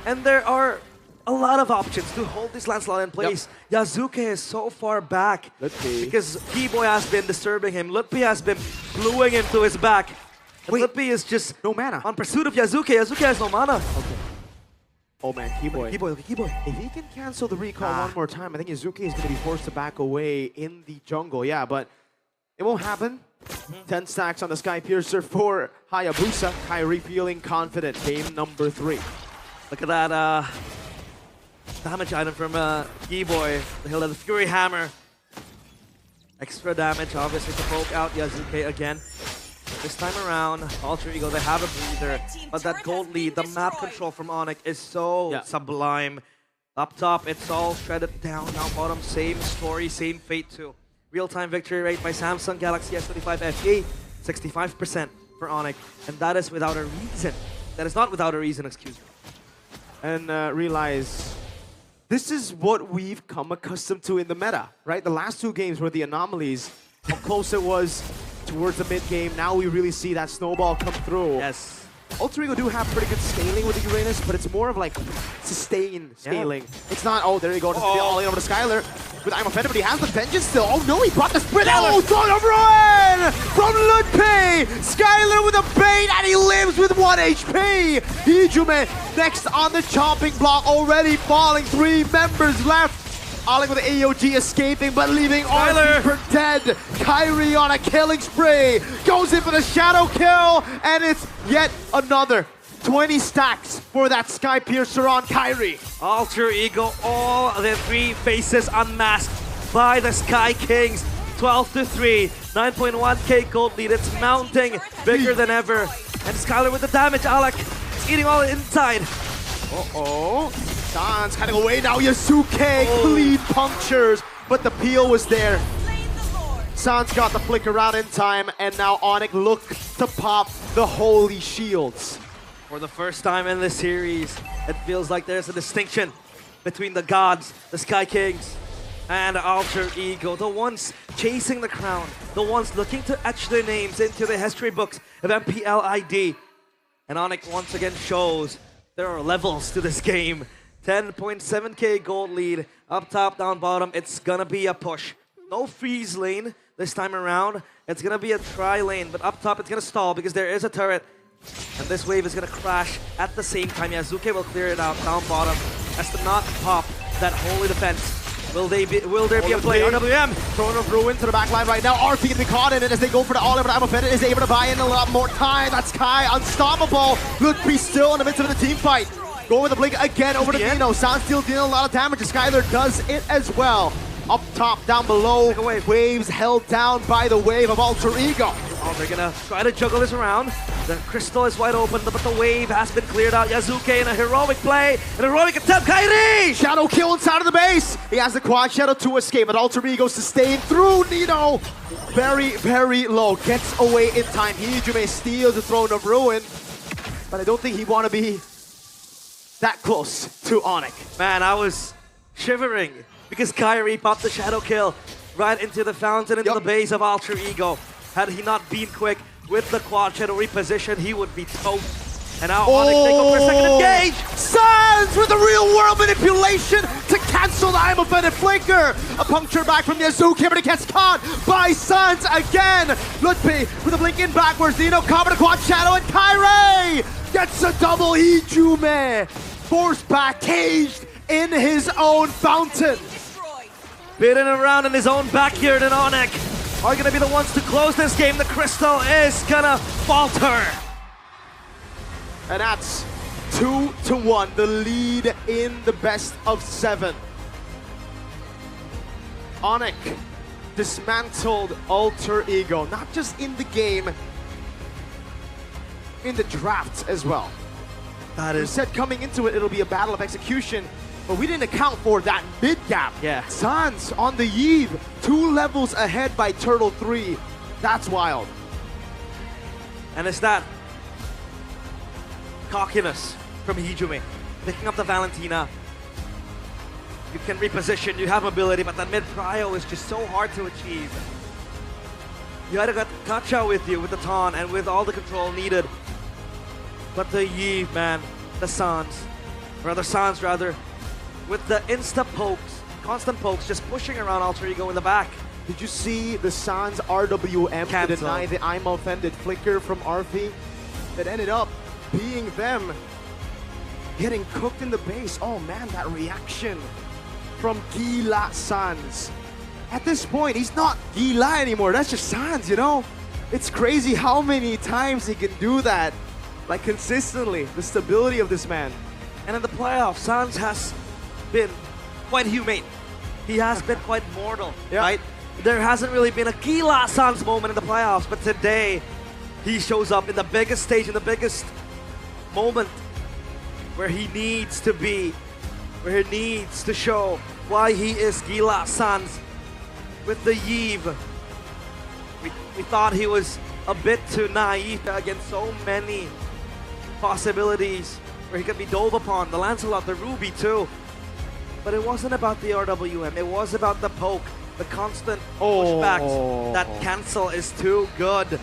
And there are a lot of options to hold this Lancelot in place. Yep. Yazuke is so far back because Keyboy has been disturbing him. Lutpi has been gluing him to his back. And Lutpi is just no mana on pursuit of Yazuke. Yazuke has no mana. Okay. Oh man, Keyboy. Keyboy. If he can cancel the recall one more time, I think Yazuke is going to be forced to back away in the jungle. Yeah, but it won't happen. 10 stacks on the Sky Piercer for Hayabusa. Kyrie feeling confident. Game number 3. Look at that damage item from Keyboy. He'll have the Fury Hammer. Extra damage, obviously, to poke out Yazuke again. This time around, Alter Ego, they have a breather, but that gold lead, the map control from Onyx is so sublime. Up top, it's all shredded down. Down bottom, same story, same fate too. Real-time victory rate by Samsung Galaxy S25 FE, 65% for Onyx, and that is without a reason. That is not without a reason, excuse me. And realize this is what we've come accustomed to in the meta, right? The last 2 games were the anomalies, how close it was towards the mid-game. Now we really see that snowball come through. Yes. Alter Ego do have pretty good scaling with the Uranus, but it's more of like sustain scaling. It's not, oh, there you go, just all in over to Skylar. With I'm offended, but he has the vengeance still. Oh no, he brought the sprint. Oh, Throne of Ruin from Lutpi. Skylar with a bait, and he lives with 1 HP. Hijume next on the chopping block, already falling. 3 members left. Alec with the AOG escaping, but leaving Arthur for dead. Kyrie on a killing spree. Goes in for the shadow kill, and it's yet another 20 stacks for that Sky Piercer on Kyrie. Alter Ego, all the 3 faces unmasked by the Sky Kings. 12-3, 9.1k gold lead. It's mounting bigger than ever. And Skylar with the damage. Alec is eating all inside. Uh-oh. Sans cutting away now. Yazuke clean punctures, but the peel was there. Sans got the flicker out in time, and now Onyx look to pop the holy shields. For the first time in this series, it feels like there's a distinction between the gods, the Sky Kings, and Alter Ego, the ones chasing the crown, the ones looking to etch their names into the history books of MPL ID. And Onyx once again shows there are levels to this game. 10.7k gold lead, up top, down bottom. It's gonna be a push. No freeze lane this time around. It's gonna be a try lane, but up top it's gonna stall because there is a turret. And this wave is gonna crash at the same time. Yazuke will clear it out down bottom as to not pop that holy defense. Will there be a play? RWM! Throne of Ruin to the back line right now. RP gonna be caught in it as they go for the all-in, but Amofedit is able to buy in a lot more time. That's Kai, unstoppable. Ludwig still in the midst of the team fight. Go with the blink again over to Nino. Sound still dealing a lot of damage. Skylar does it as well. Up top, down below, waves held down by the wave of Alter Ego. Oh, they're gonna try to juggle this around. The crystal is wide open, but the wave has been cleared out. Yazuke in a heroic play, an heroic attempt. Kairi! Shadow kill inside of the base. He has the quad shadow to escape, but Alter Ego sustained through Nino. Very, very low. Gets away in time. Hijume steals the Throne of Ruin, but I don't think he want to be that close to Onyx. Man, I was shivering because Kairi popped the shadow kill right into the fountain, into the base of Alter Ego. Had he not been quick with the quad shadow reposition, he would be toast. And now Onyx take over a second engage. Sans with the real world manipulation to cancel the I'm offended flicker. A puncture back from Yazuki, but it gets caught by Sans again. Ludwig with a blink in backwards. Nino cover the quad shadow, and Kairi gets a double Hijume. Forced back, caged in his own fountain. Bitten around in his own backyard, and Onyx are gonna be the ones to close this game. The crystal is gonna falter. And that's 2-1, the lead in the best of 7. Onyx dismantled Alter Ego, not just in the game, in the draft as well. That We is said coming into it, it'll be a battle of execution, but we didn't account for that mid gap. Yeah. Sans on the Eve, 2 levels ahead by Turtle 3. That's wild. And it's that cockiness from Hijume. Picking up the Valentina. You can reposition, you have ability, but that mid-prio is just so hard to achieve. You had to got Kacha with you, with the taunt, and with all the control needed. But the Yves, man, the Sans, with the insta-pokes, constant pokes, just pushing around Alter Ego in the back. Did you see the Sans RWM to deny the I'm offended flicker from RP? That ended up being them getting cooked in the base. Oh man, that reaction from Gila Sans. At this point, he's not Gila anymore. That's just Sans, you know? It's crazy how many times he can do that. Like consistently, the stability of this man. And in the playoffs, Sans has been quite humane. He has been quite mortal, right? There hasn't really been a Gila Sans moment in the playoffs, but today he shows up in the biggest stage, in the biggest moment where he needs to be, where he needs to show why he is Gila Sans with the Yves. We thought he was a bit too naive against so many possibilities where he could be dove upon. The Lancelot, the Ruby too. But it wasn't about the RWM, it was about the poke, the constant pushbacks. That cancel is too good.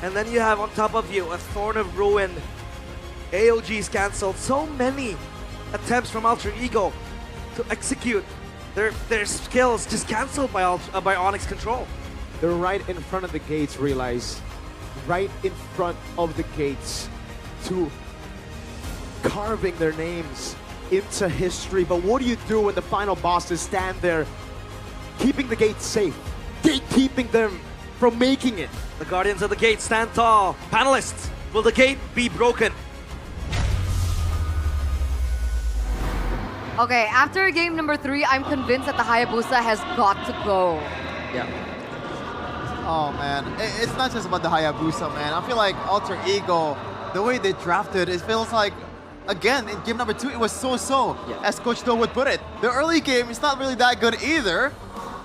And then you have on top of you a Thorn of Ruin. AOG's cancelled. So many attempts from Alter Ego to execute their skills just cancelled by Onyx control. They're right in front of the gates, realize. Right in front of the gates to carving their names into history. But what do you do when the final bosses stand there keeping the gates safe, gatekeeping them from making it? The Guardians of the Gate stand tall. Panelists, will the gate be broken? Okay, after game number 3, I'm convinced that the Hayabusa has got to go. Yeah. Oh man, it's not just about the Hayabusa, man. I feel like Alter Ego, the way they drafted, it feels like, again, in game number 2, it was so-so, as Coach Do would put it. The early game is not really that good either,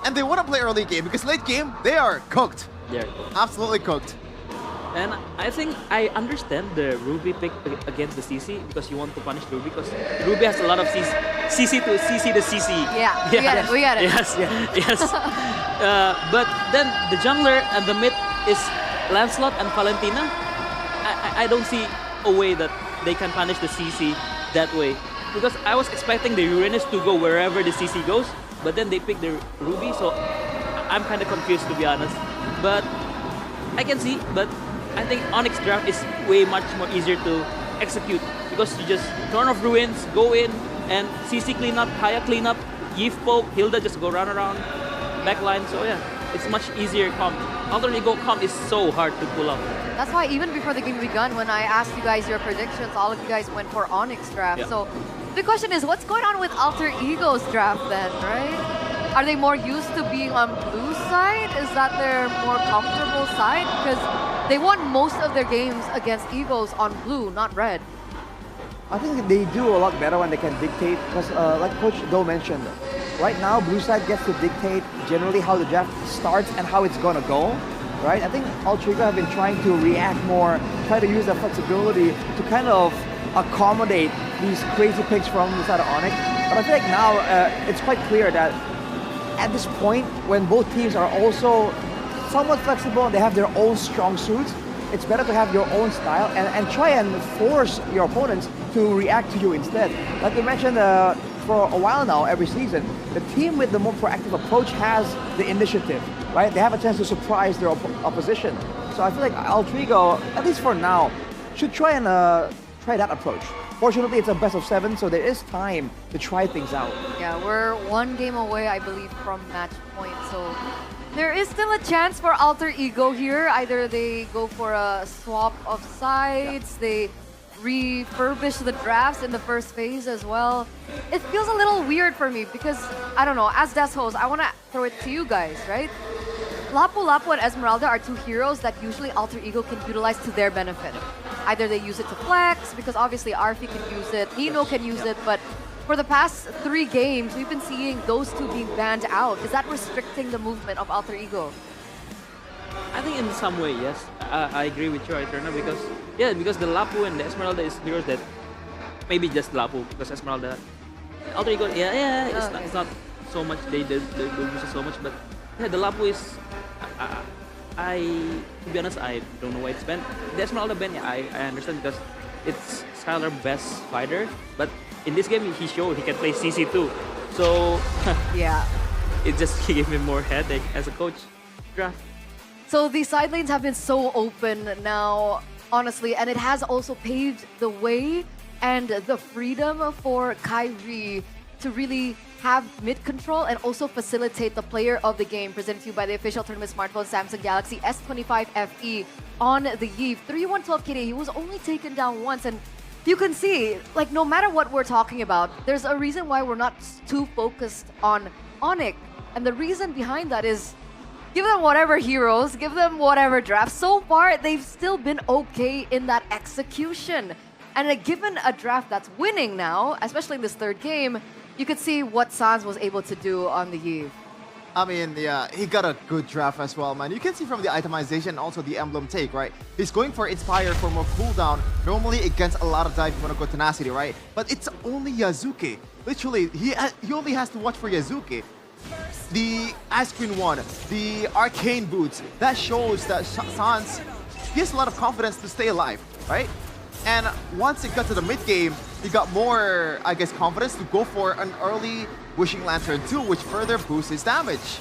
and they want to play early game because late game, they are cooked. Yeah. Absolutely cooked. And I think I understand the Ruby pick against the CC because you want to punish Ruby because Ruby has a lot of CC to CC the CC. Yeah, we got it. Yes, yes. But then the jungler and the mid is Lancelot and Valentina. I don't see a way that they can punish the CC that way. Because I was expecting the Uranus to go wherever the CC goes, but then they pick the Ruby, so I'm kind of confused to be honest. But I can see, but I think Onyx draft is way much more easier to execute because you just turn off ruins, go in, and CC cleanup, Haya cleanup, Yif poke, Hilda just go run around, backline. So yeah, it's much easier comp. Alter Ego comp is so hard to pull off. That's why even before the game begun, when I asked you guys your predictions, all of you guys went for Onyx draft. Yeah. So the question is, what's going on with Alter Ego's draft then, right? Are they more used to being on blue side? Is that their more comfortable side? Because they won most of their games against Egos on blue, not red. I think they do a lot better when they can dictate, because like Coach Do mentioned, right now blue side gets to dictate generally how the draft starts and how it's gonna go, right? I think Alter Ego have been trying to react more, try to use their flexibility to kind of accommodate these crazy picks from the side of Onyx. But I feel like now it's quite clear that at this point, when both teams are also somewhat flexible and they have their own strong suits, it's better to have your own style and try and force your opponents to react to you instead. Like we mentioned for a while now, every season, the team with the more proactive approach has the initiative, right? They have a chance to surprise their opposition. So I feel like Alter Ego, at least for now, should try and try that approach. Fortunately, it's a best of 7, so there is time to try things out. Yeah, we're one game away, I believe, from match point. So there is still a chance for Alter Ego here. Either they go for a swap of sides, they refurbish the drafts in the first phase as well. It feels a little weird for me because, I don't know, as Des host, I want to throw it to you guys, right? Lapu Lapu and Esmeralda are two heroes that usually Alter Ego can utilize to their benefit. Either they use it to flex, because obviously Arfi can use it, Nino can use it, but for the past 3 games, we've been seeing those two being banned out. Is that restricting the movement of Alter Ego? I think in some way, yes. I agree with you, Eterna, because because the Lapu and the Esmeralda is heroes that maybe just Lapu because Esmeralda, Alter Ego, it's not so much they don't use it so much, but yeah, the Lapu is. To be honest, I don't know why it's banned. The Esmeralda ban, I understand because it's Skylar's best fighter, but in this game he showed he can play CC too. So yeah, it just gave me more headache as a coach draft. So the side lanes have been so open now, honestly, and it has also paved the way and the freedom for Kyrie to really have mid control and also facilitate the player of the game, presented to you by the official tournament smartphone Samsung Galaxy S25 FE on the Eve. 3-1-12 KD, he was only taken down once, and you can see, like, no matter what we're talking about, there's a reason why we're not too focused on Onyx. And the reason behind that is, give them whatever heroes, give them whatever drafts. So far, they've still been okay in that execution. And given a draft that's winning now, especially in this 3rd game, you could see what Sans was able to do on the Eve. I mean, yeah, he got a good draft as well, man. You can see from the itemization and also the emblem take, right? He's going for Inspire for more cooldown. Normally against a lot of dive, you want to go Tenacity, right? But it's only Yazuki. Literally, he only has to watch for Yazuki. The Ice Queen one, the Arcane Boots, that shows that Sans, he has a lot of confidence to stay alive, right? And once it got to the mid game, he got more, I guess, confidence to go for an early Wishing Lantern 2, which further boosts his damage.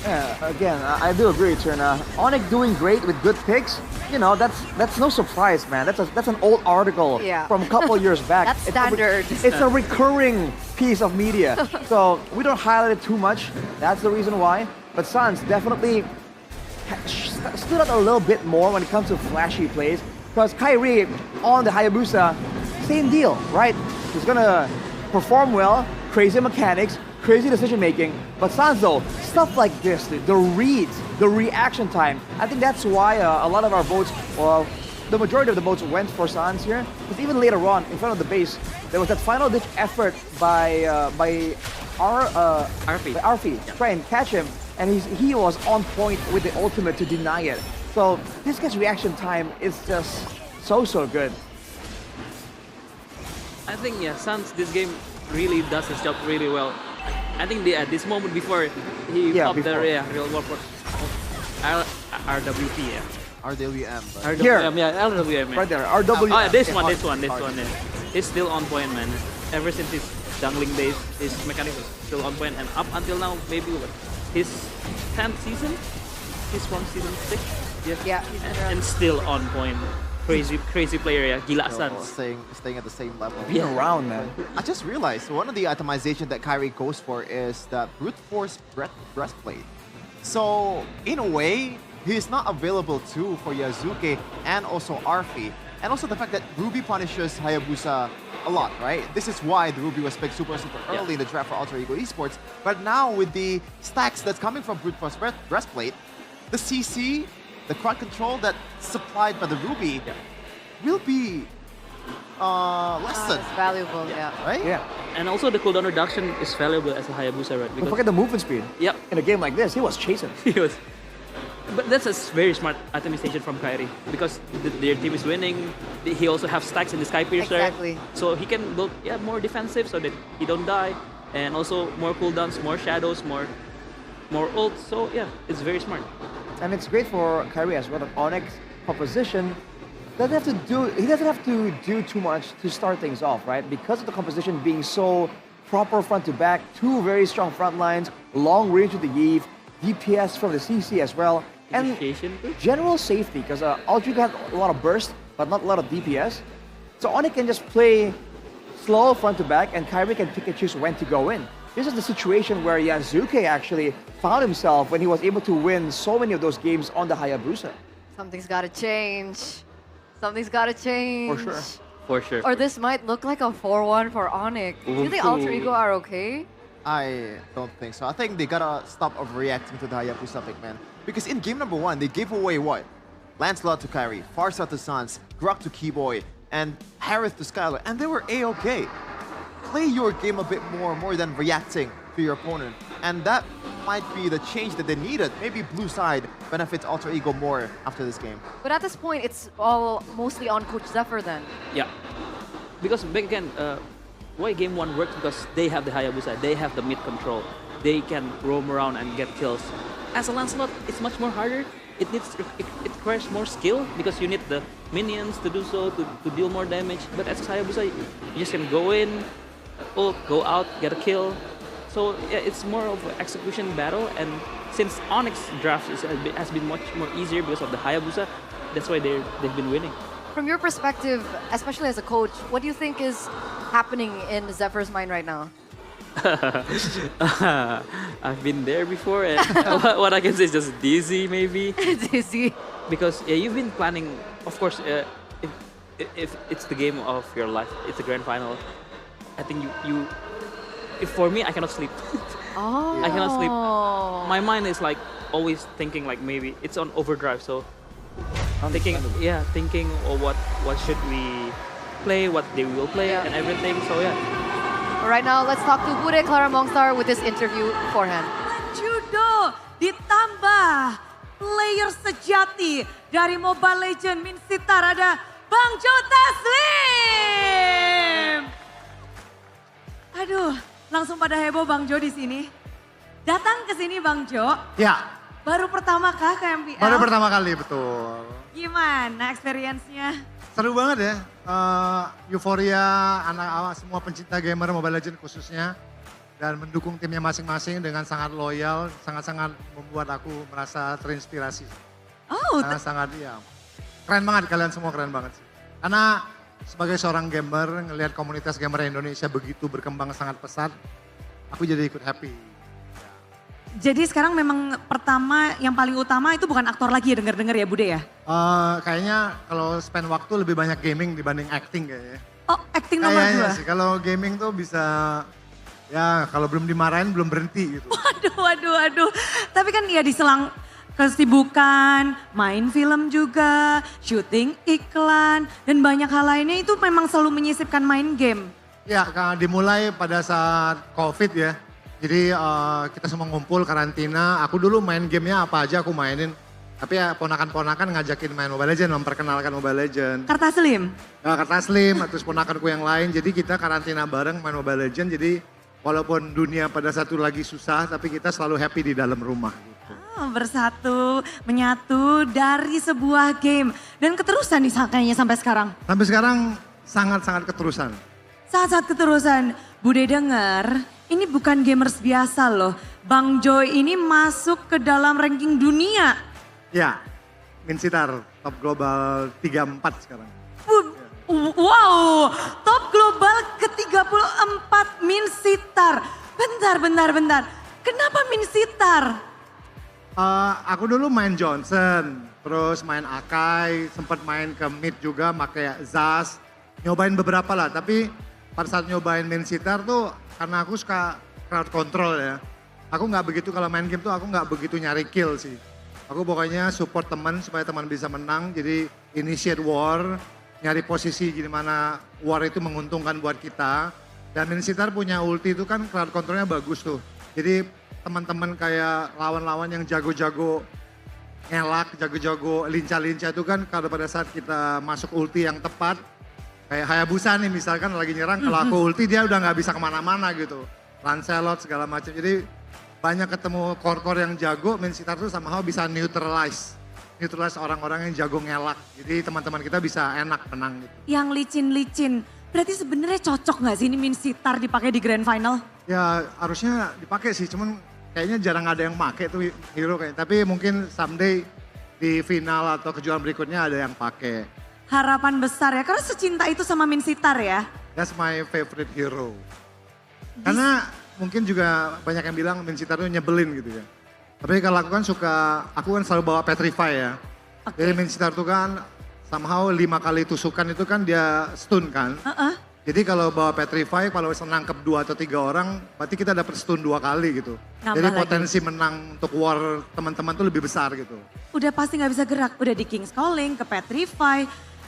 Yeah, again, I do agree, Turna. Onyx doing great with good picks. You know, that's no surprise, man. That's an old article from a couple years back. That's standard. It's a recurring piece of media. So we don't highlight it too much. That's the reason why. But Sans definitely stood out a little bit more when it comes to flashy plays. Because Kyrie on the Hayabusa, same deal, right? He's gonna perform well, crazy mechanics, crazy decision making. But Sans though, stuff like this, the reads, the reaction time, I think that's why a lot of our votes, well, the majority of the votes went for Sans here. Because even later on, in front of the base, there was that final ditch effort by Arfi to try and catch him, and he was on point with the ultimate to deny it. So this guy's reaction time is just so good. I think Sans this game really does his job really well. I think at this moment before he popped the real world RWP, RWM. Here. RWM. Right there, RWM. This one. He's still on point, man. Ever since his jungling days, his mechanics was still on point, and up until now, maybe his 10th season? He's from season 6. Yeah, he's been around. And still on point. Crazy player ya, gila So, Sans. staying at the same level. Being around, man. I just realized one of the itemization that Kyrie goes for is that brute force breastplate. So in a way, he's not available too for Yazuke and also Arfi. And also the fact that Ruby punishes Hayabusa a lot, right? This is why the Ruby was picked super early in the draft for Alter Ego Esports. But now with the stacks that's coming from brute force breastplate, the CC, the crowd control that's supplied by the Ruby will be lessened. It's valuable, yeah. Right? Yeah. And also the cooldown reduction is valuable as a Hayabusa, right? Don't forget the movement speed. Yep. In a game like this, he was chasing. He was. But that's a very smart itemization from Kyrie because their team is winning. He also have stacks in the Sky Piercer. Exactly. So he can build more defensive so that he don't die. And also more cooldowns, more shadows, more ults. So yeah, it's very smart. And it's great for Kyrie as well that Onyx composition he doesn't have to do too much to start things off, right? Because of the composition being so proper front to back, two very strong front lines, long range with the Eve, DPS from the CC as well, and Initiation. general safety because Aldrich had a lot of burst but not a lot of DPS. So Onyx can just play slow front to back and Kyrie can pick and choose when to go in. This is the situation where Yazuke actually found himself when he was able to win so many of those games on the Hayabusa. Something's got to change. Something's got to change. For sure. For sure. Or this might look like a 4-1 for Onyx. Do you think Alter Ego are okay? I don't think so. I think they gotta stop overreacting to the Hayabusa pick, man. Because in game number 1, they gave away what? Lancelot to Kyrie, Farsight to Sans, Grok to Keyboy, and Harith to Skylar, and they were A-okay. Play your game a bit more than reacting to your opponent. And that might be the change that they needed. Maybe blue side benefits Alter Ego more after this game. But at this point, it's all mostly on Coach Zephyr then. Yeah. Because back again, why game 1 works because they have the Hayabusa, they have the mid control. They can roam around and get kills. As a Lancelot, it's much more harder. It requires more skill because you need the minions to do so, to deal more damage. But as a Hayabusa, you just can go in, ult, go out, get a kill. So yeah, it's more of an execution battle. And since Onyx draft has been much more easier because of the Hayabusa, that's why they've been winning. From your perspective, especially as a coach, what do you think is happening in Zephyr's mind right now? I've been there before, and what I can say is just dizzy, maybe. Dizzy. Because yeah, you've been planning. Of course, if it's the game of your life, it's the grand final. I think if for me, I cannot sleep. Oh. I cannot sleep. My mind is like always thinking like maybe it's on overdrive. So thinking, oh, what should we play, what they will play, and everything. So yeah. Right now, let's talk to Bude Clara Mongstar with this interview beforehand. Judo ditambah player sejati dari Mobile Legends Min Sitar ada Bang Jo Taslim. Aduh, langsung pada heboh Bang Jo di sini. Datang ke sini Bang Jo. Ya. Baru pertama kah ke MPL? Baru pertama kali, betul. Gimana experience-nya? Seru banget ya. Euforia anak semua pencinta gamer Mobile Legends khususnya. Dan mendukung timnya masing-masing dengan sangat loyal. Sangat-sangat membuat aku merasa terinspirasi. Oh. Sangat ya. Keren banget, kalian semua keren banget sih. Karena sebagai seorang gamer, ngelihat komunitas gamer Indonesia begitu berkembang sangat pesat. Aku jadi ikut happy. Jadi sekarang memang yang paling utama itu bukan aktor lagi ya, denger-denger ya Bude ya? Kayaknya kalau spend waktu lebih banyak gaming dibanding acting kayaknya. Oh, acting nomor 2? Kayaknya sih, kalau gaming tuh bisa, ya kalau belum dimarahin belum berhenti gitu. Waduh. Tapi kan ya diselang kesibukan, main film juga, syuting iklan, dan banyak hal lainnya itu memang selalu menyisipkan main game. Ya, dimulai pada saat COVID ya. Jadi kita semua ngumpul karantina, aku dulu main gamenya apa aja aku mainin. Tapi ya ponakan-ponakan ngajakin main Mobile Legends, memperkenalkan Mobile Legends. Kartaslim? Kartaslim, terus ponakanku yang lain. Jadi kita karantina bareng main Mobile Legends. Jadi walaupun dunia pada satu lagi susah, tapi kita selalu happy di dalam rumah. Gitu. Bersatu, menyatu dari sebuah game. Dan keterusan nih kayaknya sampai sekarang. Sampai sekarang sangat-sangat keterusan. Sangat-sangat keterusan. Bude denger, ini bukan gamers biasa loh. Bang Joy ini masuk ke dalam ranking dunia. Ya, Minsitar, top global 34 sekarang. Wow, top global ke-34 Minsitar. Bentar. Kenapa Minsitar? Aku dulu main Johnson, terus main Akai, sempat main ke mid juga pakai Zas. Nyobain beberapa lah, tapi pada saat nyobain Minsitar tuh karena aku suka crowd control ya. Aku nggak begitu kalau main game tuh aku nggak begitu nyari kill sih. Aku pokoknya support teman supaya teman bisa menang, jadi initiate war, nyari posisi gimana war itu menguntungkan buat kita. Dan Minsitar punya ulti itu kan crowd controlnya bagus tuh. Jadi teman-teman kayak lawan-lawan yang jago-jago ngelak, jago-jago lincah-lincah itu kan kalau pada saat kita masuk ulti yang tepat, kayak Hayabusa nih misalkan lagi nyerang, kalau aku ulti dia udah nggak bisa kemana-mana gitu. Lancelot segala macam, jadi banyak ketemu core-core yang jago, Minsitar tuh somehow bisa neutralize orang-orang yang jago ngelak. Jadi teman-teman kita bisa enak menang gitu. Yang licin-licin, berarti sebenarnya cocok nggak sih ini Minsitar dipakai di Grand Final? Ya harusnya dipakai sih, cuman kayaknya jarang ada yang pakai tuh hero kayaknya. Tapi mungkin someday di final atau kejuaraan berikutnya ada yang pakai. Harapan besar ya, karena secinta itu sama Minsitar ya. That's my favorite hero. Karena mungkin juga banyak yang bilang Minsitar tuh nyebelin gitu ya. Tapi kalau aku kan selalu bawa Petrify ya. Jadi Minsitar tuh kan somehow 5 kali tusukan itu kan dia stun kan. Jadi kalau bawa Petrify, kalau bisa nangkep 2 atau 3 orang, berarti kita dapat stun 2 kali gitu. Nambah jadi lagi. potensi menang untuk war teman-teman tuh lebih besar gitu. Udah pasti nggak bisa gerak, udah di King's Calling, ke Petrify.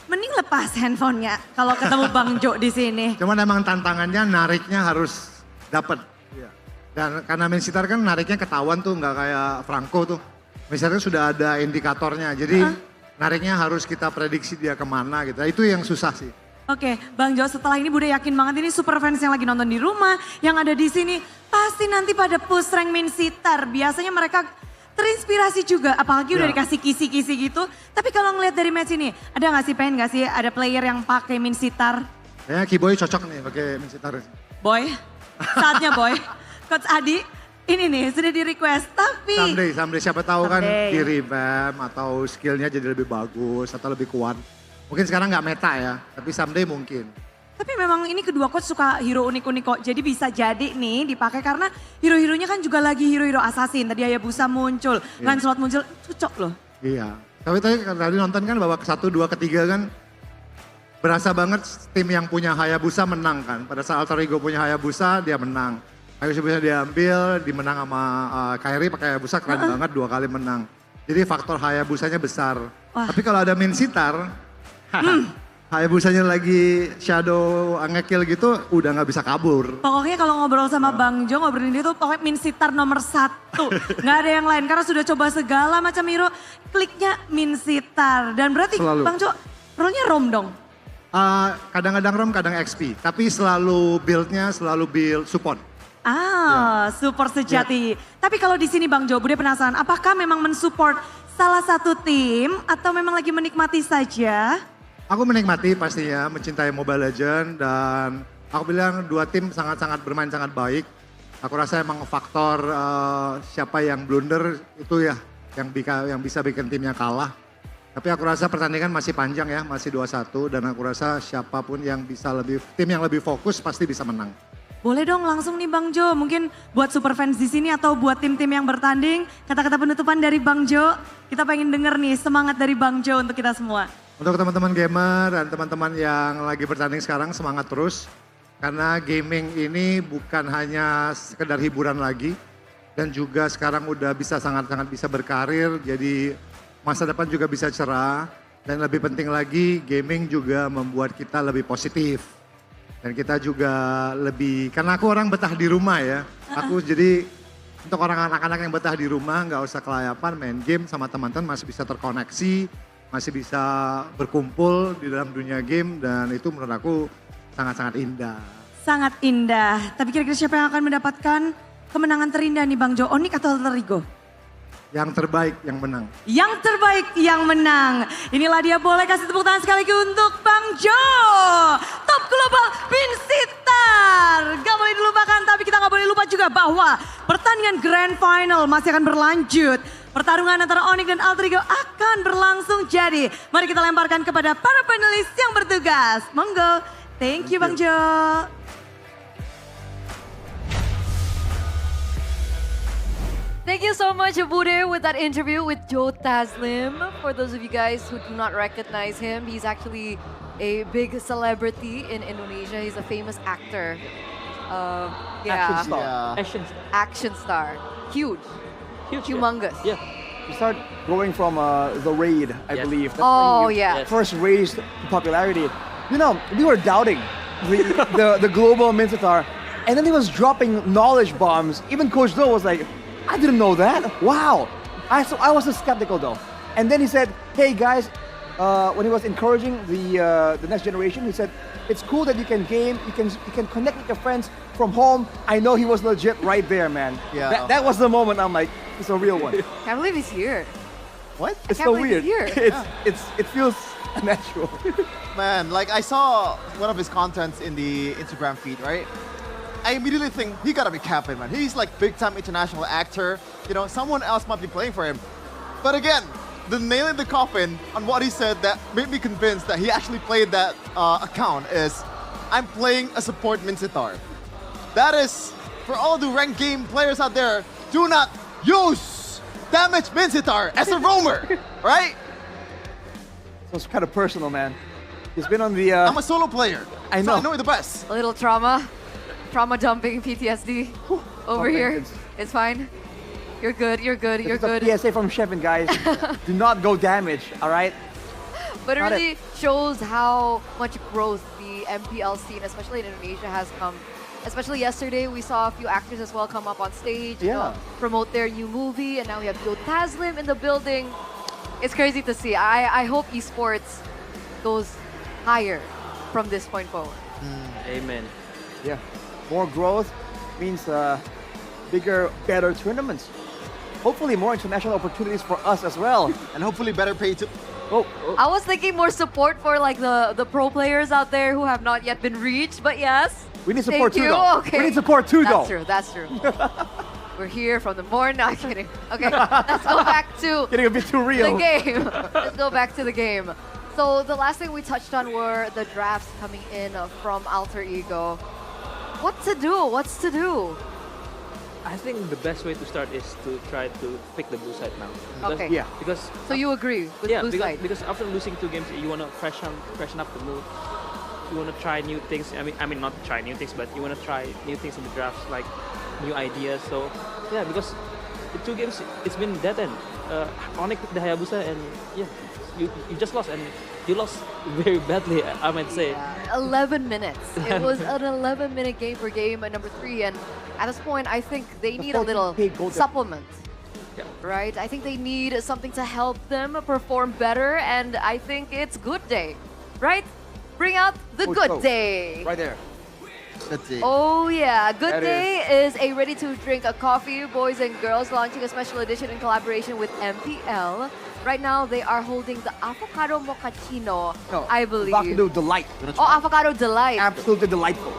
Mending lepas handphonenya kalau ketemu Bang Jo di sini. Cuman emang tantangannya nariknya harus dapat. Dan karena Minsitar kan nariknya ketahuan tuh, nggak kayak Franco tuh. Minsitar sudah ada indikatornya, jadi nariknya harus kita prediksi dia kemana gitu. Itu yang susah sih. Oke, Bang Jo, setelah ini Bude yakin banget ini super fans yang lagi nonton di rumah, yang ada di sini, pasti nanti pada push rank Minsitar. Biasanya mereka terinspirasi juga, apalagi udah dikasih kisi-kisi gitu. Tapi kalau ngeliat dari match ini, ada nggak sih, pengen nggak sih ada player yang pakai Minsitar? Ya Kiboy cocok nih pakai Minsitar. Boy, saatnya Boy. Coach Adi, ini nih sudah di request, tapi... Someday siapa tahu kan di revamp atau skillnya jadi lebih bagus atau lebih kuat. Mungkin sekarang nggak meta ya, tapi someday mungkin. Tapi memang ini kedua coach suka hero unik-unik kok. Jadi bisa jadi nih dipakai karena hero-heronya kan juga lagi hero-hero assassin. Tadi Hayabusa muncul, Lancelot muncul, cocok loh. Iya, tapi tadi nonton kan babak 1, 2, ketiga kan berasa banget tim yang punya Hayabusa menang kan. Pada saat Alter Ego punya Hayabusa dia menang. Hayabusa diambil, dimenang sama Kairi pakai Hayabusa keren banget 2 kali menang. Jadi faktor Hayabusanya besar. Tapi kalau ada Minsitar, Hayabusanya lagi shadow nge-kill gitu udah nggak bisa kabur. Pokoknya kalau ngobrol sama Bang Jo, ngobrolin dia tuh pokoknya Minsitar nomor 1. Nggak ada yang lain karena sudah coba segala macam hero, kliknya Minsitar. Dan berarti Selalu. Bang Jo, role-nya Rom dong? Kadang-kadang Rom, kadang XP. Tapi selalu build support. Support sejati. Tapi kalau di sini Bang Jo, Bude penasaran, apakah memang mensupport salah satu tim atau memang lagi menikmati saja? Aku menikmati pastinya, mencintai Mobile Legends dan aku bilang 2 tim sangat-sangat bermain sangat baik. Aku rasa emang faktor siapa yang blunder itu ya yang bisa bikin timnya kalah. Tapi aku rasa pertandingan masih panjang ya, masih 2-1 dan aku rasa siapapun yang bisa tim yang lebih fokus pasti bisa menang. Boleh dong langsung nih Bang Jo, mungkin buat super fans di sini atau buat tim-tim yang bertanding, kata-kata penutupan dari Bang Jo. Kita pengen denger nih semangat dari Bang Jo untuk kita semua. Untuk teman-teman gamer dan teman-teman yang lagi bertanding sekarang semangat terus. Karena gaming ini bukan hanya sekedar hiburan lagi. Dan juga sekarang udah bisa sangat-sangat bisa berkarir, jadi masa depan juga bisa cerah. Dan lebih penting lagi gaming juga membuat kita lebih positif. Dan kita juga lebih, karena aku orang betah di rumah ya. Aku jadi untuk orang anak-anak yang betah di rumah nggak usah kelayapan, main game sama teman-teman masih bisa terkoneksi, masih bisa berkumpul di dalam dunia game dan itu menurut aku sangat-sangat indah. Sangat indah, tapi kira-kira siapa yang akan mendapatkan kemenangan terindah nih Bang Jo, Onyx atau Alter Ego? Yang terbaik yang menang. Yang terbaik yang menang. Inilah dia, boleh kasih tepuk tangan sekali lagi untuk Bang Jo. Top global Minsitar. Gak boleh dilupakan, tapi kita gak boleh lupa juga bahwa pertandingan Grand Final masih akan berlanjut. pertarungan antara Onyx dan Alter Ego akan berlangsung. Jadi, mari kita lemparkan kepada para panelis yang bertugas. Monggo. Thank you Bang Jo. Thank you so much, Bude, with that interview with Joe Taslim. For those of you guys who do not recognize him, he's actually a big celebrity in Indonesia. He's a famous actor. Action star. Action star. Huge. Humongous. Yeah. You start going from the raid, I believe. That's Oh, when you yeah. First raised to popularity. You know, we were doubting the global Mincetar, and then he was dropping knowledge bombs. Even Coach Do was like, I didn't know that. Wow. I was skeptical though. And then he said, hey guys, when he was encouraging the next generation, he said, it's cool that you can game, you can connect with your friends from home. I know he was legit right there, man. Yeah. That was the moment I'm like, it's a real one. Can't believe he's here. What? It's can't so believe weird. he's here. It feels natural. Man, like I saw one of his contents in the Instagram feed, right? I immediately think he gotta be capping, man. He's like big time international actor. You know, someone else might be playing for him. But again, the nail in the coffin on what he said that made me convinced that he actually played that account is, I'm playing a support Mincetar. That is, for all the ranked game players out there, do not use damage Mincetar as a roamer, right? So it's kind of personal, man. He's been on the... I'm a solo player. I know. So I know it the best. A little trauma dumping PTSD over here. goodness. It's fine. You're good, you're good, you're It's a good. PSA from Shevin, guys. Do not go damage, all right? But it Got it. really shows how much growth the MPL scene, especially in Indonesia, has come. Especially yesterday, we saw a few actors as well come up on stage, you know, promote their new movie, and now we have Joe Taslim in the building. It's crazy to see. I hope esports goes higher from this point forward. Amen. Yeah. More growth means bigger, better tournaments. Hopefully more international opportunities for us as well. And hopefully better pay to... I was thinking more support for like the pro players out there who have not yet been reached, but yes. We need support thank too, you. though. Okay. We need support too, though. That's true, that's true. We're here from the morning. No, I'm kidding. Okay, let's go back to Getting a bit too real. the game. Let's go back to the game. So the last thing we touched on were the drafts coming in from Alter Ego. What to do? What's to do? I think the best way to start is to try to pick the blue side now. Because, Okay. Yeah. Because So you agree with blue side? because after losing 2 games, you wanna freshen up the mood. You wanna try new things. I mean not try new things, but you wanna try new things in the drafts, like new ideas. So yeah, because the 2 games it's been dead end. Onyx picked the Hayabusa, and yeah, you just lost, and you lost very badly, I might say. Yeah, 11 minutes. It was an 11-minute game for game at number 3, and at this point, I think they need a little 14K gold supplement. Yeah. Right? I think they need something to help them perform better, and I think it's Good Day. Right? Bring out the Good Ocho. Day. Right there. That's it. Oh yeah, Good That Day is a ready-to-drink coffee, boys and girls, launching a special edition in collaboration with MPL. Right now, they are holding the Avocado Mochaccino, No, I believe. Avocado Delight. Oh, Avocado Delight. Absolutely delightful.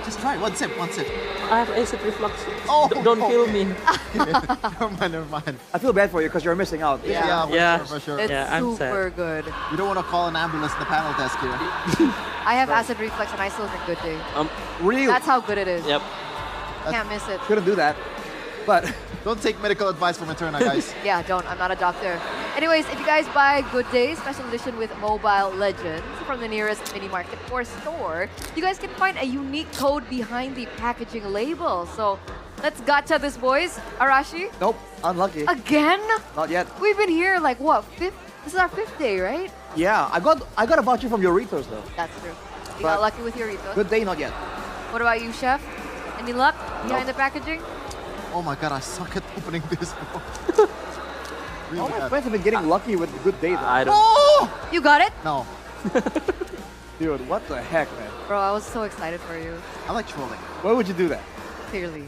Just try one sip, one sip. I have acid reflux. Oh, Don't kill me. Never mind. I feel bad for you because you're missing out. Yeah, Yeah. for sure. It's Yeah, I'm super good. You don't want to call an ambulance in the panel desk here. I have acid reflux and I still drink Good Day. Really? That's how good it is. Yep. Can't miss it. Shouldn't do that. But Don't take medical advice from Eterna, guys. Yeah, don't. I'm not a doctor. Anyways, if you guys buy Good Day special edition with Mobile Legends from the nearest mini market or store, you guys can find a unique code behind the packaging label. So let's gacha this, boys. Arashi? nope, unlucky. Again? Not yet. We've been here like what, 5th? This is our 5th day, right? Yeah, I got a voucher from Doritos though. That's true. You got lucky with your Ritos. Good day, not yet. What about you, Chef? Any luck behind the packaging? Oh my god, I suck at opening this. Really All my bad. friends have been getting lucky with the good day though. I don't. Oh! You got it? No, Dude, what the heck, man? Bro, I was so excited for you. I like trolling. Why would you do that? Clearly.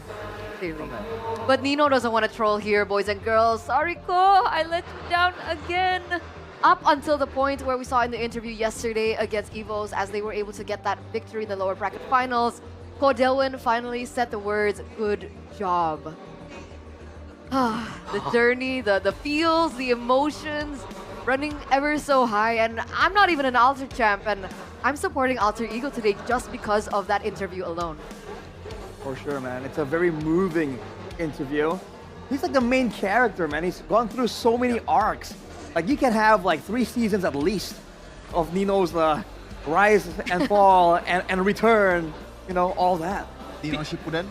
But Nino doesn't want to troll here, boys and girls. Sorry, Ko, I let you down again. Up until the point where we saw in the interview yesterday against Evos as they were able to get that victory in the lower bracket finals, Ko Delwyn finally said the words, good job. The journey, the feels, the emotions, running ever so high. And I'm not even an Alter champ, and I'm supporting Alter Ego today just because of that interview alone. For sure, man. It's a very moving interview. He's like the main character, man. He's gone through so many arcs. Like, you can have like 3 seasons at least of Nino's rise and fall and return, you know, all that. Nino Shippuden?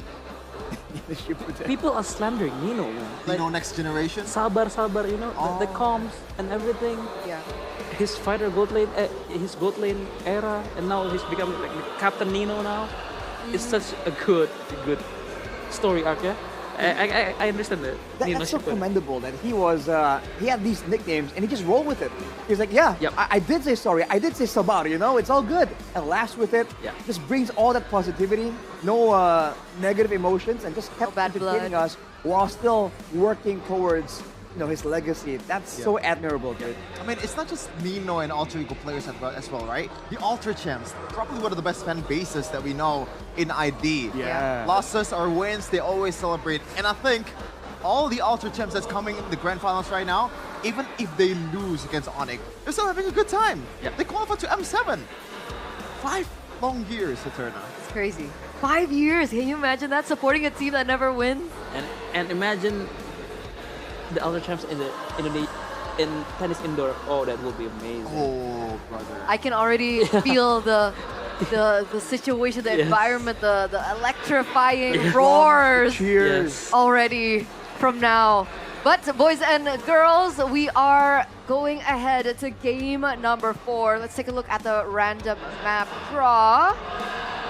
People are slandering Nino, man. Nino Next Generation? Sabar, you know, the comms and everything. Yeah. His fighter gold lane, his gold lane era, and now he's become like Captain Nino now. It's such a good story arc, yeah. I understand that. That's so commendable that he had these nicknames and he just rolled with it. He's like, yeah, I did say sorry, I did say sabar, you know, it's all good. And laughs with it. Yeah. Just brings all that positivity, no negative emotions, and just kept entertaining us while still working towards, you know, his legacy. That's so admirable, dude. I mean, it's not just Nino and Alter Ego players as well, right? The Alter champs, probably one of the best fan bases that we know in ID. Yeah. Losses or wins, they always celebrate. And I think all the Alter champs that's coming in the grand finals right now, even if they lose against Onyx, they're still having a good time. Yeah. They qualified to M7. 5 long years, Eterna. It's crazy. 5 years, can you imagine that? Supporting a team that never wins? And imagine the other champs in tennis indoor. Oh, that will be amazing. Oh, brother. I can already feel the situation, the environment, the electrifying roars. Cheers. Already from now. But boys and girls, we are going ahead to game number 4. Let's take a look at the random map draw.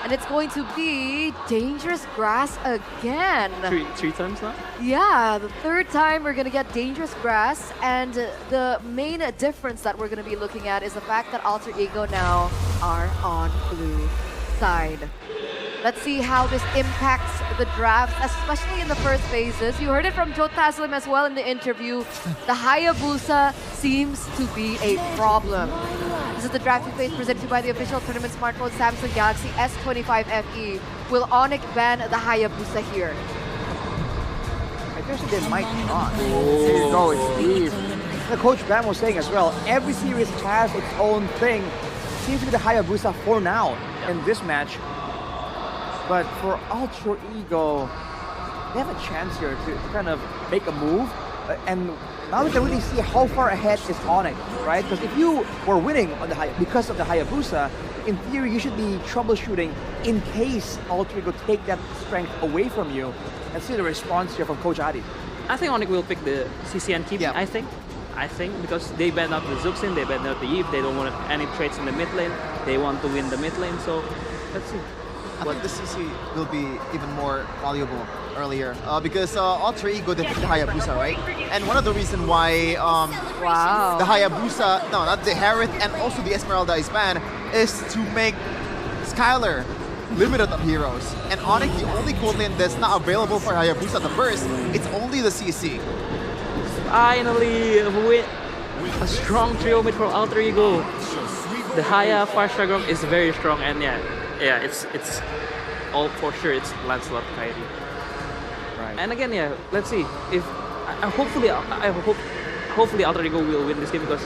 And it's going to be Dangerous Grass again. Three times now? Yeah, the 3rd time we're going to get Dangerous Grass. And the main difference that we're going to be looking at is the fact that Alter Ego now are on blue side. Let's see how this impacts the drafts, especially in the first phases. You heard it from Joe Taslim as well in the interview. The Hayabusa seems to be a problem. This is the drafting phase presented to you by the official tournament smartphone Samsung Galaxy S25 FE. Will Onyx ban the Hayabusa here? I guess they might not. Here you go, it's Steve. The Coach Bam was saying as well, every series has its own thing. Seems to be the Hayabusa for now in this match. But for Alter Ego, they have a chance here to kind of make a move. And now we can really see how far ahead is Onyx, right? Because if you were winning on because of the Hayabusa, in theory you should be troubleshooting in case Alter Ego take that strength away from you. And see the response here from Coach Adi. I think Onyx will pick the CC and keep. I think because they banned out the Zuxin, they banned out the Eve, they don't want any trades in the mid lane. They want to win the mid lane, so let's see. I think the CC will be even more valuable earlier because Alter Ego defeated the Hayabusa, right? And one of the reasons why the Hayabusa, no, not the Harith and also the Esmeralda is banned is to make Skylar limited of heroes. And Onyx, the only gold lane that's not available for Hayabusa at the first, it's only the CC. Finally, a strong trio mid from Alter Ego. The Haya Fire Dragon is very strong, and yeah, it's all for sure. It's Lancelot Kairi. Right. And again, yeah, let's see if hopefully Alter Ego will win this game, because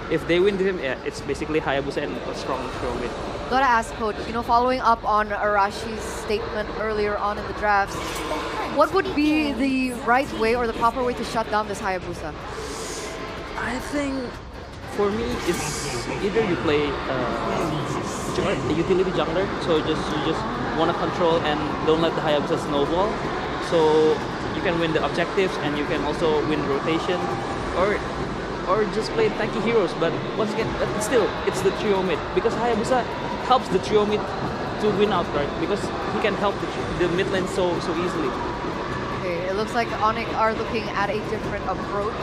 if they win this game, yeah, it's basically Hayabusa and a strong win. Gotta ask Coach, you know, following up on Arashi's statement earlier on in the drafts, what would be the right way or the proper way to shut down this Hayabusa? I think for me, it's either you play a utility jungler, so you just want to control and don't let the Hayabusa snowball, so you can win the objectives and you can also win rotation, or just play tanky heroes. But once again, it's the trio mid, because Hayabusa helps the trio mid to win outright, because he can help the mid lane so easily. Okay, it looks like Onyx are looking at a different approach.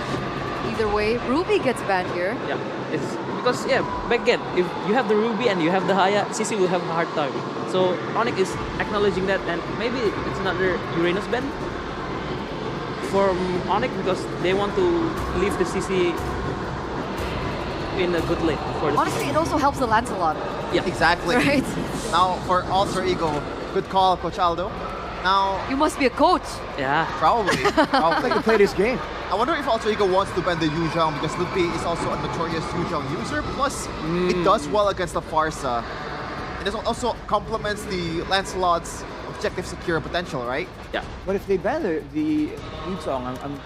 Either way, Ruby gets banned here. Yeah, it's because back again, if you have the Ruby and you have the Haya, CC will have a hard time. So Onyx is acknowledging that, and maybe it's another Uranus ban from Onyx, because they want to leave the CC in a good lane for the Honestly, it also helps the Lancelot. Yeah, exactly. Right? Now for Alter Ego, good call, Coach Aldo. Now, You must be a coach. Yeah. probably. I'd like to play this game. I wonder if Alter Ego wants to ban the Yuzhong because Ludwig is also a notorious Yuzhong user. Plus, it does well against the Farsa. It also complements the Lancelot's objective secure potential, right? Yeah. But if they ban the Yuzhong, I'm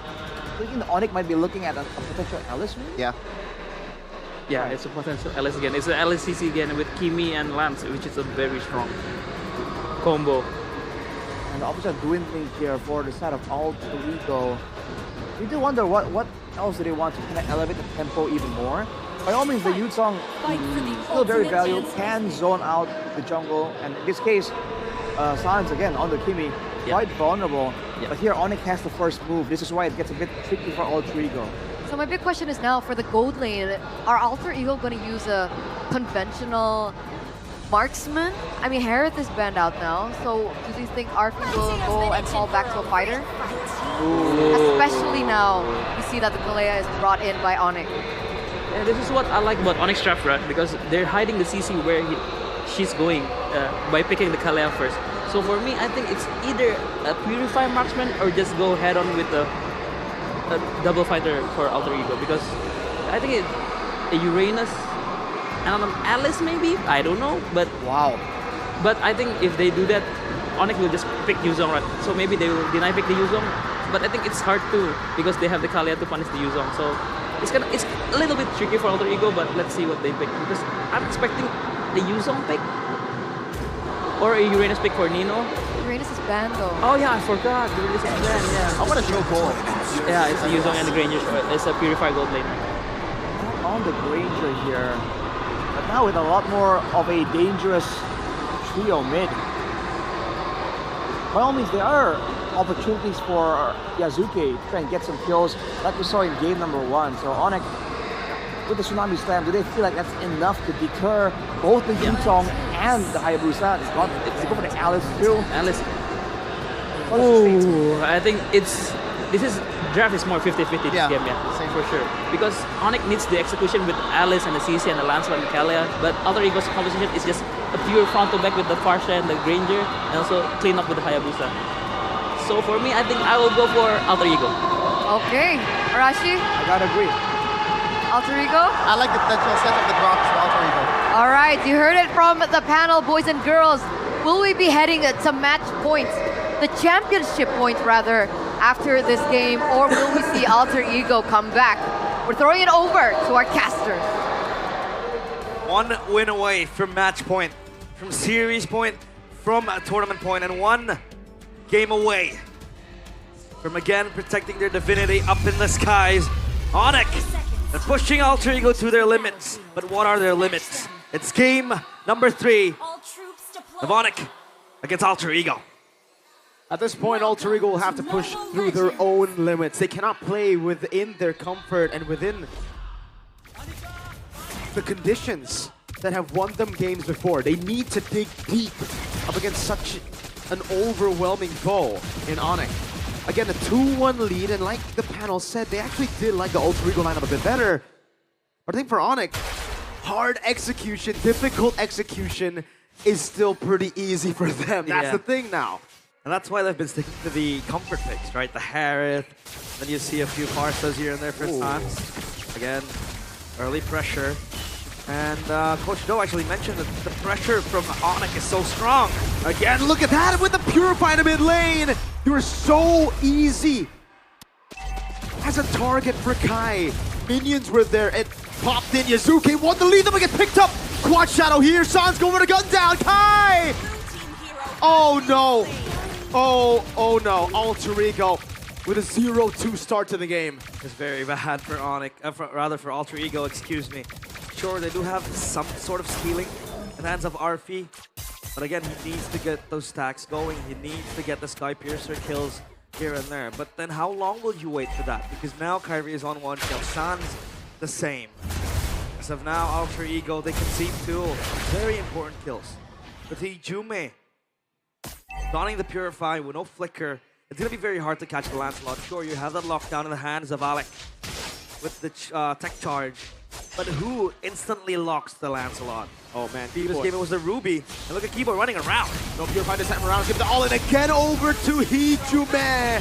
thinking the Onyx might be looking at a potential Alice maybe? Yeah. Yeah, it's a potential Alice again. It's an LSCC again with Kimi and Lance, which is a very strong combo. And the opposite dwindling here for the side of Alter Ego. We do wonder what else do they want to kind of elevate the tempo even more. By all means, the Yuzhong still very valuable, can zone out the jungle, and in this case, Sans again on the Kimi, quite vulnerable. But here Onyx has the first move. This is why it gets a bit tricky for Alter Ego. So my big question is now for the gold lane, are Alter Ego going to use a conventional marksman? I mean, Harith is banned out now, so do you think Arfi will go and fall back to a fighter? Especially now, we see that the Kalea is brought in by Onyx. Yeah, this is what I like about Onyx Trafra, because they're hiding the CC where she's going by picking the Kalea first. So for me, I think it's either a Purify marksman or just go head on with a double fighter for Alter Ego, because I think a Uranus and an Alice maybe, I don't know, but wow. But I think if they do that, Onyx will just pick Yuzhong, right? So maybe they will deny pick the Yuzhong, but I think it's hard too because they have the Kalea to punish the Yuzhong. So it's a little bit tricky for Alter Ego, but let's see what they pick, because I'm expecting the Yuzhong pick or a Uranus pick for Nino. Uranus is banned though. Oh yeah, I forgot. Uranus is banned. Yeah. I'm gonna show gold. Yeah, it's the Yuzhong and the Granger. It's a Purify gold lane. On the Granger here, but now with a lot more of a dangerous trio mid. By all means, there are opportunities for Yazuke to try and get some kills, like we saw in game number 1. So Onyx, with the Tsunami Slam, do they feel like that's enough to deter both the Yuzhong and the Hayabusa? It's go for the Alice too. Alice. Oh, I think this draft is more 50-50 this game, same for sure. Because Onyx needs the execution with Alice and the CC and the Lancelot and the Kalea, but Alter Ego's composition is just a pure frontal back with the Farsha and the Granger, and also clean up with the Hayabusa. So for me, I think I will go for Alter Ego. Okay, Arashi? I gotta agree. Alter Ego? I like the potential set of the drops for Alter Ego. All right, you heard it from the panel, boys and girls. Will we be heading to match points, the championship points rather, after this game, or will we see Alter Ego come back? We're throwing it over to our casters. One win away from match point, from series point, from a tournament point, and one game away from again protecting their divinity up in the skies. Onyx, they're pushing Alter Ego to their limits, but what are their limits? It's game number 3 of Onyx against Alter Ego. At this point, Alter Ego will have to push through their own limits. They cannot play within their comfort and within the conditions that have won them games before. They need to dig deep up against such an overwhelming foe in Onyx. Again, a 2-1 lead, and like the panel said, they actually did like the Alter Ego lineup a bit better. But I think for Onyx, hard execution, difficult execution is still pretty easy for them. That's the thing now. And that's why they've been sticking to the comfort picks, right? The Harith, then you see a few Farsas here and there for Sans. Again, early pressure. And Coach Do actually mentioned that the pressure from Onyx is so strong. Again, look at that with the Purify in the mid lane. You were so easy as a target for Kai. Minions were there. It popped in. Yazuke won the lead. Then we get picked up. Quad Shadow here. Sans going for the gun down. Kai! Oh no. Oh no. Alter Ego with a 0-2 start to the game. It's very bad for Onyx, rather for Alter Ego, excuse me. Sure, they do have some sort of stealing in the hands of Arfi, but again, he needs to get those stacks going. He needs to get the Sky Piercer kills here and there. But then how long will you wait for that? Because now Kyrie is on 1 kill. Sans the same. As of now, Alter Ego, they concede 2 very important kills. But the Jume, donning the Purify with no flicker, it's going to be very hard to catch the Lancelot. Sure, you have that lockdown in the hands of Alec with the tech charge. But who instantly locks the Lancelot? Oh man, Previous game it was the Ruby. And look at Keyboard running around. No Purify this time around. Give the all in again over to Hijume.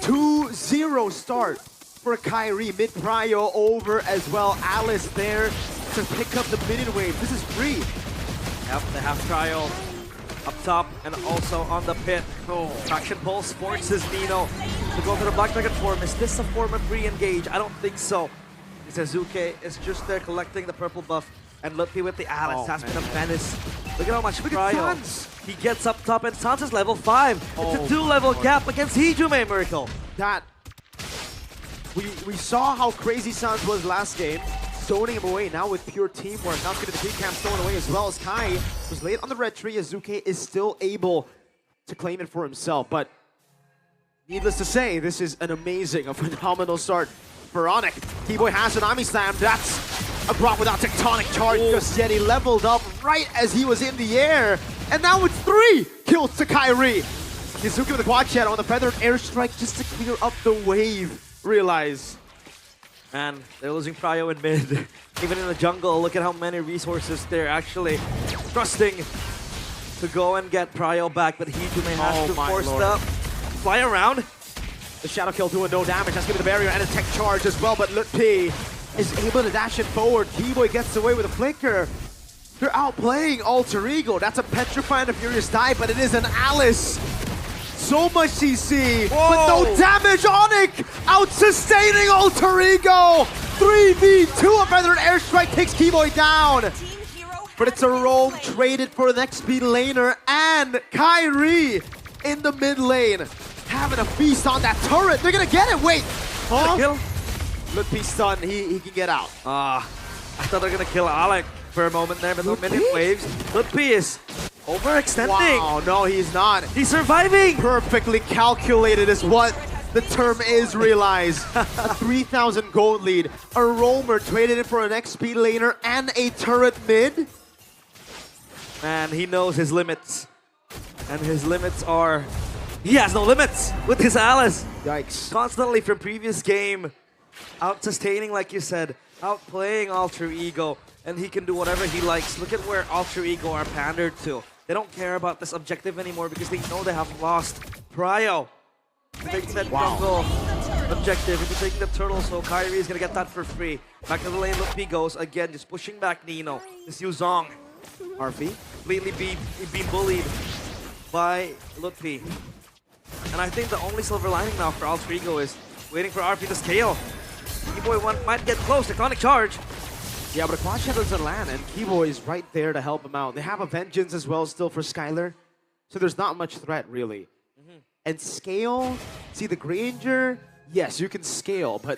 2-0 start for Kyrie. Mid prio over as well. Alice there to pick up the minion wave. This is free. Yep, they have Cryo up top and also on the pit. Oh, Traction Pulse forces Nino to go for the Black Dragon form. Is this a form of re-engage? I don't think so. Azuke is just there collecting the purple buff. And Lutfi with the Alice has been a menace. Look at how much Cryo he gets up top, and Sans is level 5. It's a 2-level gap against Hijume, Miracle. That we saw how crazy Sans was last game, zoning him away. Now with pure teamwork, now getting the creep camp stolen away as well as Kai was late on the red tree. Azuke is still able to claim it for himself, but needless to say, this is an amazing, a phenomenal start for Onyx. T-Boy has an Ami Slam. That's a Brock without Tectonic Charge just yet. He leveled up right as he was in the air. And now it's 3 kills to Kyrie. Kizuki with the quad shadow on the feathered airstrike just to clear up the wave. Realize. Man, they're losing Prio in mid. Even in the jungle, look at how many resources they're actually trusting to go and get Prio back. But Hijume has to force the fly around. The Shadow Kill doing no damage. That's giving the barrier and a tech charge as well. But Lutfi is able to dash it forward. Keyboy gets away with a flicker. They're outplaying Alter Ego. That's a Petrify and a Furious Dive, but it is an Alice. So much CC, but no damage. Onyx out-sustaining Alter Ego. 3v2, a feathered airstrike takes Keyboy down. But it's a roam traded for the next speed laner, and Kyrie in the mid lane. Having a feast on that turret. They're gonna get it. Wait. Huh? Lutfi stun. He can get out. I thought they were gonna kill Alec for a moment there, but no minion waves. Lutfi is overextending. Wow, no, he's not. He's surviving. Perfectly calculated is what the term is, realize. A 3,000 gold lead. A roamer traded in for an next speed laner and a turret mid. Man, he knows his limits. And his limits are... He has no limits with his Alice. Yikes. Constantly from previous game, out-sustaining like you said, outplaying Alter Ego, and he can do whatever he likes. Look at where Alter Ego are pandered to. They don't care about this objective anymore because they know they have lost Prio. Taking that jungle objective, into taking the turtle, so Kyrie is gonna get that for free. Back to the lane, Lutfi goes again, just pushing back Nino. This Yuzong. RP completely being bullied by Lutfi. And I think the only silver lining now for Alter Ego is waiting for RP to scale. Keyboy might get close, Tectonic Charge. Yeah, but a quad shadow doesn't land, and Keyboy is right there to help him out. They have a Vengeance as well still for Skylar, so there's not much threat, really. And scale, see the Granger, yes, you can scale, but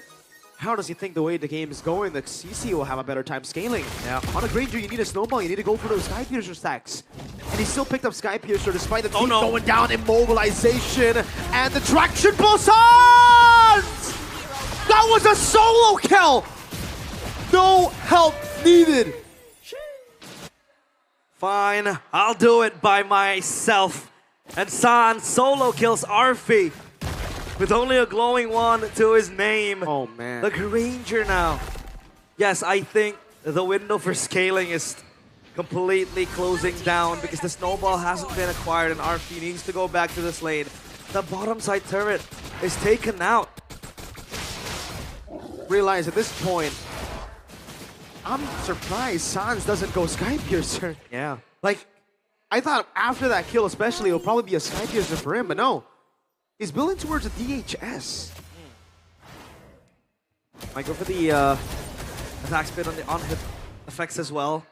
how does he think the way the game is going, the CC will have a better time scaling? Yeah. On a Granger, you need a snowball, you need to go for those Sky Piercer stacks. And he still picked up Sky Piercer despite the team going down, immobilization, and the traction blows on! That was a solo kill! No help needed. Fine, I'll do it by myself. And San solo kills Arfi with only a glowing one to his name. Oh man. The Granger now. Yes, I think the window for scaling is completely closing down because the snowball hasn't been acquired and Arfi needs to go back to this lane. The bottom side turret is taken out. Realize at this point, I'm surprised Sans doesn't go Sky Piercer. Yeah. Like, I thought after that kill especially, it'll probably be a Sky Piercer for him, but no. He's building towards a DHS. Might go for the attack speed on the on-hit effects as well.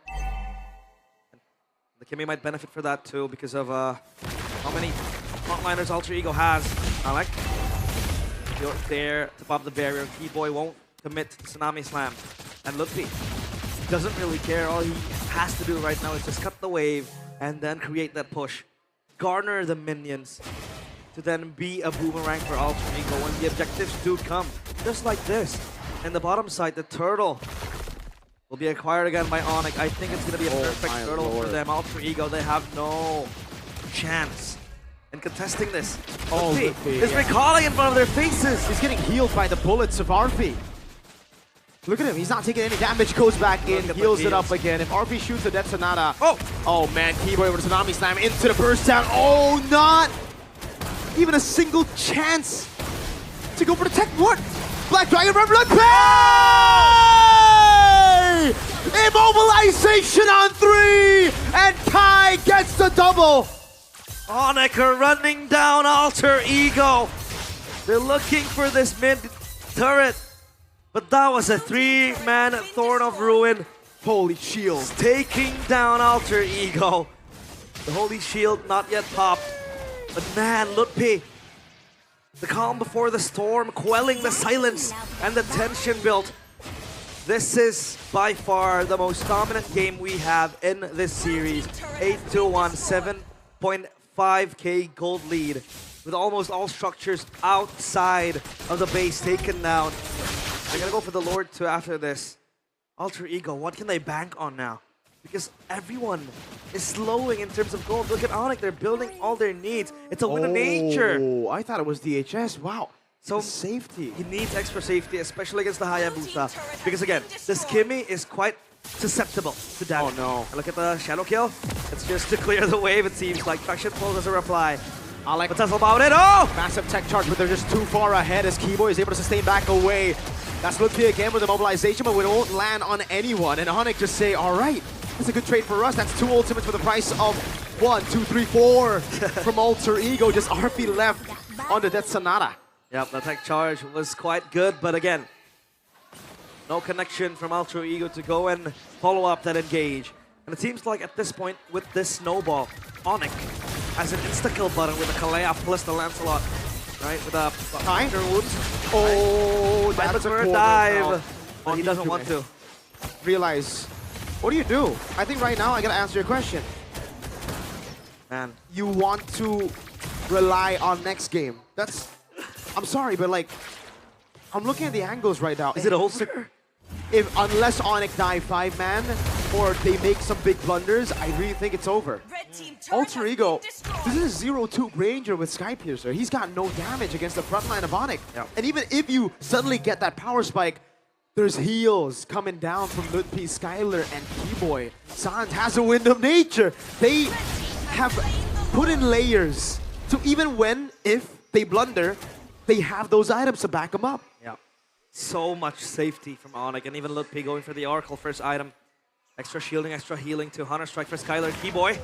The Kimmy might benefit for that too because of how many frontliners Alter Ego has. Alec, you're there to pop the barrier. Keyboy won't commit to the Tsunami Slam. And Lutfi doesn't really care. All he has to do right now is just cut the wave and then create that push. Garner the minions to then be a boomerang for Alter Ego when the objectives do come. Just like this. And the bottom side, the turtle will be acquired again by Onyx. I think it's going to be a perfect turtle for them. Alter Ego, they have no chance in contesting this. Oh, Lutfi is recalling in front of their faces. He's getting healed by the bullets of Arfi. Look at him, he's not taking any damage, goes back in, heals it up again. If RP shoots a Death Sonata, oh man, Keyboy with a Tsunami Slam into the burst down. Oh, not even a single chance to go for the tech. What? Black Dragon from Blood Pay! Immobilization on 3, and Kai gets the double. Onyx are running down Alter Ego. They're looking for this mid turret, but that was a 3-man Thorn of Ruin. Holy Shield. Taking down Alter Ego. The Holy Shield not yet popped, but man, Lutpi, the calm before the storm, quelling the silence and the tension built. This is by far the most dominant game we have in this series. 8-1, 7.5k gold lead, with almost all structures outside of the base taken down. They're gonna go for the Lord 2 after this. Alter Ego, what can they bank on now? Because everyone is slowing in terms of gold. Look at Onyx, they're building all their needs. It's a win of nature. Oh, I thought it was DHS, wow. So safety. He needs extra safety, especially against the Hayabusa. Because again, this Kimmy is quite susceptible to damage. Oh no. And look at the shadow kill. It's just to clear the wave, it seems like. Traction Pulse as a reply. Alec, but that's about it. Oh! Massive tech charge, but they're just too far ahead as Keyboy is able to sustain back away. That's Lutfi again with the mobilization, but we won't land on anyone. And Onyx just say, all right, that's a good trade for us. That's 2 ultimates for the price of 1, 2, 3, 4 from Alter Ego. Just RP left on the Death Sonata. Yep, the tech charge was quite good, but again, no connection from Alter Ego to go and follow up that engage. And it seems like at this point, with this snowball, Onyx has an insta-kill button with the Kalea plus the Lancelot, right? With a Tiger Wounds. Oh, that's a dive. But he doesn't want to. Realize, what do you do? I think right now I gotta answer your question. Man. You want to rely on next game. That's, I'm sorry, but like, I'm looking at the angles right now. Is it over? Unless Onyx die 5-man or they make some big blunders, I really think it's over. Alter Ego, this is a 0-2 Ranger with Skypiercer. He's got no damage against the front line of Onyx. Yeah. And even if you suddenly get that power spike, there's heals coming down from Lutpi, Skyler, and Keyboy. Sans has a wind of nature. They have put in layers. So even when, if they blunder, they have those items to back them up. Yeah. So much safety from Onyx, and even Lutpi going for the Oracle first item. Extra shielding, extra healing to Hunter Strike for Skyler. Keyboy,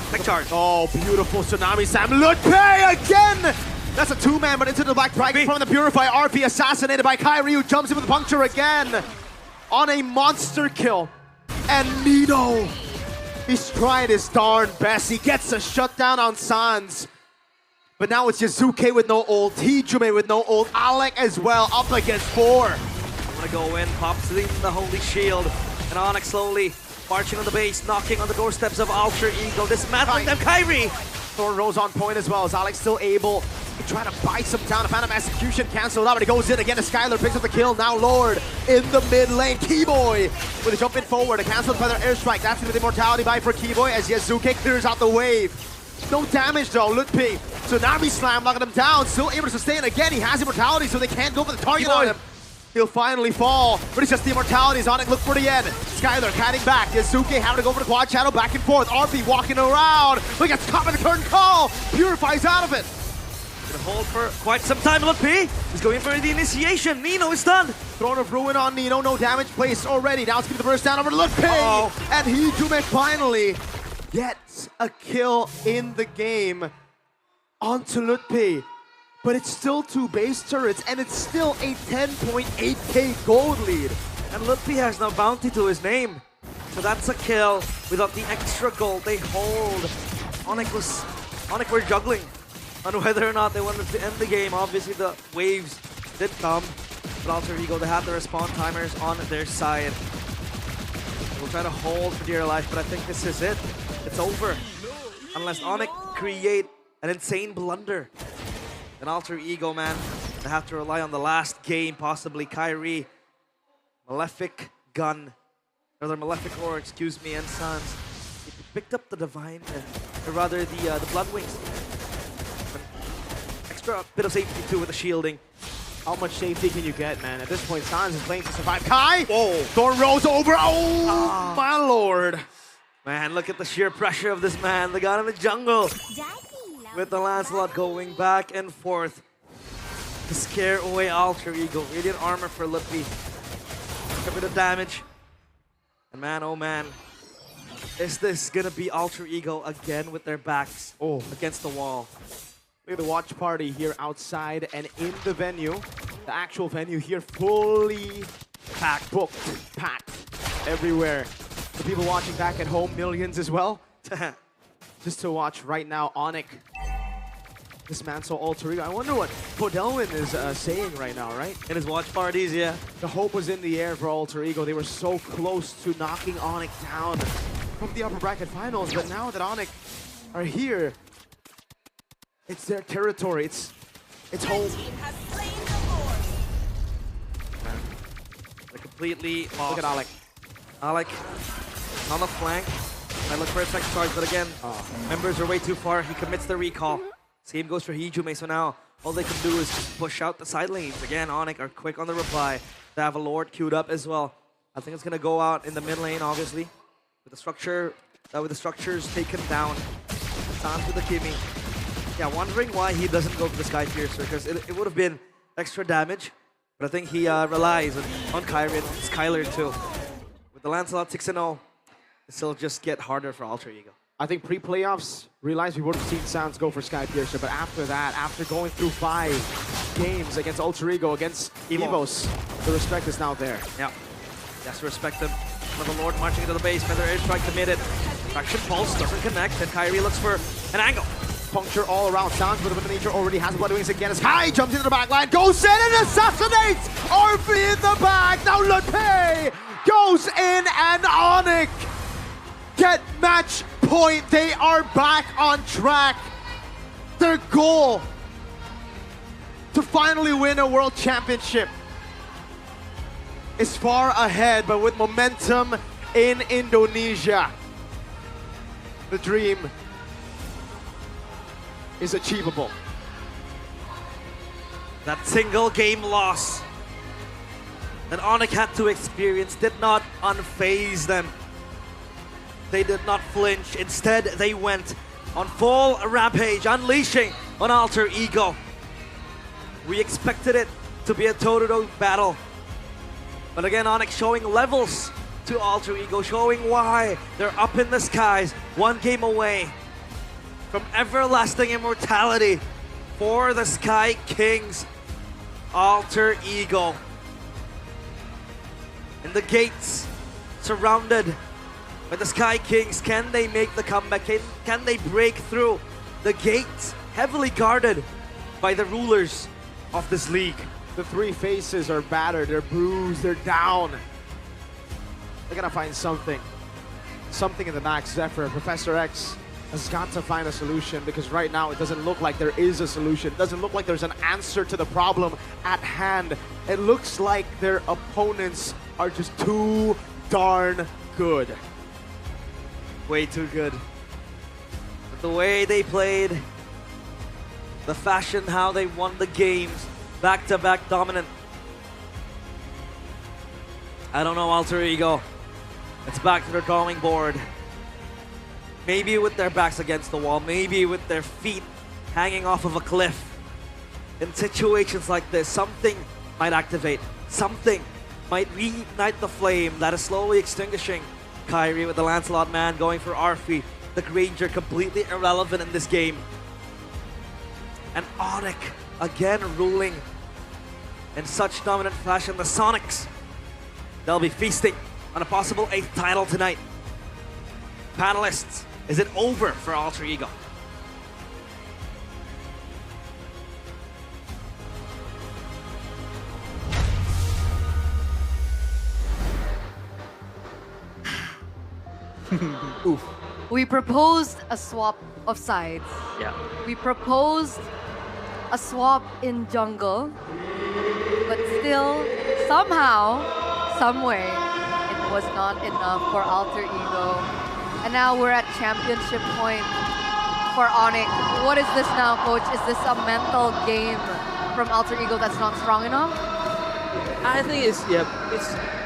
tech charge. Oh, beautiful Tsunami Sam. Lutpi again! That's a 2-man, but into the Black Dragon from the Purify. RP assassinated by Kyrie, who jumps in with the puncture again on a monster kill. And Nino, he's trying his darn best. He gets a shutdown on Sans. But now it's Yazuke with no ult, Hijume with no ult, Alec as well, up against 4. I'm gonna go in, pops in the Holy Shield, and Onyx slowly marching on the base, knocking on the doorsteps of Alter Ego, dismantling them. Kyrie! Thorn Rose on point as well, as Alex still able to try to buy some down. A Phantom Execution canceled out, but he goes in again as Skyler picks up the kill. Now Lord in the mid lane. Keyboy with a jump in forward, a canceled feather airstrike. That's with the immortality buy for Keyboy as Yazuke clears out the wave. No damage though, Lutpi. Tsunami Slam knocking him down, still able to sustain again. He has immortality, so they can't go for the target on him. He'll finally fall, but it's just the immortalities on it. Look for the end. Skyler catting back. Yazuke having to go for the quad shadow back and forth. RP walking around. Look at caught by the curtain call. Purifies out of it. Gonna hold for quite some time. Lutpi is going for the initiation. Nino is done. Throne of Ruin on Nino. No damage placed already. Now it's giving the burst down over to Lutpi. And Hijume finally gets a kill in the game onto Lutpi. But it's still 2 base turrets, and it's still a 10.8k gold lead. And Lutpi has no bounty to his name. So that's a kill without the extra gold they hold. Onyx were juggling on whether or not they wanted to end the game. Obviously the waves did come, but Alter Ego, they had the respawn timers on their side. We'll try to hold for dear life, but I think this is it. It's over. Unless Onyx create an insane blunder. Then Alter Ego, man, they have to rely on the last game, possibly Kyrie, Malefic Gun, or the Malefic Ore, excuse me, and Sans. He picked up the Divine, or rather the Blood Wings. Extra bit of safety too with the shielding. How much safety can you get, man? At this point, Sans is playing to survive. Kai! Whoa! Thorn rolls over. Oh, my lord. Man, look at the sheer pressure of this man. The guy in the jungle. With the Lancelot going back and forth to scare away Alter Ego. Radiant armor for Lutfi. A bit of damage. And man, oh man. Is this gonna be Alter Ego again with their backs against the wall? Look at the watch party here outside and in the venue. The actual venue here fully packed, booked, packed everywhere. The people watching back at home, millions as well. Just to watch right now, Onyx dismantle Alter Ego. I wonder what Podelwin is saying right now, right? In his watch parties, yeah. The hope was in the air for Alter Ego. They were so close to knocking Onyx down from the upper bracket finals, but now that Onyx are here, it's their territory. It's home. They're completely lost. Look at Alec. Alec on the flank. I look for a second charge, but again, members are way too far. He commits the recall. Same goes for Hijume, so now all they can do is just push out the side lanes. Again, Onyx are quick on the reply. They have a Lord queued up as well. I think it's gonna go out in the mid lane, obviously. With the structure, with the structures taken down. Sans with the Kimi. Yeah, wondering why he doesn't go for the Sky Piercer, because it would have been extra damage. But I think he relies on Kyrie and Skylar too. With the Lancelot 6-0, it'll just get harder for Alter Ego. I think pre-playoffs, realized we would have seen Sans go for Sky Piercer, but after that, after going through 5 games against Alter Ego, against Evos, the respect is now there. Yeah, has to respect them. Another Lord marching into the base, Feather Airstrike committed. Traction Pulse doesn't connect, and Kyrie looks for an angle. Puncture all around. Sans with the nature already has Blood Wings again as Kai jumps into the back line, goes in and assassinates RP in the back. Now Lutfi goes in and Onyx get match point. They are back on track. Their goal to finally win a world championship is far ahead, but with momentum in Indonesia, the dream is achievable. That single game loss that Onyx had to experience did not unfaze them. They did not flinch. Instead, they went on full rampage, unleashing on Alter Ego. We expected it to be a toe-to-toe battle. But again, Onyx showing levels to Alter Ego, showing why they're up in the skies, one game away from everlasting immortality for the Sky Kings. Alter Ego. In the gates, surrounded by the Sky Kings, can they make the comeback? Can they break through the gates, heavily guarded by the rulers of this league? The 3 faces are battered, they're bruised, they're down. They're gonna find something. Something in the back. Zephyr, Professor X has got to find a solution, because right now it doesn't look like there is a solution. It doesn't look like there's an answer to the problem at hand. It looks like their opponents are just too darn good. Way too good. But the way they played, the fashion how they won the games, back-to-back dominant. I don't know, Alter Ego. It's back to their drawing board. Maybe with their backs against the wall, maybe with their feet hanging off of a cliff. In situations like this, something might activate. Something might reignite the flame that is slowly extinguishing. Kyrie with the Lancelot man going for Arfi. The Granger completely irrelevant in this game. And Onyx again ruling in such dominant fashion. The Sonics, they'll be feasting on a possible 8th title tonight. Panelists, is it over for Alter Ego? Oof. We proposed a swap of sides. Yeah. We proposed a swap in jungle, but still, somehow, someway, it was not enough for Alter Ego. And now we're at championship point for Onyx. What is this now, coach? Is this a mental game from Alter Ego that's not strong enough? I think it's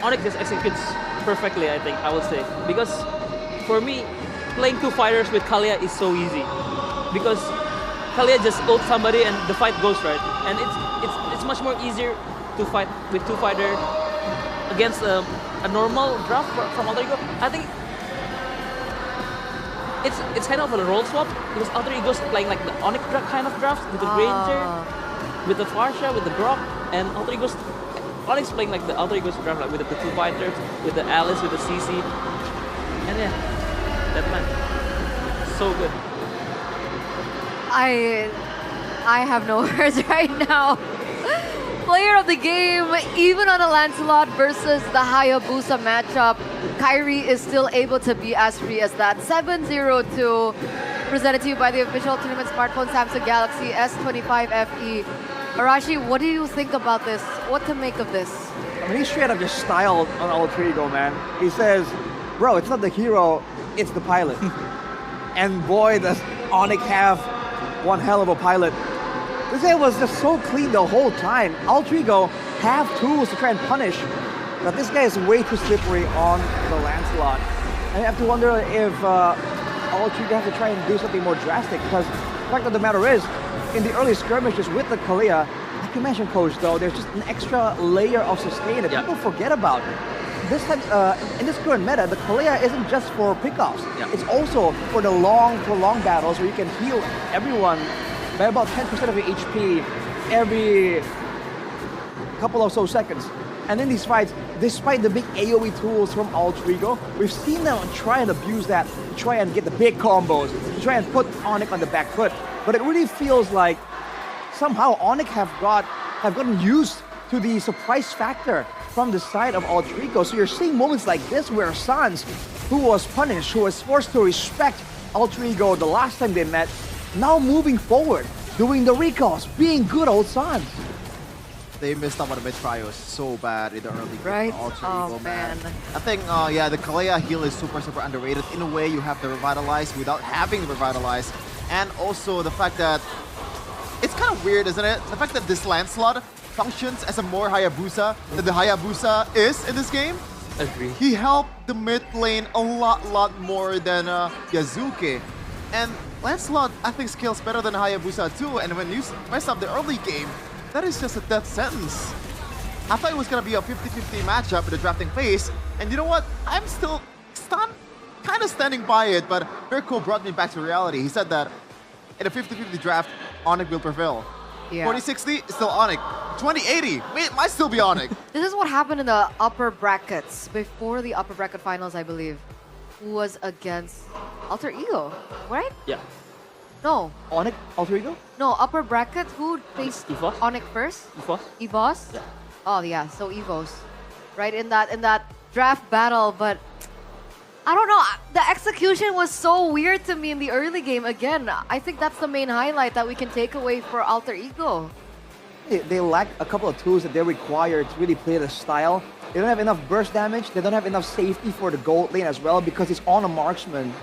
Onyx just executes perfectly. I think I would say because for me, playing two fighters with Kalia is so easy because Kalia just ults somebody and the fight goes right, and it's much more easier to fight with two fighter against a normal draft from Alter Ego. I think it's kind of a role swap because Alter Ego's playing like the Onyx kind of draft with the Ranger, with the Farsha, with the Brock, and Alter Ego's Onyx playing like the Alter Ego's draft, like with the two fighters, with the Alice, with the CC, and yeah, that man, so good. I have no words right now. Player of the game, even on a Lancelot versus the Hayabusa matchup, Kyrie is still able to be as free as that. 7-0-2, presented to you by the official tournament smartphone Samsung Galaxy S25 FE. Arashi, what do you think about this? What to make of this? I mean, he straight up just styled on Alter Ego, man. He says, bro, it's not the hero, it's the pilot. And boy, does Onyx have one hell of a pilot. This guy was just so clean the whole time. Alter Ego have tools to try and punish, but this guy is way too slippery on the Lancelot. And you have to wonder if Alter Ego have to try and do something more drastic, because the fact of the matter is, in the early skirmishes with the Kalia, like you mentioned, Coach, though, there's just an extra layer of sustain that people forget about. This time, in this current meta, the Kalia isn't just for pickoffs. It's also for the long, prolonged battles where you can heal everyone by about 10% of your HP every couple of so seconds. And in these fights, despite the big AoE tools from Alter Ego, we've seen them try and abuse that, to try and get the big combos, to try and put Onyx on the back foot. But it really feels like somehow Onyx have gotten used to the surprise factor from the side of Alter Ego. So you're seeing moments like this where Sans, who was punished, who was forced to respect Alter Ego the last time they met, now moving forward, doing the recalls, being good old Sans. They missed out on the mid trios so bad in the early game. Right? Alter Oh, Ego, man. I think, yeah, the Kalia heal is super underrated. In a way, you have the Revitalize without having the Revitalize. And also the fact that it's kind of weird, isn't it? The fact that this Lancelot functions as a more Hayabusa than the Hayabusa is in this game. Agree. He helped the mid lane a lot more than Yasuke. And Lancelot, I think, scales better than Hayabusa too. And when you mess up the early game, that is just a death sentence. I thought it was going to be a 50-50 matchup in the drafting phase. And you know what? I'm still kind of standing by it, but Mirko brought me back to reality. He said that in a 50-50 draft, Onyx will prevail. Yeah. 2060, still Onyx. 2080, it might still be Onyx. This is what happened in the upper brackets, before the upper bracket finals, I believe, who was against Alter Ego, right? Yeah. No. Onyx, Alter Ego? No, upper bracket, who faced EVOS? Onyx first? EVOS? EVOS? Yeah. Oh yeah, so EVOS. Right, in that draft battle, but I don't know, the execution was so weird to me in the early game. Again, I think that's the main highlight that we can take away for Alter Ego. They lack a couple of tools that they require to really play the style. They don't have enough burst damage, they don't have enough safety for the gold lane as well because it's on a marksman.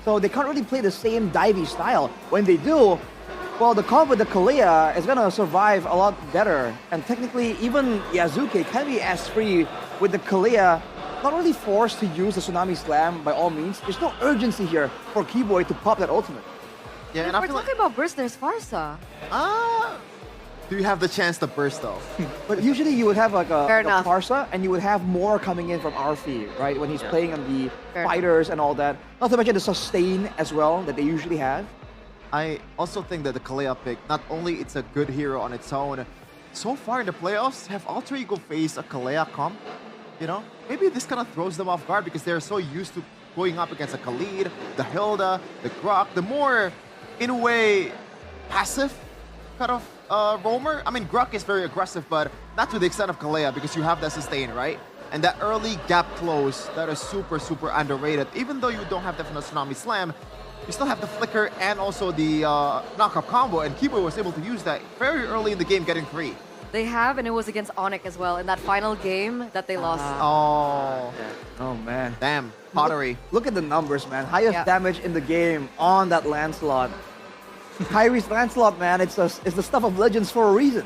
So they can't really play the same divey style. When they do, well, the comp with the Kalia is gonna survive a lot better. And technically, even Yasuke can be as free with the Kalia, not really forced to use the Tsunami Slam by all means. There's no urgency here for Keyboy to pop that ultimate. Yeah, If and I we're feel talking about burst, there's Farsa. do you have the chance to burst though? But usually you would have like a enough. Farsa, and you would have more coming in from Arfi, right? When he's playing on the Fair fighters and all that. Not to mention the sustain as well that they usually have. I also think that the Kalia pick, not only it's a good hero on its own, so far in the playoffs, have Alter Ego faced a Kalia comp? You know, maybe this kind of throws them off guard because they're so used to going up against a Khalid, the Hilda, the Grok, the more, in a way, passive kind of roamer. I mean, Grok is very aggressive, but not to the extent of Kalia because you have that sustain, right? And that early gap close, that is super underrated. Even though you don't have that from the Tsunami Slam, you still have the flicker and also the knockup combo, and Keyboy was able to use that very early in the game, getting 3. They have, and it was against Onyx as well in that final game that they lost. Oh man. Damn, pottery. Look at the numbers, man. Highest Yeah. damage in the game on that Lancelot. Kyrie's Lancelot, man, it's the stuff of legends for a reason.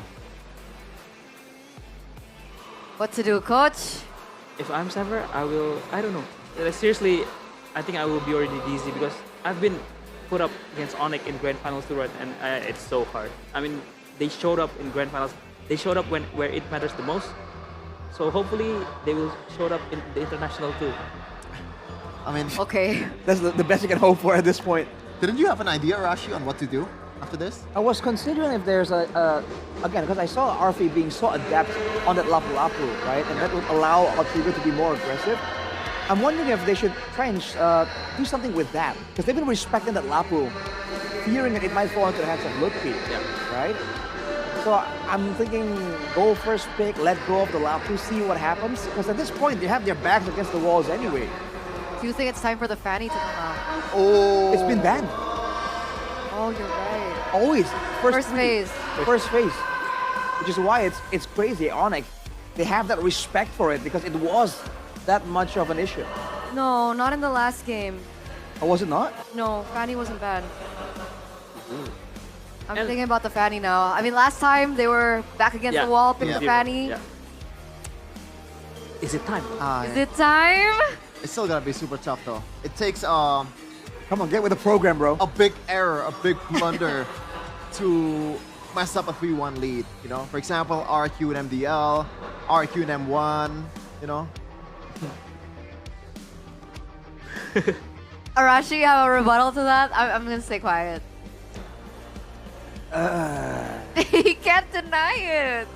What to do, coach? If I'm Sever, I don't know. Like, seriously, I think I will be already dizzy because I've been put up against Onyx in Grand Finals too, right? And it's so hard. I mean, they showed up in Grand Finals. They showed up where it matters the most. So hopefully they will show up in the international too. I mean, okay. That's the best you can hope for at this point. Didn't you have an idea, Rashi, on what to do after this? I was considering if there's again, because I saw RFE being so adept on that Lapu Lapu, right? And that would allow Altrigo to be more aggressive. I'm wondering if they should try and do something with that. Because they've been respecting that Lapu, fearing that it might fall into the hands of Lutfi, right? So I'm thinking, go first pick, let go of the Lapu, see what happens. Because at this point, they have their backs against the walls anyway. Do you think it's time for the Fanny to come out? Oh. It's been banned. Oh, you're right. Always. First phase. First phase. Which is why it's crazy. Onyx, they have that respect for it because it was that much of an issue. No, not in the last game. Oh, was it not? No, Fanny wasn't banned. I'm thinking about the Fanny now. I mean, last time they were back against the wall, picked the Fanny. Yeah. Is it time? Is it time? It's still gonna be super tough though. It takes come on, get with the program, bro. A big error, a big blunder to mess up a 3-1 lead. You know, for example, RQ and MDL, RQ and M1. You know. Arashi, you have a rebuttal to that? I'm gonna stay quiet. He can't deny it.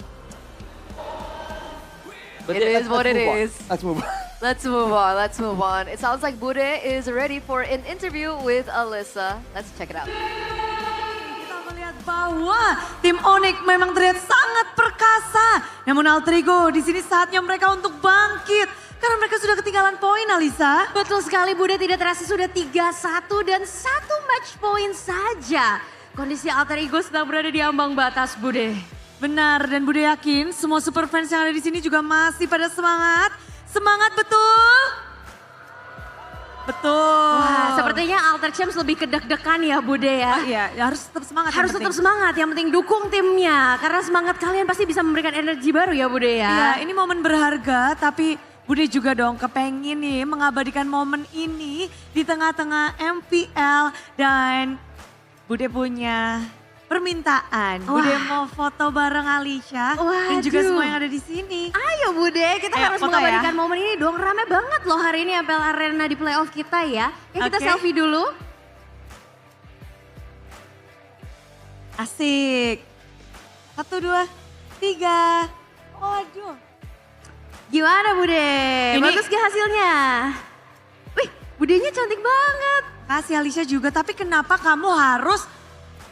But it is what it is. Let's move on. Let's move on. Let's move on. It sounds like Bude is ready for an interview with Alyssa. Let's check it out. Kita melihat bahwa tim Onyx memang terlihat sangat perkasa. Namun Altrigo, di sini saatnya mereka untuk bangkit. Karena mereka sudah ketinggalan poin, Alisa. Betul sekali, Bude, tidak terasa sudah 3-1 dan 1 match point saja. Kondisi Alter Ego sedang berada di ambang batas, Bude. Benar, dan Bude yakin semua super fans yang ada di sini juga masih pada semangat. Semangat betul? Betul. Wah, sepertinya Alter Champs lebih kedek-dekan ya, Bude ya. Iya, harus tetap semangat. Harus tetap semangat, yang penting dukung timnya. Karena semangat kalian pasti bisa memberikan energi baru ya, Bude ya. Iya, ini momen berharga, tapi Bude juga dong kepengen nih mengabadikan momen ini di tengah-tengah MPL. Dan Bude punya permintaan. Bude mau foto bareng Alicia dan juga semua yang ada di sini. Ayo Bude, kita harus mengabadikan momen ini dong. Rame banget loh hari ini MPL Arena di playoff kita ya. Kita selfie dulu. Asik. 1, 2, 3. Waduh. Gimana Bude? Bagus gak hasilnya? Wih, Budenya cantik banget. Kasih Alicia juga, tapi kenapa kamu harus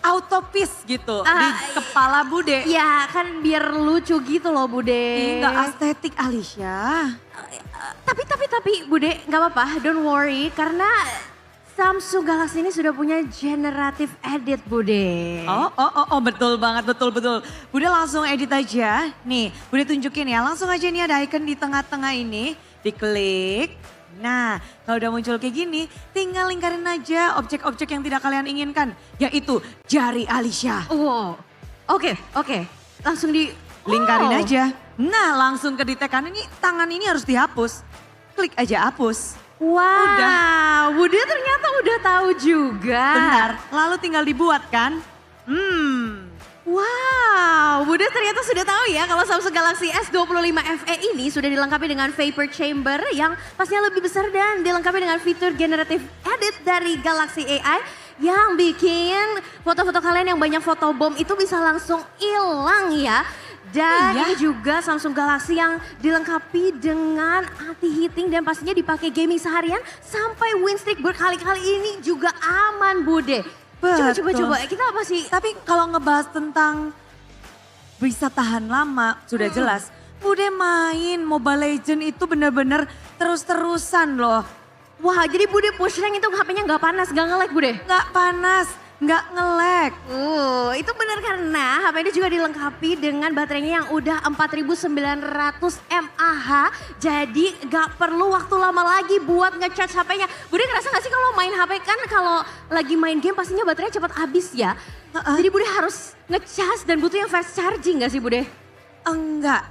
autopis gitu di kepala Bude? Ya kan biar lucu gitu loh Bude. Nggak estetik Alicia. Tapi Bude nggak apa-apa, don't worry. Karena Samsung Galaxy ini sudah punya generative edit Bude. Oh, betul banget, betul. Bude langsung edit aja. Nih, Bude tunjukin ya, langsung aja nih ada icon di tengah-tengah ini. Diklik. Nah, kalau udah muncul kayak gini, tinggal lingkarin aja objek-objek yang tidak kalian inginkan. Yaitu jari Alicia. Wow, oke. Langsung di... Lingkarin aja. Nah, langsung ke detekan ini, tangan ini harus dihapus. Klik aja hapus. Wow, udah. Bude ternyata udah tahu juga. Benar, lalu tinggal dibuat kan. Wow, Bude ternyata sudah tahu ya kalau Samsung Galaxy S25 FE ini sudah dilengkapi dengan vapor chamber yang pastinya lebih besar dan dilengkapi dengan fitur generative edit dari Galaxy AI yang bikin foto-foto kalian yang banyak fotobomb itu bisa langsung hilang ya. Dan ini juga Samsung Galaxy yang dilengkapi dengan anti-heating dan pastinya dipakai gaming seharian sampai win streak berkali-kali ini juga aman Bude. Coba, kita apa sih? Tapi kalau ngebahas tentang bisa tahan lama, sudah jelas. Bude main Mobile Legends itu benar-benar terus-terusan loh. Wah, jadi Bude push rank itu HP-nya nggak panas, nggak nge-lag Bude? Nggak panas, nggak nge-lag. Itu benar karena HP ini juga dilengkapi dengan baterainya yang udah 4900 mAh. Jadi nggak perlu waktu lama lagi buat nge-charge HP-nya. Bude ngerasa nggak sih kalau main HP kan kalau lagi main game pastinya baterainya cepat habis ya. Jadi Bude harus nge-charge dan butuh yang fast charging nggak sih Bude? Enggak,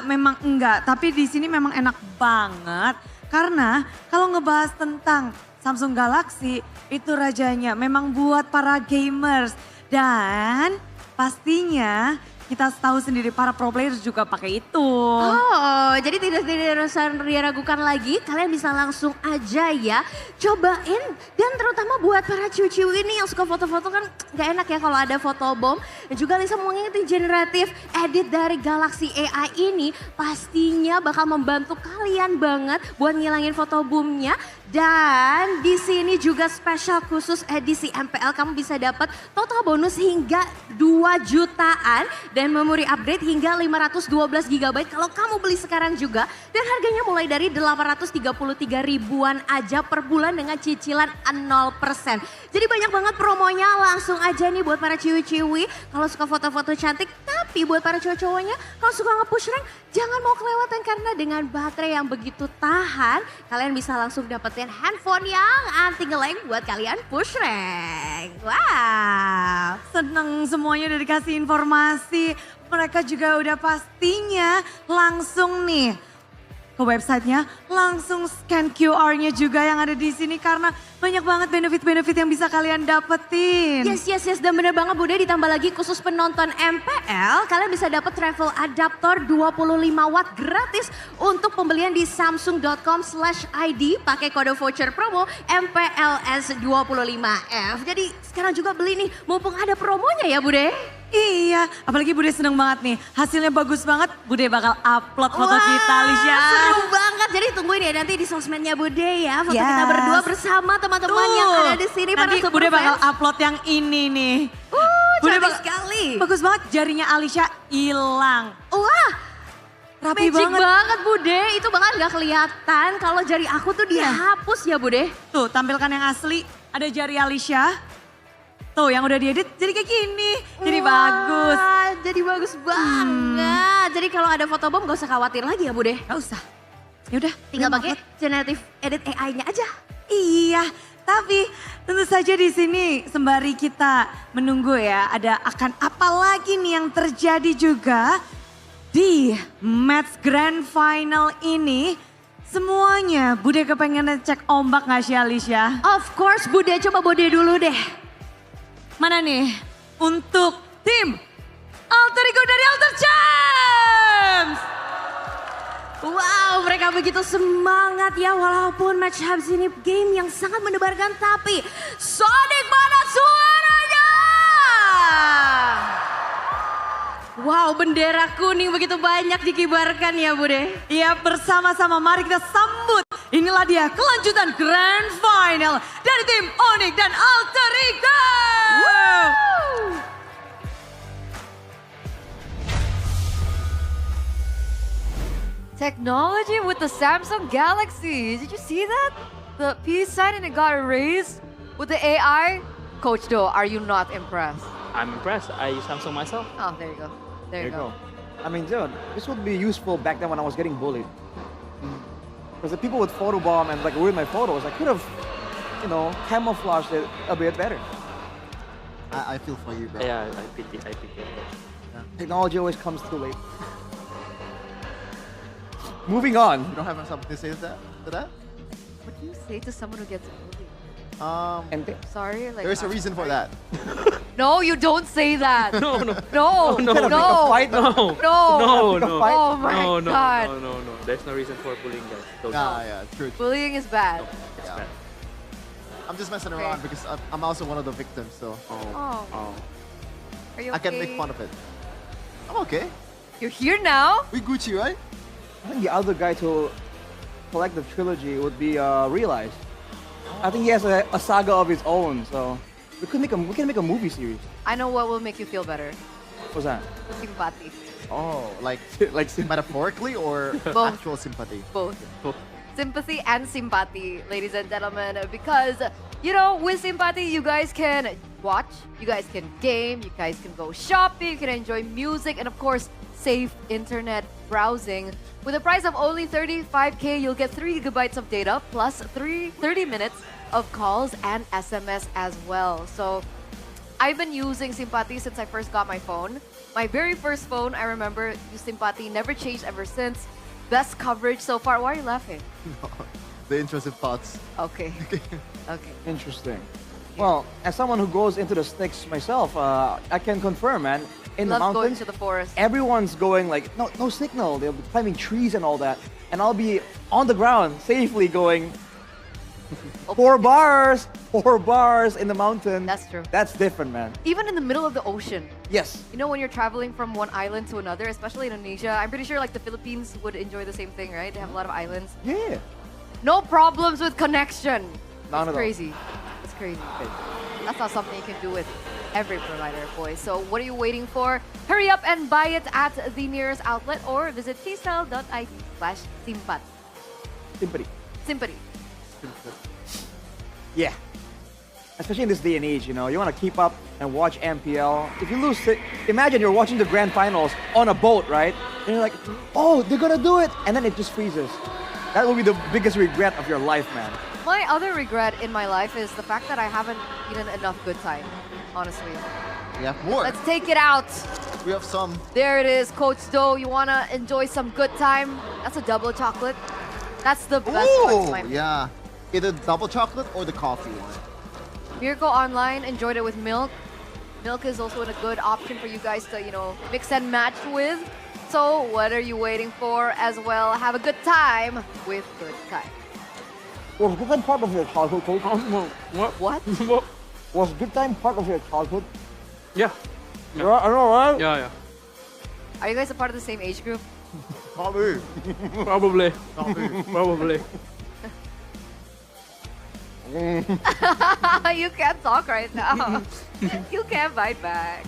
memang enggak. Tapi di sini memang enak banget. Karena kalau ngebahas tentang Samsung Galaxy, itu rajanya memang buat para gamers. Dan pastinya kita tahu sendiri para pro players juga pakai itu. Oh, jadi tidak usah diragukan lagi. Kalian bisa langsung aja ya cobain. Dan terutama buat para ciu-ciu ini yang suka foto-foto kan gak enak ya kalau ada fotobom. Dan juga Lisa mau ngingetin generatif edit dari Galaxy AI ini pastinya bakal membantu kalian banget buat ngilangin fotobomnya. Dan di sini juga spesial khusus edisi MPL kamu bisa dapat total bonus hingga 2 jutaan dan memori upgrade hingga 512 GB kalau kamu beli sekarang juga. Dan harganya mulai dari 833 ribuan aja per bulan dengan cicilan 0%. Jadi banyak banget promonya, langsung aja nih buat para ciwi-ciwi kalau suka foto-foto cantik. Tapi buat para cowok-cowoknya kalau suka nge-push rank jangan mau kelewatan karena dengan baterai yang begitu tahan kalian bisa langsung dapetin handphone yang anti nge-lag buat kalian push rank. Wow. Seneng semuanya udah dikasih informasi. Mereka juga udah pastinya langsung nih ke websitenya, langsung scan QR-nya juga yang ada di sini karena banyak banget benefit-benefit yang bisa kalian dapetin. Yes, dan bener banget Bude, ditambah lagi khusus penonton MPL, kalian bisa dapat travel adaptor 25 watt gratis untuk pembelian di samsung.com/id pakai kode voucher promo MPLS25F. Jadi sekarang juga beli nih, mumpung ada promonya ya Bude. Iya, apalagi Bude seneng banget nih. Hasilnya bagus banget, Bude bakal upload foto kita, Alicia. Seru banget, jadi tungguin ya nanti di sosmednya Bude ya. Foto kita berdua bersama teman-teman yang ada di sini. Nanti para Bude bakal fans. upload yang ini nih. Cantik sekali. Bagus banget, jarinya Alicia hilang. Wah, rapi magic banget. Bude, itu bahkan gak kelihatan kalau jari aku tuh dihapus ya Bude. Tuh, tampilkan yang asli, ada jari Alicia. Tuh yang udah diedit jadi kayak gini, jadi bagus. Jadi bagus banget. Jadi kalau ada fotobom gak usah khawatir lagi ya Bude. Gak usah. Yaudah, tinggal pakai generative edit AI-nya aja. Iya, tapi tentu saja di sini sembari kita menunggu ya, ada akan apa lagi nih yang terjadi juga di match grand final ini. Semuanya Bude kepengen cek ombak gak sih Alicia? Of course Bude, coba Bude dulu deh. Mana nih untuk tim Alter Ego dari Alter Champs? Wow, mereka begitu semangat ya walaupun match habis ini game yang sangat mendebarkan tapi Sonic mana suaranya? Wow, bendera kuning begitu banyak dikibarkan ya Bude. Iya, bersama-sama mari kita sambut. Inilah dia kelanjutan Grand Final dari tim Onyx dan Alter Ego. Technology with the Samsung Galaxy. Did you see that? The peace sign and it got erased with the AI. Coach Do, are you not impressed? I'm impressed. I use Samsung myself. Oh, there you go. There you go. I mean, dude, this would be useful back then when I was getting bullied. Because the people would photobomb and like ruin my photos, I could have, you know, camouflaged it a bit better. I feel for you, bro. Yeah, I pity. Yeah. Technology always comes too late. Moving on. You don't have something to say to that? What do you say to someone who gets bullied? Sorry, like There's a reason for that. No, you don't say that. No. No. Fight? No. Oh my God. No. There's no reason for bullying, guys. Don't. Yeah, true. Bullying is bad. It's Yeah. bad. I'm just messing around because I'm also one of the victims, so Oh. Are you okay? I can make fun of it. I'm okay. You're here now. We Gucci, right? I think the other guy to collect the trilogy would be Realize. I think he has a saga of his own, so we can make a movie series. I know what will make you feel better. What's that? Sympathy. Oh, like like metaphorically or Both. actual sympathy? Both. Sympathy and sympathy, ladies and gentlemen, because, you know, with sympathy, you guys can watch, you guys can game, you guys can go shopping, you can enjoy music, and of course, safe internet browsing. With a price of only 35K, you'll get 3 gigabytes of data plus 30 minutes of calls and SMS as well. So I've been using Sympathy since I first got my phone. My very first phone, I remember, Simpati, never changed ever since. Best coverage so far. Why are you laughing? The intrusive thoughts. Okay. Okay. Interesting. Well, as someone who goes into the sticks myself, I can confirm, man. In the Love going mountains, to the forest. everyone's going like, no signal. They'll be climbing trees and all that. And I'll be on the ground, safely going 4 bars in the mountain. That's true. That's different, man. Even in the middle of the ocean. Yes. You know, when you're traveling from one island to another, especially Indonesia, I'm pretty sure like the Philippines would enjoy the same thing, right? They have a lot of islands. Yeah. No problems with connection. None It's at all. crazy. It's crazy. That's not something you can do with every provider, boys. So what are you waiting for? Hurry up and buy it at the nearest outlet or visit tstel.id/simpat. Sympathy. Sympathy. Yeah. Especially in this day and age, you know, you want to keep up and watch MPL. If you lose, imagine you're watching the grand finals on a boat, right? And you're like, oh, they're gonna do it, and then it just freezes. That will be the biggest regret of your life, man. My other regret in my life is the fact that I haven't eaten enough good time, honestly. We have more. Let's take it out. We have some. There it is, Coach Do. You want to enjoy some good time? That's a double chocolate. That's the best one. My Yeah. Either double chocolate or the coffee one. Miracle Online enjoyed it with milk. Milk is also a good option for you guys to, you know, mix and match with. So what are you waiting for as well? Have a good time with Good Time. Was good time part of your childhood, Coach? What? Was good time part of your childhood? Yeah. Yeah, I know, right? Yeah. Are you guys a part of the same age group? Probably. Probably. You can't talk right now. You can't bite back.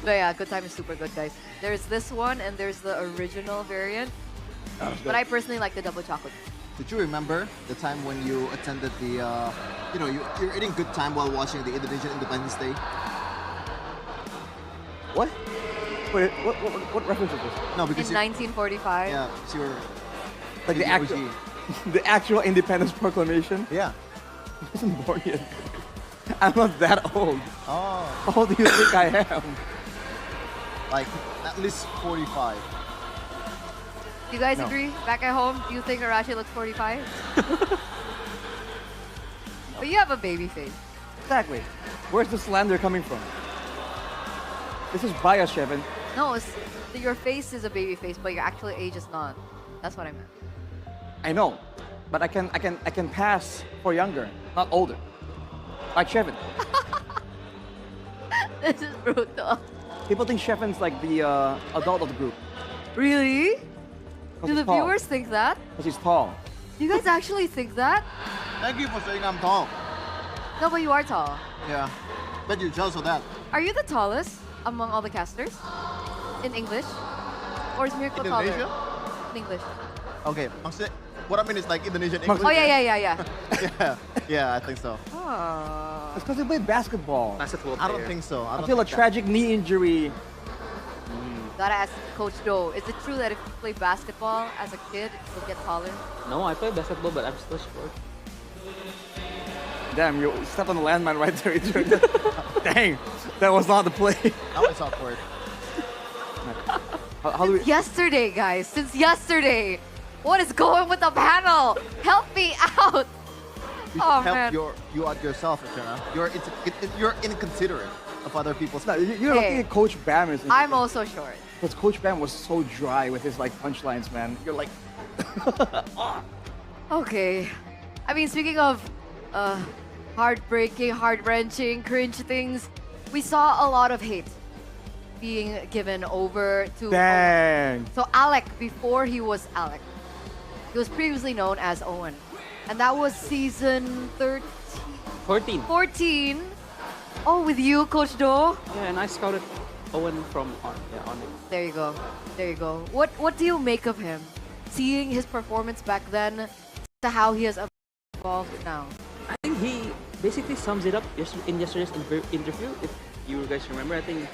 But yeah, Good Time is super good, guys. There's this one and there's the original variant. But I personally like the double chocolate. Did you remember the time when you attended the, you're eating good time while watching the Indonesian Independence Day? What? Wait, what reference is this? No, In because 1945. yeah, it's your Like the OG. actual, the actual Independence Proclamation? Yeah. I wasn't born yet. I'm not that old. Oh. How old do you think I am? Like at least 45. Do you guys No. agree? Back at home, do you think Arashi looks 45? But you have a baby face. Exactly. Where's the slander coming from? This is bias, Shevin. No, your face is a baby face, but your actual age is not. That's what I meant. I know, but I can pass for younger, not older. Like Shevin. This is brutal. People think Shevin's like the adult of the group. Really? Do he's the tall. viewers think that? Because he's tall. Do you guys actually think that? Thank you for saying I'm tall. No, but you are tall. Yeah. Bet you're jealous of that. Are you the tallest among all the casters? In English? Or is Miracle taller? Indonesia? In English. Okay, what I mean is like Indonesian English. Oh, yeah. Yeah, I think so. Oh. It's because he played basketball. I don't think so. I feel a tragic knee injury. Gotta ask Coach Do, is it true that if you play basketball as a kid, you'll get taller? No, I play basketball, but I'm still short. Damn, you stepped on the landmine right there. Dang, that was not the play. That was awkward. How do we? Yesterday, guys, since yesterday. What is going with the panel? Help me out. You Oh, should man. help you out yourself, Eterna. You're inconsiderate of other people's. No, you're Hey. looking at Coach Bam. Is I'm also short. Because Coach Bam was so dry with his like punchlines, man. You're like, Okay. I mean, speaking of heartbreaking, heart-wrenching, cringe things, we saw a lot of hate being given over to dang. So Alec, before he was Alec, he was previously known as Owen. And that was season 13? 14. 14. Oh, with you, Coach Do? Yeah, and I scouted Owen from on it. There you go. There you go. What do you make of him? Seeing his performance back then to how he has evolved now. I think he basically sums it up in yesterday's interview. If you guys remember, I think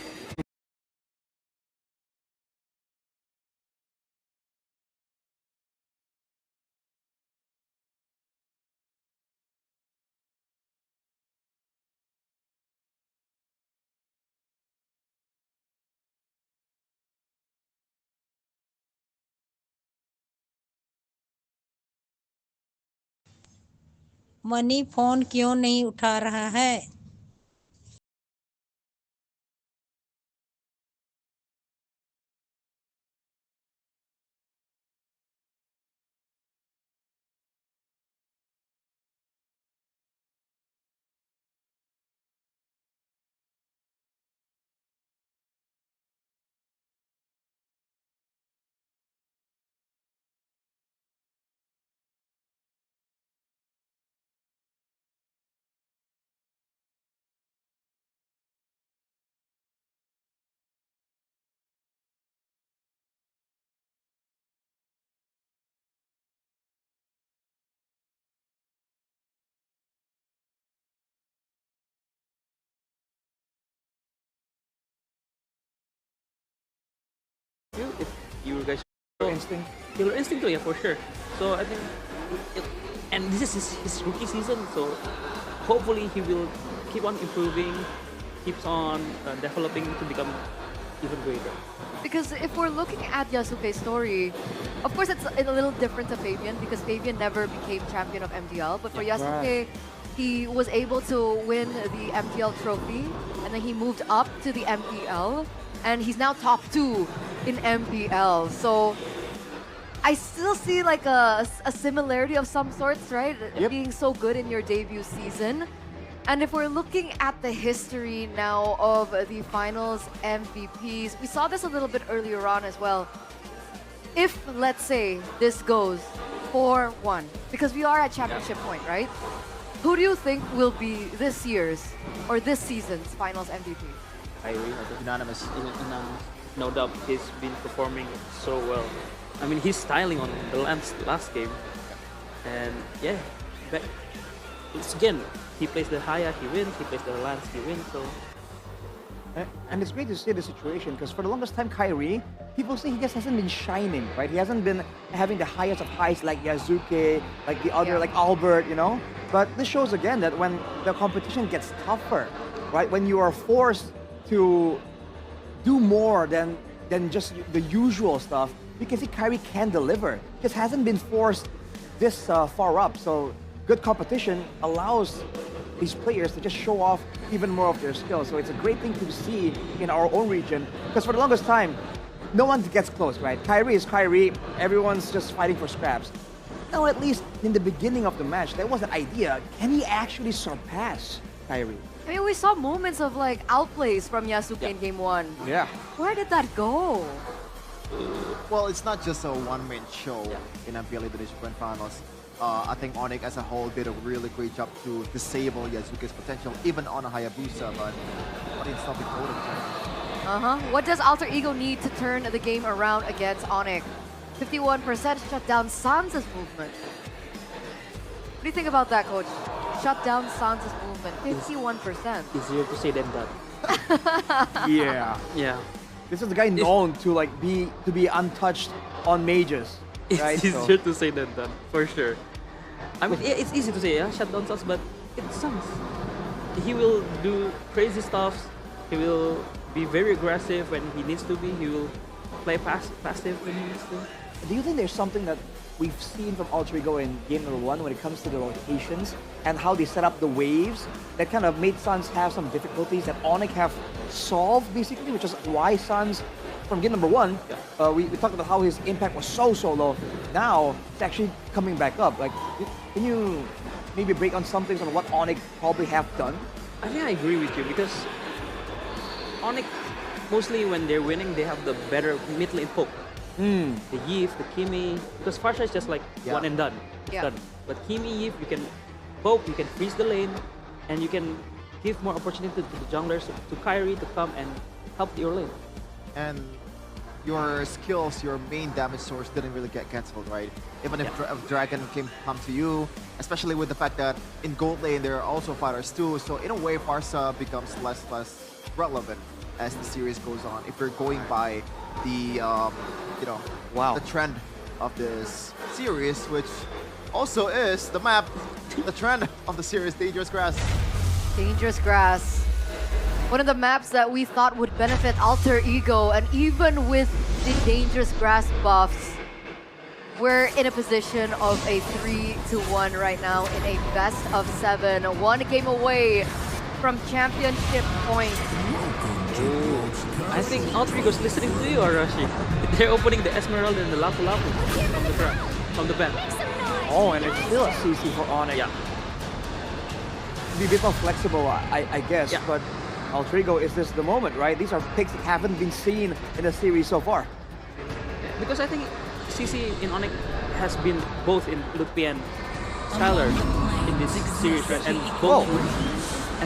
money phone क्यों नहीं उठा रहा है? If you guys Killer instinct. Killer instinct too, yeah, for sure. So I think, and this is his rookie season, so hopefully he will keep on improving, keeps on developing to become even greater. Because if we're looking at Yasuke's story, of course it's a little different to Fabian because Fabian never became champion of MPL. But for Yasuke, he was able to win the MPL trophy and then he moved up to the MPL and he's now top 2 in MPL. So I still see like a similarity of some sorts, right? Being so good in your debut season. And if we're looking at the history now of the finals MVPs, we saw this a little bit earlier on as well. If, let's say, this goes 4-1, because we are at championship point, right? Who do you think will be this year's or this season's finals MVP? Kyrie, unanimous. No doubt, he's been performing so well. I mean, he's styling on the last game. And yeah, but it's again, he plays the Haya, he wins. He plays the Lance, he wins. So, and it's great to see the situation because for the longest time, Kyrie, people say he just hasn't been shining, right? He hasn't been having the highest of highs like Yasuke, like the other, like Albert, you know. But this shows again that when the competition gets tougher, right? When you are forced to do more than just the usual stuff, you can see Kyrie can deliver. Just hasn't been forced this far up. So good competition allows these players to just show off even more of their skills. So it's a great thing to see in our own region because for the longest time, no one gets close, right? Kyrie is Kyrie. Everyone's just fighting for scraps. Now, at least in the beginning of the match, there was an idea. Can he actually surpass Kyrie? I mean, we saw moments of like outplays from Yasuke in game 1. Yeah. Where did that go? Well, it's not just a one-man show in MPL Indonesia Grand Finals. I think Onyx as a whole did a really great job to disable Yasuke's potential, even on a Hayabusa, but it's not been total. What does Alter Ego need to turn the game around against Onyx? 51% shut down Sans' movement. What do you think about that, Coach? Shut down Sans' movement, 51%. easier to say than done. Yeah. Yeah. This is the guy known to like be untouched on mages. Right? It's easier to say than done, for sure. I mean, it's easy to say, yeah, shut down Sans, but it sucks. He will do crazy stuff. He will be very aggressive when he needs to be. He will play passive when he needs to. Do you think there's something that we've seen from Alter Ego in game number 1 when it comes to the rotations and how they set up the waves that kind of made Sans have some difficulties that Onyx have solved basically, which is why Sans from game number 1, we talked about how his impact was so low. Now it's actually coming back up. Like, can you maybe break on some things on what Onyx probably have done? I think I agree with you because Onyx, mostly when they're winning, they have the better mid lane poke. The Yif, the Kimi, because Farsha is just like one and done. It's done. But Kimi, Yif, you can poke, you can freeze the lane, and you can give more opportunity to the junglers, to Kyrie to come and help your lane. And your skills, your main damage source didn't really get cancelled, right? Even if Dragon come to you, especially with the fact that in gold lane there are also fighters too, so in a way Farsa becomes less relevant as the series goes on. If you're going by the the trend of this series, which also is the map, the trend of the series, Dangerous Grass. Dangerous Grass. One of the maps that we thought would benefit Alter Ego, and even with the Dangerous Grass buffs, We're in a position of a 3-1 right now in a best of 7. One game away from championship point. I think Alter Ego's listening to you, Arashi. They're opening the Esmeralda and the Lapu Lapu from the bench. Oh, and it's still a CC for Onyx. Yeah. Be a bit more flexible, I guess, Yeah. but Alter Ego, is this the moment, right? These are picks that haven't been seen in the series so far. Because I think CC in Onyx has been both in Lutfi and Skylar in this series, right? And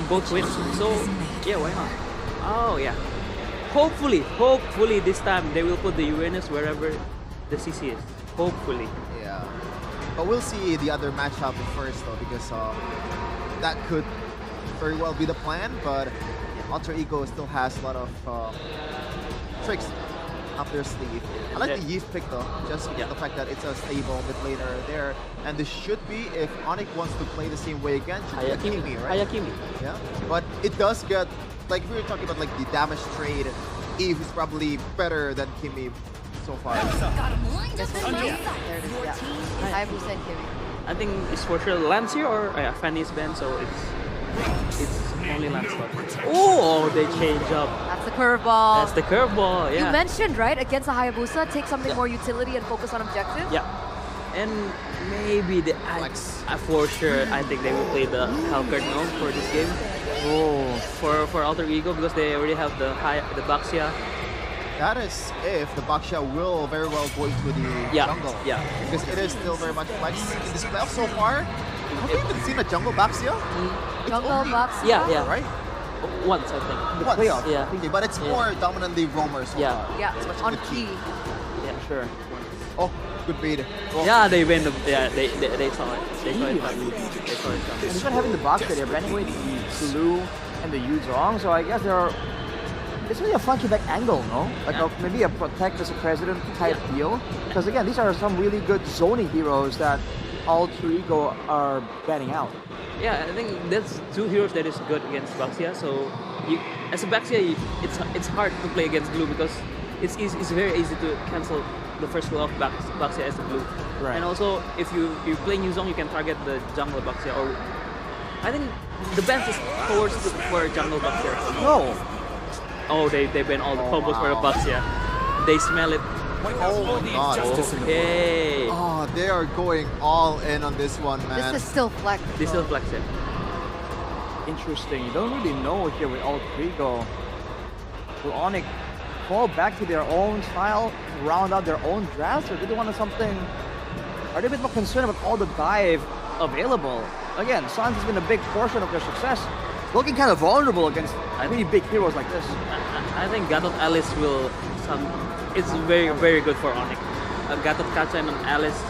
both wins. So yeah, why not? Oh yeah. Hopefully this time they will put the Uranus wherever the CC is. Hopefully. Yeah. But we'll see the other matchup first though, because that could very well be the plan, but Alter Ego still has a lot of tricks up their sleeve. I like the Yeast pick though, just because the fact that it's a stable mid laner there, and this should be, if Onyx wants to play the same way again, should be Kimi, right? Hayakimi. Yeah, but it does get, like we were talking about, like the damage trade, Eve is probably better than Kimi so far. There it is, yeah. I percent Kimi. I think it's for sure Lance here or Fanny's band, so it's only Lance left. Oh, they change up. That's the curveball. That's the curveball, yeah. You mentioned, right, against the Hayabusa, take something more utility and focus on objective? Yeah. And maybe the for sure, I think they will play the Hellcard now for this game. Oh, for Alter Ego, because they already have the Baxia. That is if the Baxia will very well go into the jungle. Yeah. Because it is still very much flex in this playoff so far. Have we even seen a jungle Baxia? Jungle Baxia? Yeah. Right? Once, I think. The playoff. Yeah. Okay, but it's more dominantly roamers. So Yeah. far. Yeah, Especially on with key. Yeah, sure. Oh, good beat. Oh. Yeah, they win. They saw it. They saw it coming. They saw it coming. And despite having the box that they're running with the Blue and the Yuzong, so I guess it's really a funky back angle, no? Like maybe a protect as a president type deal. Because again, these are some really good zoning heroes that Alter Ego are banning out. Yeah, I think that's two heroes that is good against Baxia. So as a Baxia, it's hard to play against Blue because it's very easy to cancel the first skill of Baxia as a Blue. Right. And also, if you play Yuzong, you can target the jungle Baxia. Or I think the bench is towards for jungle Baxia. No. Oh, they ban all the combos for the Baxia. They smell it. Oh my god. Okay. Oh, they are going all in on this one, man. This is still flex. They still flex it. Interesting. You don't really know here with Alter Ego. Will Onyx fall back to their own style, round out their own drafts, or do they want something? Are they a bit more concerned about all the dive available? Again, Sans has been a big portion of their success. Looking kind of vulnerable against really big heroes like this. I think Gatot Alice will it's very, very good for Onyx. Gatot Kacha and Alice,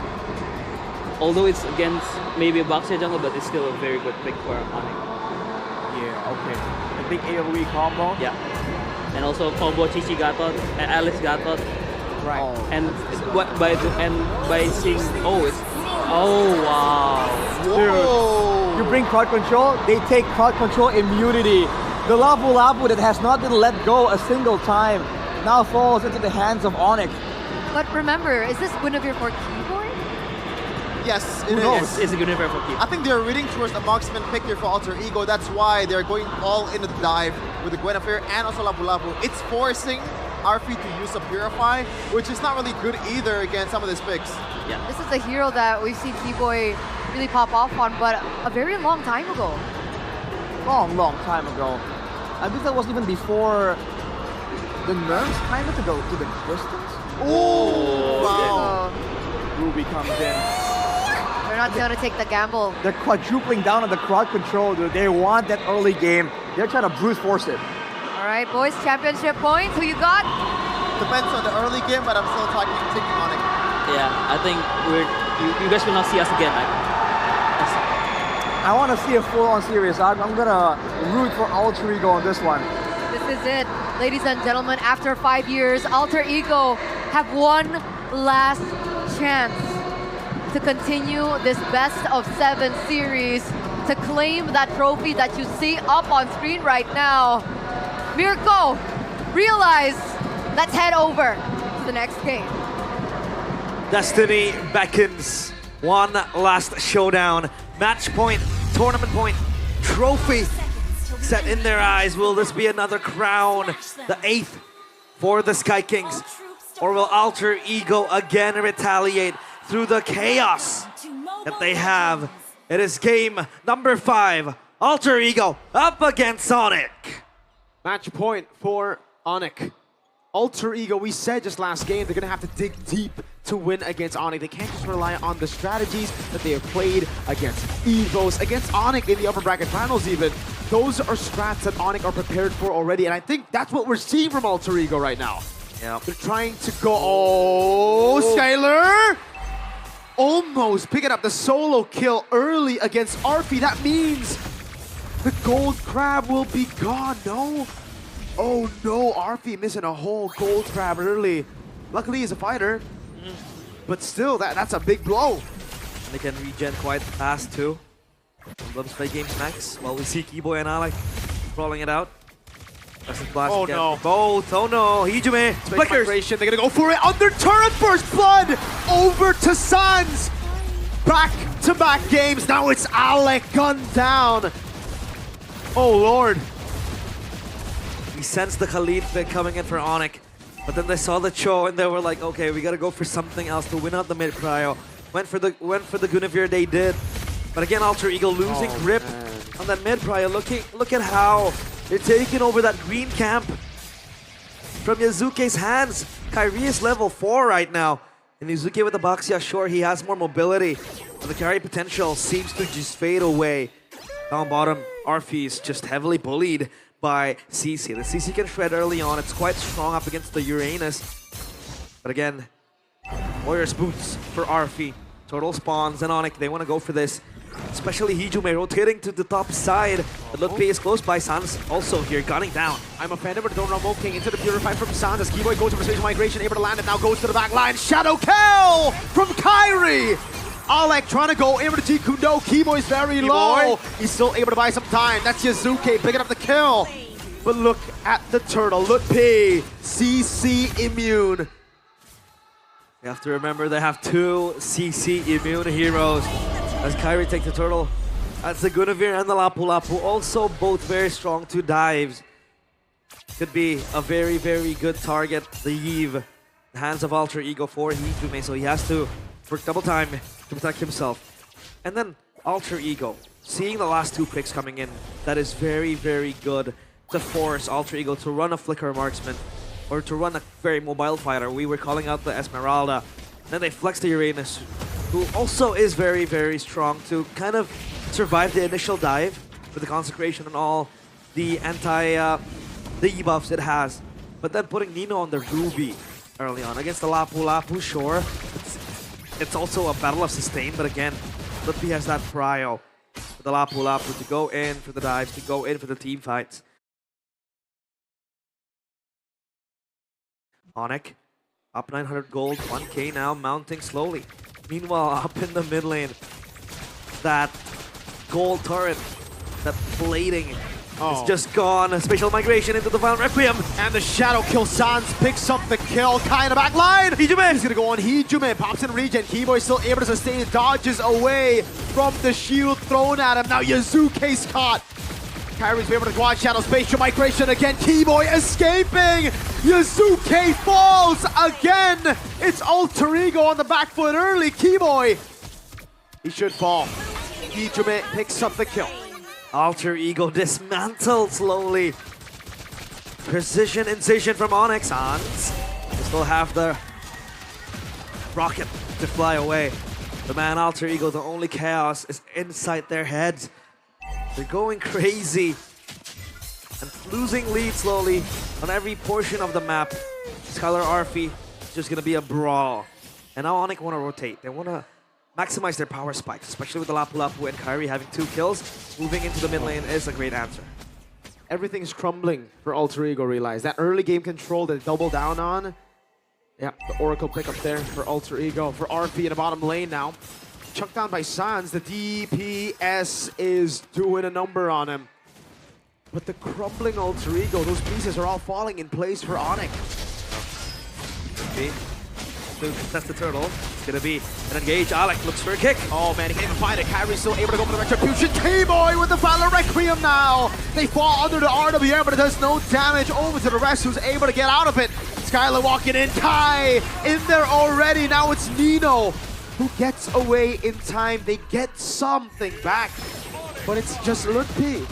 although it's against maybe a Baxia jungle, but it's still a very good pick for Onyx. Yeah, okay. A big AoE combo. Yeah. And also combo Chichi Gatot and Alice Gatot. Right. Oh. And by seeing wow. Dude, you bring crowd control, they take crowd control immunity. The Lapu Lapu that has not been let go a single time now falls into the hands of Onyx. But remember, is this Guinevere for keyboard? Yes, it knows? is. It's a good for keep. I think they're reading towards the marksman pick here for Alter Ego. That's why they're going all in the dive with the Guinevere and also Lapu Lapu. It's forcing RP to use a Purify, which is not really good either against some of these picks. Yeah. This is a hero that we've seen T-Boy really pop off on, but a very long time ago. Long time ago. I believe that was even before the nerfs kind of to go to the distance. Oh, wow. Ruby comes in. They're not going to take the gamble. They're quadrupling down on the crowd control, dude. They want that early game. They're trying to brute force it. All right, boys, championship points. Who you got? Depends on the early game, but I'm still taking on it. Yeah, I think you guys will not see us again. I want to see a full-on series. I'm gonna root for Alter Ego on this one. This is it, ladies and gentlemen. After 5 years, Alter Ego have one last chance to continue this best of 7 series, to claim that trophy that you see up on screen right now. Mirko, realize, let's head over to the next game. Destiny beckons. One last showdown. Match point, tournament point, trophy set in their eyes. Will this be another crown? The 8th for the Sky Kings? Or will Alter Ego again retaliate through the chaos that they have? It is game number 5. Alter Ego up against Sonic. Match point for Onyx. Alter Ego, we said just last game, they're going to have to dig deep to win against Onyx. They can't just rely on the strategies that they have played against Evos, against Onyx in the upper bracket finals even. Those are strats that Onyx are prepared for already, and I think that's what we're seeing from Alter Ego right now. Yeah. They're trying to go, oh, Skyler! Almost picking up the solo kill early against Arfi. That means the gold crab will be gone, no? Oh no, Arfi missing a whole gold crab early. Luckily he's a fighter, but still, that's a big blow. And they can regen quite fast too. Let's play games next while we see Keyboy and Alec rolling it out. Oh no. Both, oh no, Hijume, flickers. They're gonna go for it, under turret burst, blood over to Sans. Back-to-back games, now it's Alec gunned down. Oh lord. We sensed the Khalid pick coming in for Onyx, but then they saw the Cho and they were like, okay, we gotta go for something else to win out the mid prio. Went for the Guinevere, they did. But again, Alter Ego losing grip on that mid prio. Look at how they're taking over that green camp from Yazuke's hands. Kyrie is level 4 right now. And Yazuke with the Baxia, sure, he has more mobility, but the carry potential seems to just fade away. Down bottom, Arfi is just heavily bullied by CC. The CC can shred early on. It's quite strong up against the Uranus. But again, Warriors boots for Arfi. Total spawns and Onyx, they want to go for this. Especially Hijume rotating to the top side. The Lutpi is close by. Sans also here, gunning down. I'm offended, but don't Rumble King into the Purify from Sans as Keyboy goes for spatial migration, able to land it, now goes to the back line. Shadow kill from Kyrie! Alec trying to go over to G Kundo. Keyboy's very low. He's still able to buy some time. That's Yazuke picking up the kill. But look at the turtle. Lutpi, CC immune. You have to remember they have 2 CC immune heroes. As Kyrie takes the turtle. That's the Guinevere and the Lapu Lapu. Also both very strong 2 dives. Could be a very, very good target. The Eve. The hands of Alter Ego for Hijume, so he has to work double time to protect himself. And then Alter Ego, seeing the last 2 picks coming in, that is very, very good to force Alter Ego to run a Flicker Marksman or to run a very mobile fighter. We were calling out the Esmeralda. Then they flex the Uranus, who also is very, very strong to kind of survive the initial dive with the Consecration and all the the debuffs it has. But then putting Nino on the Ruby early on against the Lapu Lapu, sure. It's also a battle of sustain, but again, Lutpi has that prio for the Lapu Lapu to go in for the dives, to go in for the team fights. Onyx, up 900 gold, 1k now, mounting slowly. Meanwhile, up in the mid lane, that gold turret, that plating is just gone. A spatial migration into the Violent Requiem. And the Shadow kill. Sans picks up the kill. Kai in the back line. Hijume. He's going to go on Hijume. Pops in regen. Keyboy still able to sustain. Dodges away from the shield thrown at him. Now Yazuke's caught. Kyrie's able to quad shadow. Spatial migration again. Keyboy escaping. Yazuke falls again. It's Alter Ego on the back foot early. Keyboy. He should fall. Hijume picks up the kill. Alter Ego dismantled slowly. Precision incision from Onyx. Sans. They still have the rocket to fly away. The man Alter Ego, the only chaos is inside their heads. They're going crazy and losing lead slowly on every portion of the map. Skylar Arfi is just gonna be a brawl. And now Onyx wanna rotate. They wanna maximize their power spikes, especially with the Lapu Lapu and Kyrie having 2 kills. Moving into the mid lane is a great answer. Everything's crumbling for Alter Ego, realize. That early game control that they double down on. Yeah, the Oracle pickup there for Alter Ego. For RP in the bottom lane now. Chucked down by Sans. The DPS is doing a number on him. But the crumbling Alter Ego, those pieces are all falling in place for Onyx. Okay. to contest the turtle. It's gonna be an engage. Alec looks for a kick. Oh man, he can't even find it. Kyrie still able to go for the retribution. K-Boy with the Valor Requiem now. They fall under the RWM, but it does no damage over to the rest who's able to get out of it. Skylar walking in. Kai in there already. Now it's Nino who gets away in time. They get something back, but it's just Ludpi.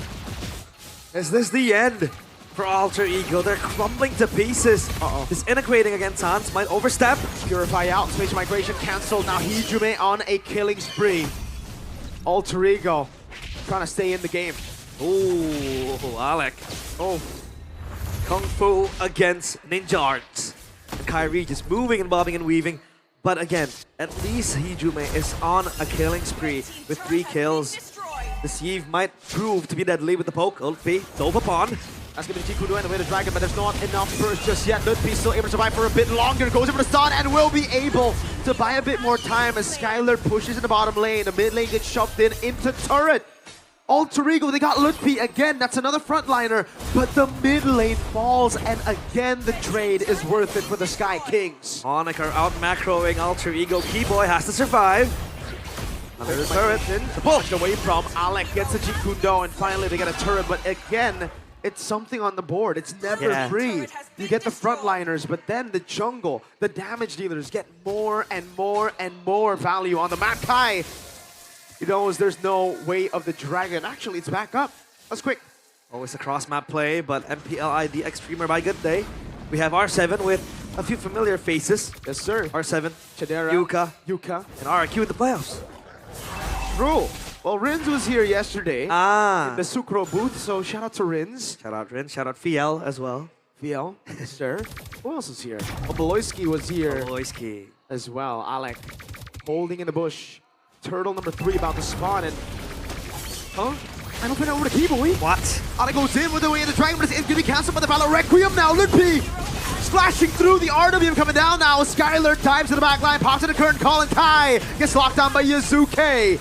Is this the end for Alter Ego? They're crumbling to pieces. Disintegrating against Sans might overstep. Purify out, Space Migration cancelled. Now Hijume on a killing spree. Alter Ego trying to stay in the game. Ooh, Alec. Oh, Kung Fu against Ninja Arts. And Kyrie just moving and bobbing and weaving. But again, at least Hijume is on a killing spree with 3 kills. This Eve might prove to be deadly with the poke. Ludpi dove upon. That's going to be Chikudo and the way to Dragon, but there's not enough burst just yet. Ludpi still able to survive for a bit longer. Goes over the stun and will be able to buy a bit more time as Skylar pushes in the bottom lane. The mid lane gets shoved in into turret. Alter Ego, they got Ludpi again. That's another frontliner, but the mid lane falls, and again the trade is worth it for the Sky Kings. Onyx are out macroing Alter Ego. Keyboy has to survive. Another turret in. The push away from Alec gets a Jikundo, and finally they get a turret, but again, it's something on the board. It's never free. You get the frontliners, but then the jungle, the damage dealers get more and more and more value on the map. Kai, he knows there's no way of the dragon. Actually, it's back up. That's quick. Always a cross-map play, but MPL ID Extremer by good day. We have R7 with a few familiar faces. Yes, sir. R7, Chadera, Yuka, and RQ in the playoffs. True. Well, Rins was here yesterday in the Sucro booth, so shout out to Rins. Shout out Rins, shout out Fiel as well. Fiel, yes, sir. Who else is here? Oh, Beloyski was here as well. Alec holding in the bush. Turtle number 3 about to spawn, and I don't put it over to Keyboy. What? Alec goes in with the way of the dragon, but it's going to be cancelled by the Valor Requiem now. Ludpi splashing through the RWM coming down now. Skylar dives to the back line, pops in the current call, and Kai gets locked down by Yazuke.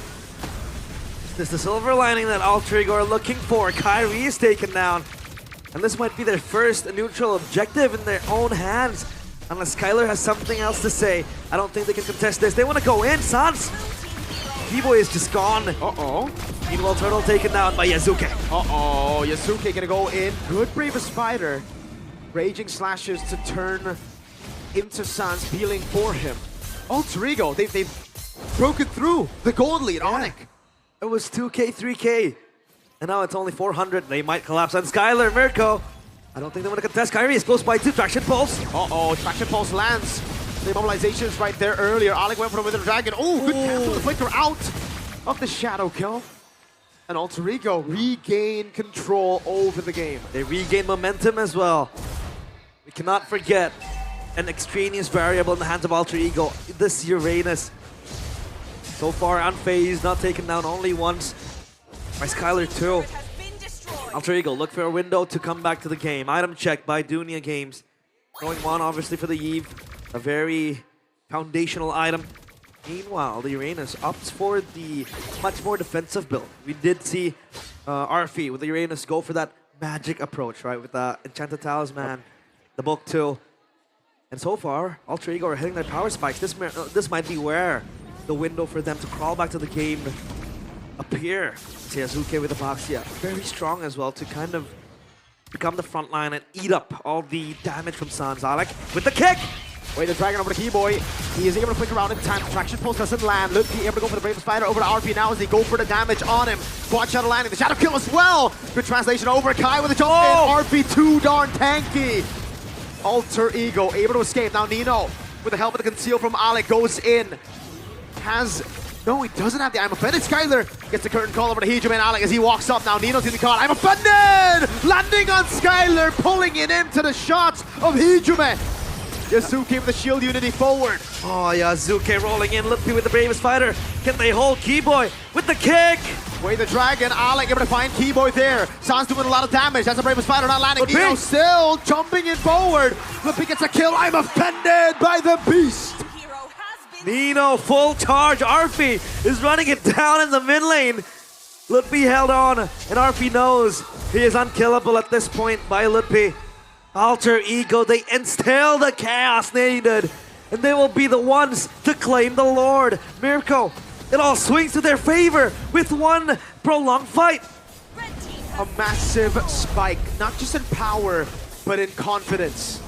This is the silver lining that Alter Ego are looking for. Kyrie is taken down. And this might be their first neutral objective in their own hands. Unless Skylar has something else to say, I don't think they can contest this. They want to go in, Sans. Keyboy is just gone. Meanwhile, Turtle taken down by Yazuke. Yazuke gonna go in. Good Bravest Spider. Raging slashes to turn into Sans, healing for him. Alter Ego, they've broken through the gold lead. Onyx. It was 2K, 3K. And now it's only 400. They might collapse on Skylar, Mirko. I don't think they want to contest. Kyrie is close by 2. Traction Pulse. Traction Pulse lands. The immobilizations right there earlier. Alec went for the Wither Dragon. Good cancel. The Flicker out of the Shadow Kill. And Alter Ego regain control over the game. They regain momentum as well. We cannot forget an extraneous variable in the hands of Alter Ego. This Uranus. So far unfazed, not taken down only once by Skylar too. Alter Ego look for a window to come back to the game. Item check by Dunia Games. Going one obviously for the Eve. A very foundational item. Meanwhile, the Uranus opts for the much more defensive build. We did see Arfi with the Uranus go for that magic approach, right? With the Enchanted Talisman, the book too. And so far, Alter Ego are hitting their power spikes. This might be where the window for them to crawl back to the game appear. Yazuke with the Boxia, very strong as well to kind of become the front line and eat up all the damage from Sans. Alec with the kick! Wait, the Dragon over to Keyboy. He is able to flick around in time. Traction Pulse doesn't land. Ludpi able to go for the Brave Spider over to RP now as they go for the damage on him. Quad Shadow landing. The Shadow Kill as well. Good translation over. Kai with a jump in. RP too darn tanky. Alter Ego able to escape. Now Nino with the help of the conceal from Alec goes in. No, he doesn't have the I'm offended. Skylar gets the curtain call over to Hijume and Alec as he walks up. Now Nino's getting caught. I'm offended! Landing on Skylar, pulling it into the shots of Hijume. Yazuke with the shield unity forward. Yazuke rolling in. Ludpi with the Bravest Fighter. Can they hold Keyboy with the kick? Wait, the Dragon. Alec able to find Keyboy there. Sans doing a lot of damage. That's the Bravest Fighter not landing. Nino still jumping in forward. Ludpi gets a kill. I'm offended by the beast. Nino, full charge. Arfi is running it down in the mid lane. Ludpi held on, and Arfi knows he is unkillable at this point by Ludpi. Alter Ego, they instill the chaos needed and they will be the ones to claim the Lord. Mirko, it all swings to their favor with one prolonged fight. A massive spike, not just in power, but in confidence.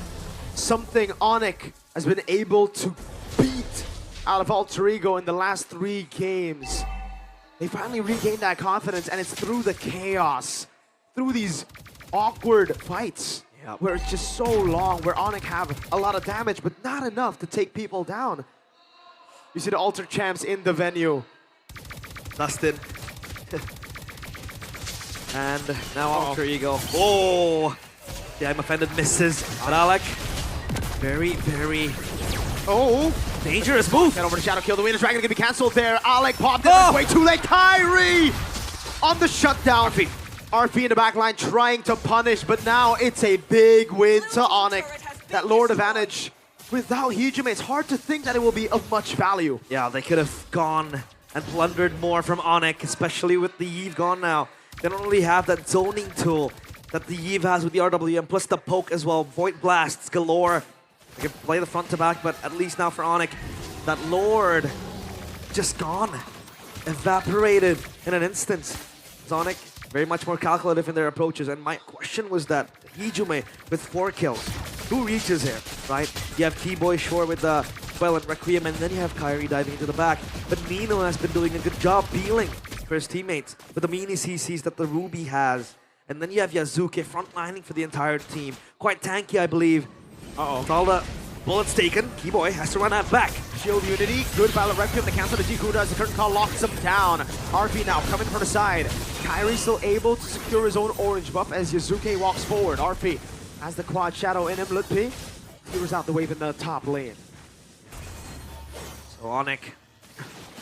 Something Onyx has been able to beat out of Alter Ego in the last 3 games. They finally regained that confidence, and it's through the chaos, through these awkward fights, where it's just so long, where Onyx have a lot of damage, but not enough to take people down. You see the Alter champs in the venue. Dustin. And now Alter Ego. Oh! The I'm offended misses. But Alec, very, very dangerous move. Get over to Shadow Kill. The Wiener Dragon gonna be cancelled there. Alec popped it way too late. Kyrie on the shutdown. RP in the back line trying to punish, but now it's a big win to Onyx. That Lord advantage. Without Hijime, it's hard to think that it will be of much value. Yeah, they could have gone and plundered more from Onyx, especially with the Eve gone now. They don't really have that zoning tool that the Eve has with the RWM, plus the poke as well. Void Blasts galore. They can play the front to back, but at least now for Onyx, that Lord just gone. Evaporated in an instant. Onyx very much more calculative in their approaches, and my question was that Hijime with 4 kills. Who reaches here, right? You have T-Boy Shore with the and Requiem, and then you have Kyrie diving into the back. But Nino has been doing a good job peeling for his teammates with the mini CCs that the Ruby has. And then you have Yazuke frontlining for the entire team. Quite tanky, I believe. With all the bullets taken, Keyboy has to run that back. Shield Unity, good Violet Requiem, the cancel to Jikuda as the curtain call locks him down. RP now coming from the side. Kyrie still able to secure his own orange buff as Yazuke walks forward. RP has the quad shadow in him. Lutpi clears out the wave in the top lane. So Onyx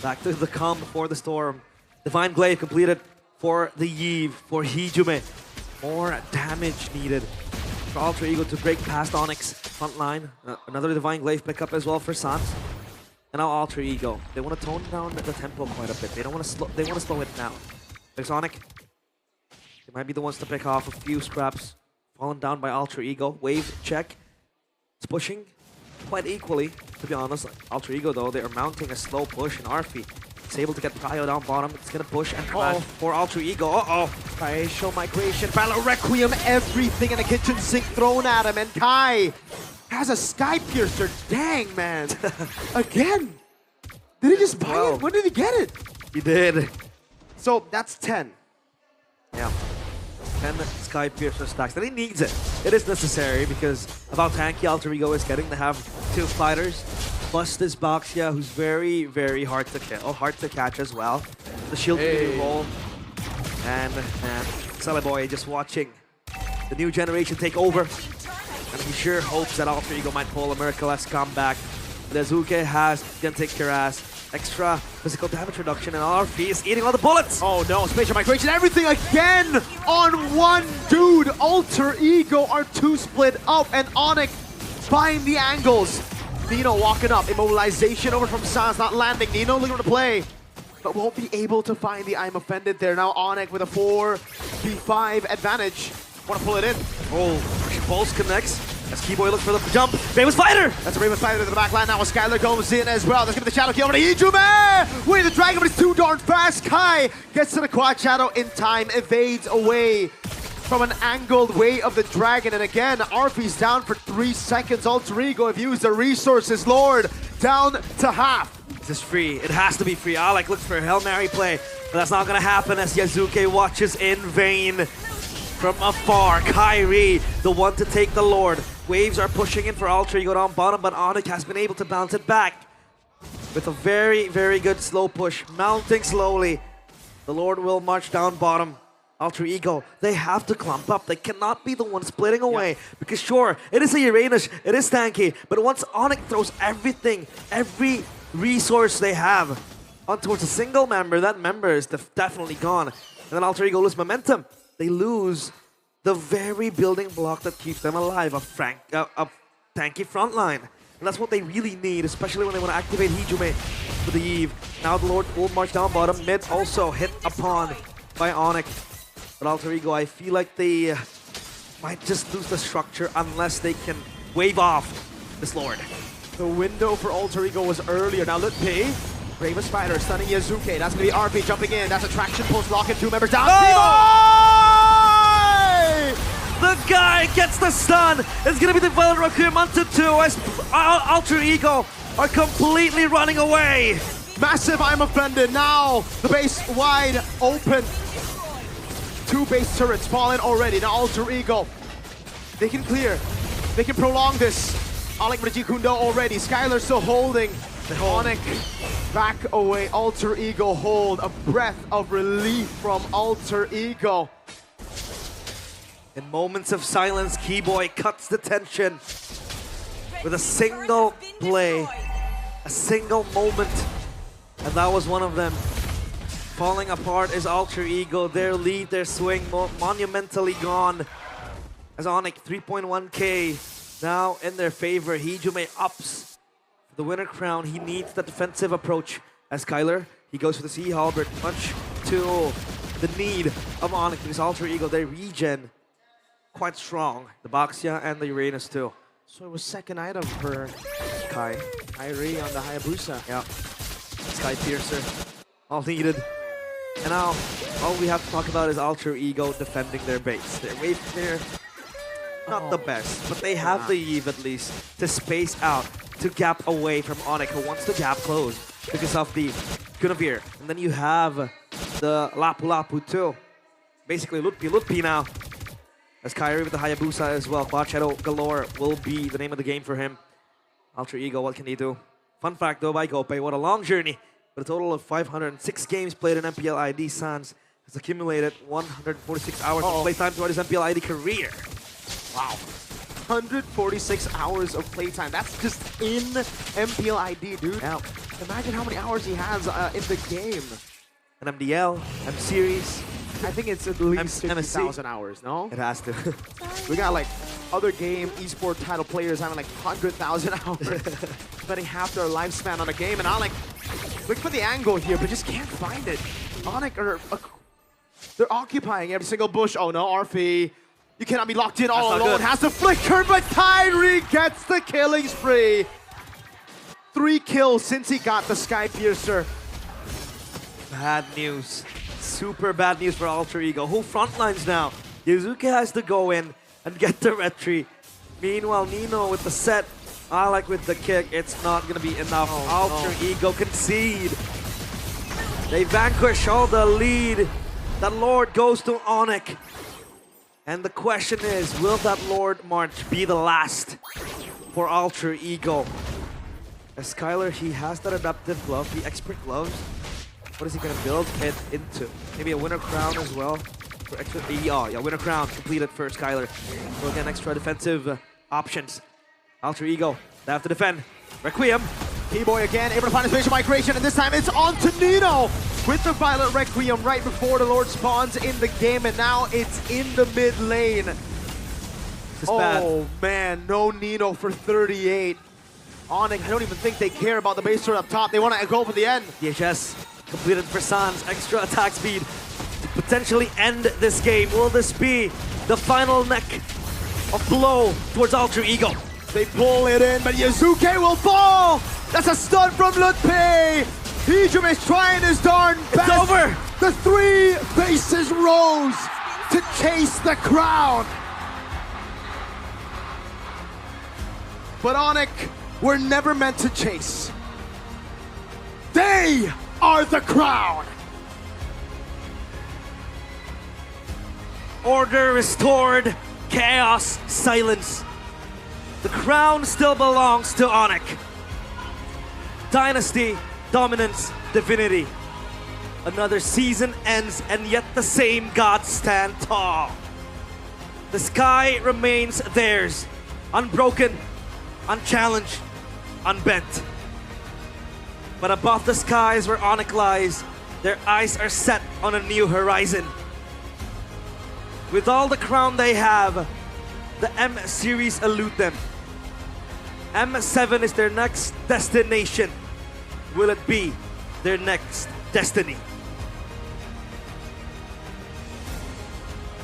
back to the calm before the storm. Divine Glaive completed for the Eve, for Hijime. More damage needed for Alter Ego to break past Onyx front line. Another Divine Glaive pickup as well for Sans. And now Alter Ego. They want to tone down the tempo quite a bit. They don't want to slow. They want to slow it down. There's Onyx. They might be the ones to pick off a few scraps. Fallen down by Alter Ego. Wave check. It's pushing quite equally, to be honest. Alter Ego though, they are mounting a slow push, and Arfi is able to get Prio down bottom. It's gonna push and flash for Alter Ego. Facial migration, Battle Requiem, everything in the kitchen sink thrown at him, and Kai has a Sky Piercer. Dang, man. Again. Did he just buy it? When did he get it? He did. So that's 10. Yeah. 10 Sky Piercer stacks, and he needs it. It is necessary because of how tanky Alter Ego is getting to have 2 fighters. Plus this Baxia, who's very, very hard to kill, hard to catch as well. The shield roll. And Celeboy just watching the new generation take over. And he sure hopes that Alter Ego might pull a miraculous comeback. Nezuke has gonna take your ass. Extra physical damage reduction, and RP is eating all the bullets. Oh no, spatial migration, everything again on one dude. Alter Ego are 2 split up, and Onyx buying the angles. Nino walking up, immobilization over from Sans, not landing. Nino looking to play, but won't be able to find the I'm offended there. Now Onyx with a 4v5 advantage. Want to pull it in. Pulse connects. As Keyboy looks for the jump. Famous Fighter! That's a Famous Fighter to the back line now. Skylar goes in as well. That's going to be the Shadow Kill over to Hijime! Winning the Dragon, but it's too darn fast. Kai gets to the Quad Shadow in time, evades away from an angled way of the Dragon. And again, RP's down for 3 seconds. Alter Ego have used the resources. Lord down to half. This is free. It has to be free. Alec looks for a Hail Mary play, but that's not going to happen as Yazuke watches in vain. From afar, Kyrie, the one to take the Lord. Waves are pushing in for Alter Ego down bottom, but Onyx has been able to bounce it back with a very, very good slow push, mounting slowly. The Lord will march down bottom. Alter Ego, they have to clump up. They cannot be the one splitting away. Because sure, it is a Uranus, it is tanky, but once Onyx throws everything, every resource they have onto a single member, that member is definitely gone. And then Alter Ego loses momentum. They lose the very building block that keeps them alive, a tanky frontline. And that's what they really need, especially when they want to activate Hijime for the Eve. Now the Lord will march down bottom. Mid also hit upon by Onyx. But Alter Ego, I feel like they might just lose the structure unless they can wave off this Lord. The window for Alter Ego was earlier. Now Lutpi, Brave Spider stunning Yazuke. That's going to be RP jumping in. That's a traction post lock and 2 members down. The guy gets the stun. It's going to be the Violet Requiem onto 2 as Alter Ego are completely running away. Massive, I'm offended. Now the base wide open. 2 base turrets falling already. Now Alter Ego, they can clear. They can prolong this. Alec Kundo already. Skylar still holding. Onyx back away. Alter Ego hold. A breath of relief from Alter Ego. In moments of silence, Keyboy cuts the tension with a single play, a single moment, and that was one of them. Falling apart is Alter Ego. Their lead, their swing monumentally gone. As Onyx 3.1k now in their favor. Hijume ups the winner crown. He needs the defensive approach. As Skylar, he goes for the Sea Halberd, much to the need of Onyx because Alter Ego, they regen quite strong. The Baxia and the Uranus too. So it was second item for Kai. Kyrie on the Hayabusa. Yeah. Sky Piercer. All needed. And now, all we have to talk about is Alter Ego defending their base. Their wave clear, not the best, but they have the Eve at least to space out, to gap away from Onyx, who wants the gap closed because of the Guinevere. And then you have the Lapu Lapu too. Basically, Lutpi now. As Kyrie with the Hayabusa as well. Quad Shadow galore will be the name of the game for him. Alter Ego, what can he do? Fun fact though by Gope, what a long journey. With a total of 506 games played in MPL ID, Sans has accumulated 146 hours of playtime throughout his MPL ID career. Wow. 146 hours of playtime. That's just in MPL ID, dude. Yeah. Imagine how many hours he has in the game. An MDL, M-Series. I think it's at least 50,000 hours, no? It has to. We got like other game esport title players having like 100,000 hours. Spending half their lifespan on a game, and Onyx look for the angle here, but just can't find it. Onyx are they're occupying every single bush. Oh no, RP. You cannot be locked in all alone. Has to flicker, but Kyrie gets the killing spree. 3 kills since he got the Sky Piercer. Bad news. Super bad news for Alter Ego, who frontlines now. Yuzuki has to go in and get the retreat. Meanwhile, Nino with the set, Alec with the kick. It's not going to be enough. Alter Ego concede. They vanquish all the lead. That Lord goes to Onyx. And the question is, will that Lord March be the last for Alter Ego? As Skylar, he has that adaptive glove, the expert gloves. What is he going to build it into? Maybe a winner crown as well. For extra, yeah, winner crown completed for Skylar. So again, extra defensive options. Alter Ego, they have to defend. Requiem. Keyboy again, able to find his spatial migration, and this time it's on to Nino with the Violet Requiem right before the Lord spawns in the game, and now it's in the mid lane. Man, no Nino for 38. Onyx, I don't even think they care about the base turret up top. They want to go for the end. DHS completed for Sans. Extra attack speed to potentially end this game. Will this be the final neck of blow towards Alter Ego? They pull it in, but Yazuke will fall! That's a stun from Lutpi! Hijume is trying his darn best! It's over! The 3 bases rose to chase the crown! But Onyx were never meant to chase. They are the crown! Order restored, chaos, silence. The crown still belongs to Onyx. Dynasty, dominance, divinity. Another season ends and yet the same gods stand tall. The sky remains theirs, unbroken, unchallenged, unbent. But above the skies where Onyx lies, their eyes are set on a new horizon. With all the crown they have, the M-Series elude them. M7 is their next destination. Will it be their next destiny?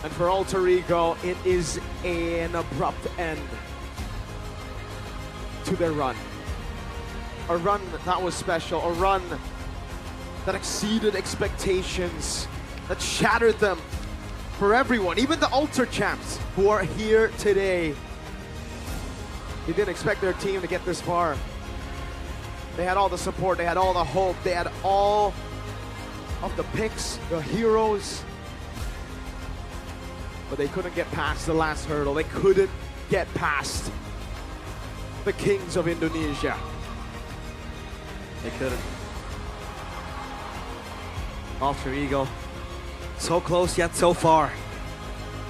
And for Alter Ego, it is an abrupt end to their run. a run that was special, a run that exceeded expectations, that shattered them for everyone, even the Ultra champs who are here today. They didn't expect their team to get this far. They had all the support, they had all the hope, they had all of the picks, the heroes, but they couldn't get past the last hurdle. They couldn't get past the kings of Indonesia. They couldn't. Alter Ego, so close yet so far.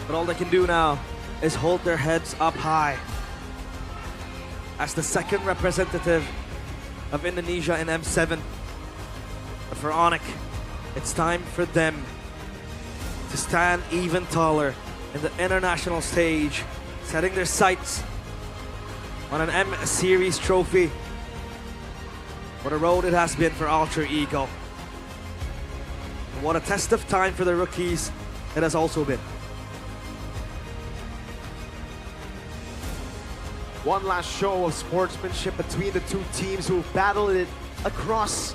But all they can do now is hold their heads up high. As the second representative of Indonesia in M7. But for Onyx, it's time for them to stand even taller in the international stage, setting their sights on an M Series trophy. What a road it has been for Alter Ego. And what a test of time for the rookies it has also been. One last show of sportsmanship between the two teams who battled it across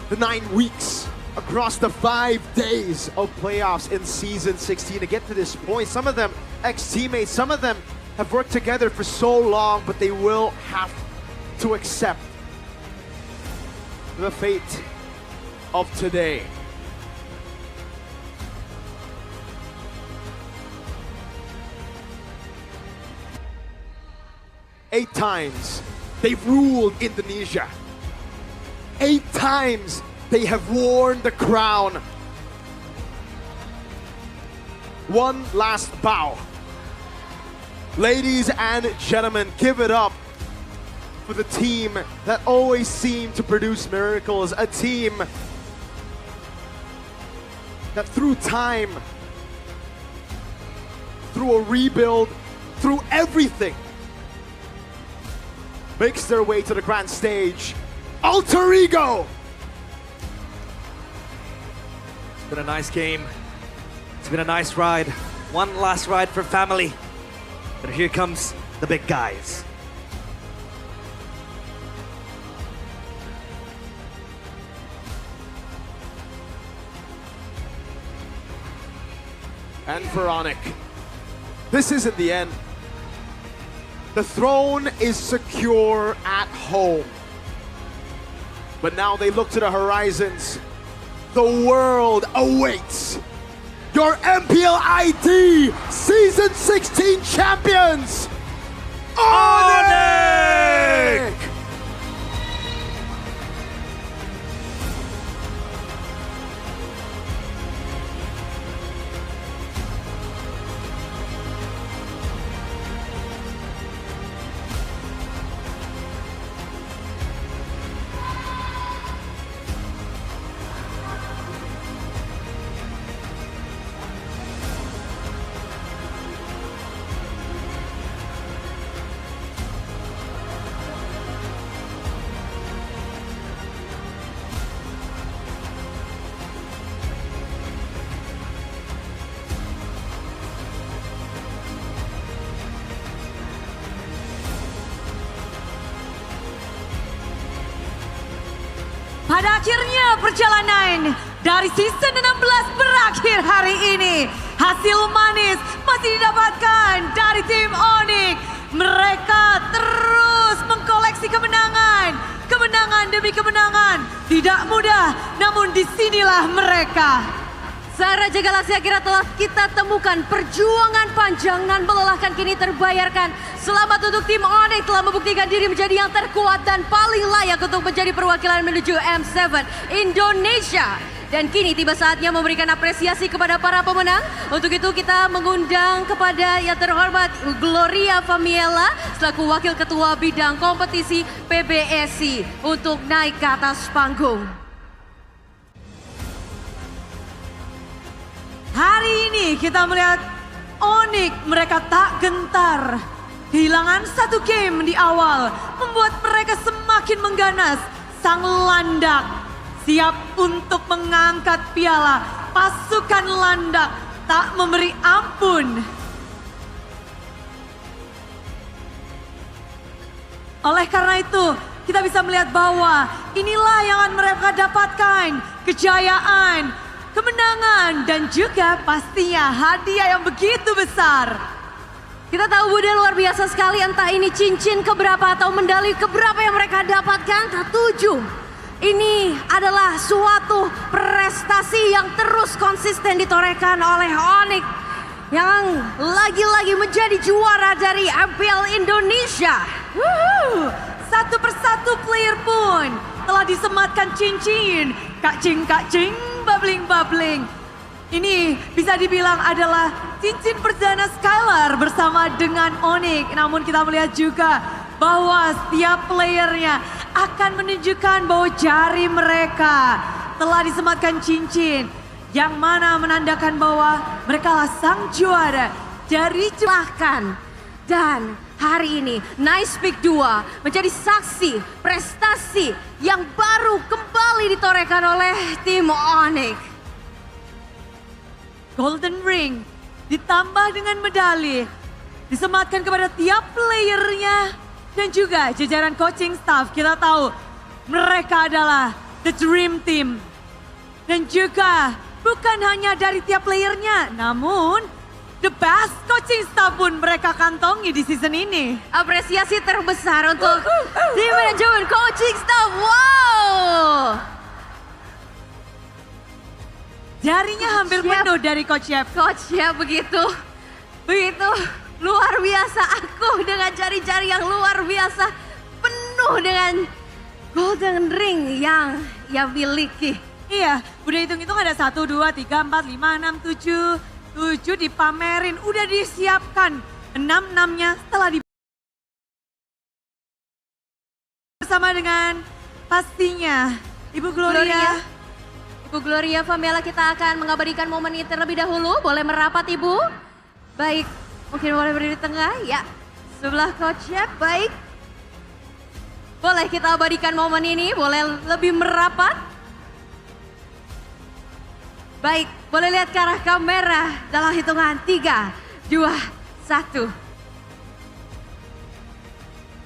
the 9 weeks, across the 5 days of playoffs in Season 16 to get to this point. Some of them ex-teammates, some of them have worked together for so long, but they will have to accept the fate of today. Eight times they've ruled Indonesia. 8 times they have worn the crown. One last bow. Ladies and gentlemen, give it up for the team that always seemed to produce miracles. A team that through time, through a rebuild, through everything, makes their way to the grand stage. Alter Ego! It's been a nice game. It's been a nice ride. One last ride for family. But here comes the big guys. And for Onyx, this isn't the end. The throne is secure at home. But now they look to the horizons. The world awaits. Your MPL ID Season 16 champions, Onyx! Pada akhirnya perjalanan dari season 16 berakhir hari ini. Hasil manis masih didapatkan dari tim Onyx. Mereka terus mengkoleksi kemenangan. Kemenangan demi kemenangan. Tidak mudah, namun disinilah mereka. Raja Galaksi akhirnya telah kita temukan. Perjuangan panjang dan melelahkan kini terbayarkan. Selamat untuk tim Onyx telah membuktikan diri menjadi yang terkuat dan paling layak untuk menjadi perwakilan menuju M7 Indonesia. Dan kini tiba saatnya memberikan apresiasi kepada para pemenang. Untuk itu kita mengundang kepada yang terhormat Gloria Famiella selaku Wakil Ketua Bidang Kompetisi PBSI untuk naik ke atas panggung. Hari ini kita melihat Onyx, mereka tak gentar. Kehilangan satu game di awal membuat mereka semakin mengganas. Sang landak siap untuk mengangkat piala. Pasukan landak tak memberi ampun. Oleh karena itu, kita bisa melihat bahwa inilah yang akan mereka dapatkan. Kejayaan, kemenangan, dan juga pastinya hadiah yang begitu besar. Kita tahu Bude luar biasa sekali, entah ini cincin keberapa atau medali keberapa yang mereka dapatkan, tak tujuh. Ini adalah suatu prestasi yang terus konsisten ditorehkan oleh Onyx yang lagi-lagi menjadi juara dari MPL Indonesia. Satu persatu player pun telah disematkan cincin, kacing-kacing, babling-babling. Ini bisa dibilang adalah cincin perdana Skylar bersama dengan Onyx. Namun kita melihat juga bahwa setiap playernya akan menunjukkan bahwa jari mereka telah disematkan cincin. Yang mana menandakan bahwa mereka lah sang juara dari celahkan. Dan hari ini Nice Pick 2 menjadi saksi prestasi yang baru kembali ditorehkan oleh tim Onyx. Golden Ring ditambah dengan medali disematkan kepada tiap playernya dan juga jajaran coaching staff. Kita tahu mereka adalah the dream team. Dan juga bukan hanya dari tiap playernya, namun the best coaching staff pun mereka kantongi di season ini. Apresiasi terbesar untuk tim manajemen coaching staff. Wow! Jarinya hampir penuh dari Coach Yap. Coach Yap begitu luar biasa. Aku dengan jari-jari yang luar biasa penuh dengan golden ring yang ia miliki. Iya, udah hitung-hitung ada 1, 2, 3, 4, 5, 6, 7. 7 dipamerin, udah disiapkan. 6-6-nya setelah di bersama dengan pastinya Ibu Gloria. Ibu Gloria Famela, kita akan mengabadikan momen ini terlebih dahulu. Boleh merapat Ibu? Baik, mungkin boleh berdiri di tengah. Ya, sebelah Coach Yap, baik. Boleh kita abadikan momen ini, boleh lebih merapat. Baik, boleh lihat ke arah kamera dalam hitungan 3, 2, 1.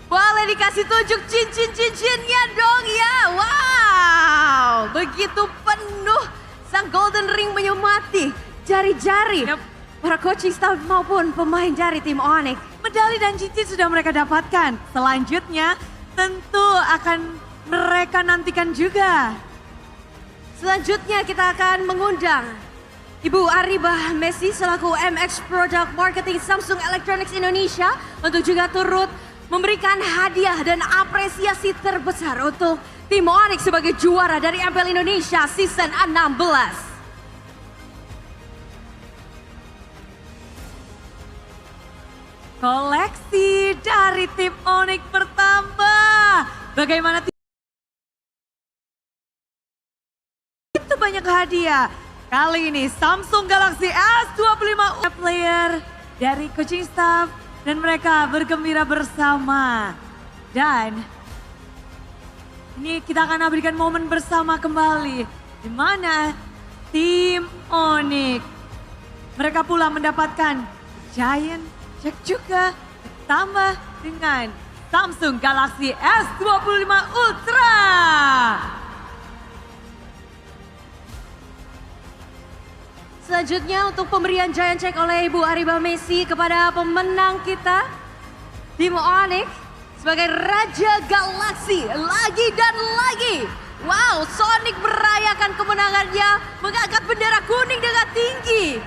Boleh dikasih tunjuk cincin-cincinnya dong ya. Wow, begitu penuh sang golden ring menyemati jari-jari para coaching staff maupun pemain dari tim Onyx. Medali dan cincin sudah mereka dapatkan. Selanjutnya tentu akan mereka nantikan juga. Selanjutnya kita akan mengundang Ibu Aribah Messi selaku MX Product Marketing Samsung Electronics Indonesia untuk juga turut memberikan hadiah dan apresiasi terbesar untuk tim Onyx sebagai juara dari MPL Indonesia Season 16. Koleksi dari tim Onyx bertambah. Bagaimana itu banyak hadiah. Kali ini Samsung Galaxy S25 player dari coaching staff dan mereka bergembira bersama. Dan ini kita akan berikan momen bersama kembali di mana tim Onyx mereka pula mendapatkan Giant Check juga ditambah dengan Samsung Galaxy S25 Ultra. Selanjutnya untuk pemberian Giant Check oleh Ibu Aribah Messi kepada pemenang kita tim Onyx sebagai Raja Galaksi lagi dan lagi. Wow, Sonic merayakan kemenangannya mengangkat bendera kuning dengan tinggi.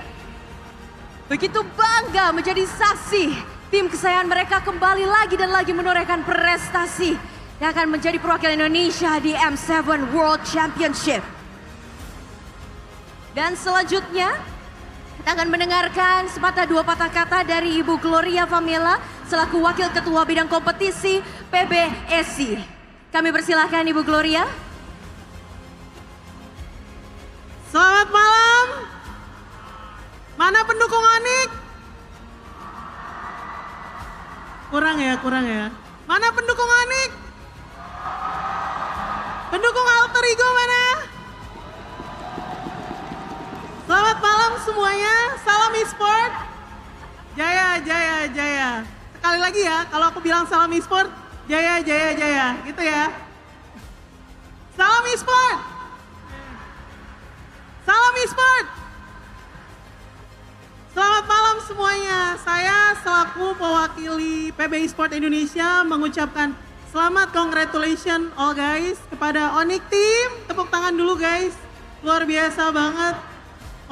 Begitu bangga menjadi saksi tim kesayangan mereka kembali lagi dan lagi menorehkan prestasi yang akan menjadi perwakilan Indonesia di M7 World Championship. Dan selanjutnya kita akan mendengarkan sepatah dua patah kata dari Ibu Gloria Famela selaku Wakil Ketua Bidang Kompetisi PBSI. Kami persilahkan Ibu Gloria. Selamat malam. Mana pendukung Onyx? Kurang ya. Mana pendukung Onyx? Pendukung Alter Ego mana? Selamat malam semuanya, salam e-sport. Jaya. Sekali lagi ya, kalau aku bilang salam e-sport, Jaya, jaya, jaya, gitu ya. Salam e-sport. Salam e-sport. Selamat malam semuanya. Saya selaku mewakili PB Esport Indonesia mengucapkan selamat congratulations all guys kepada Onyx Team. Tepuk tangan dulu guys. Luar biasa banget.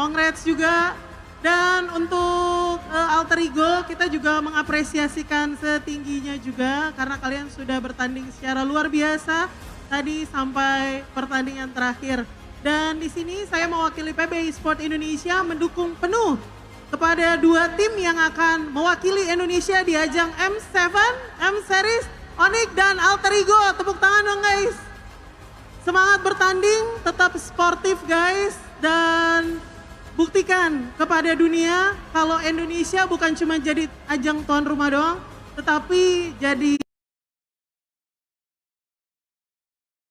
Congrats juga. Dan untuk Alter Ego kita juga mengapresiasikan setingginya juga karena kalian sudah bertanding secara luar biasa tadi sampai pertandingan terakhir. Dan di sini saya mewakili PB Esport Indonesia mendukung penuh kepada dua tim yang akan mewakili Indonesia di ajang M7, M-Series, Onyx dan Alter Ego. Tepuk tangan dong guys. Semangat bertanding, tetap sportif guys. Dan buktikan kepada dunia kalau Indonesia bukan cuma jadi ajang tuan rumah doang, tetapi jadi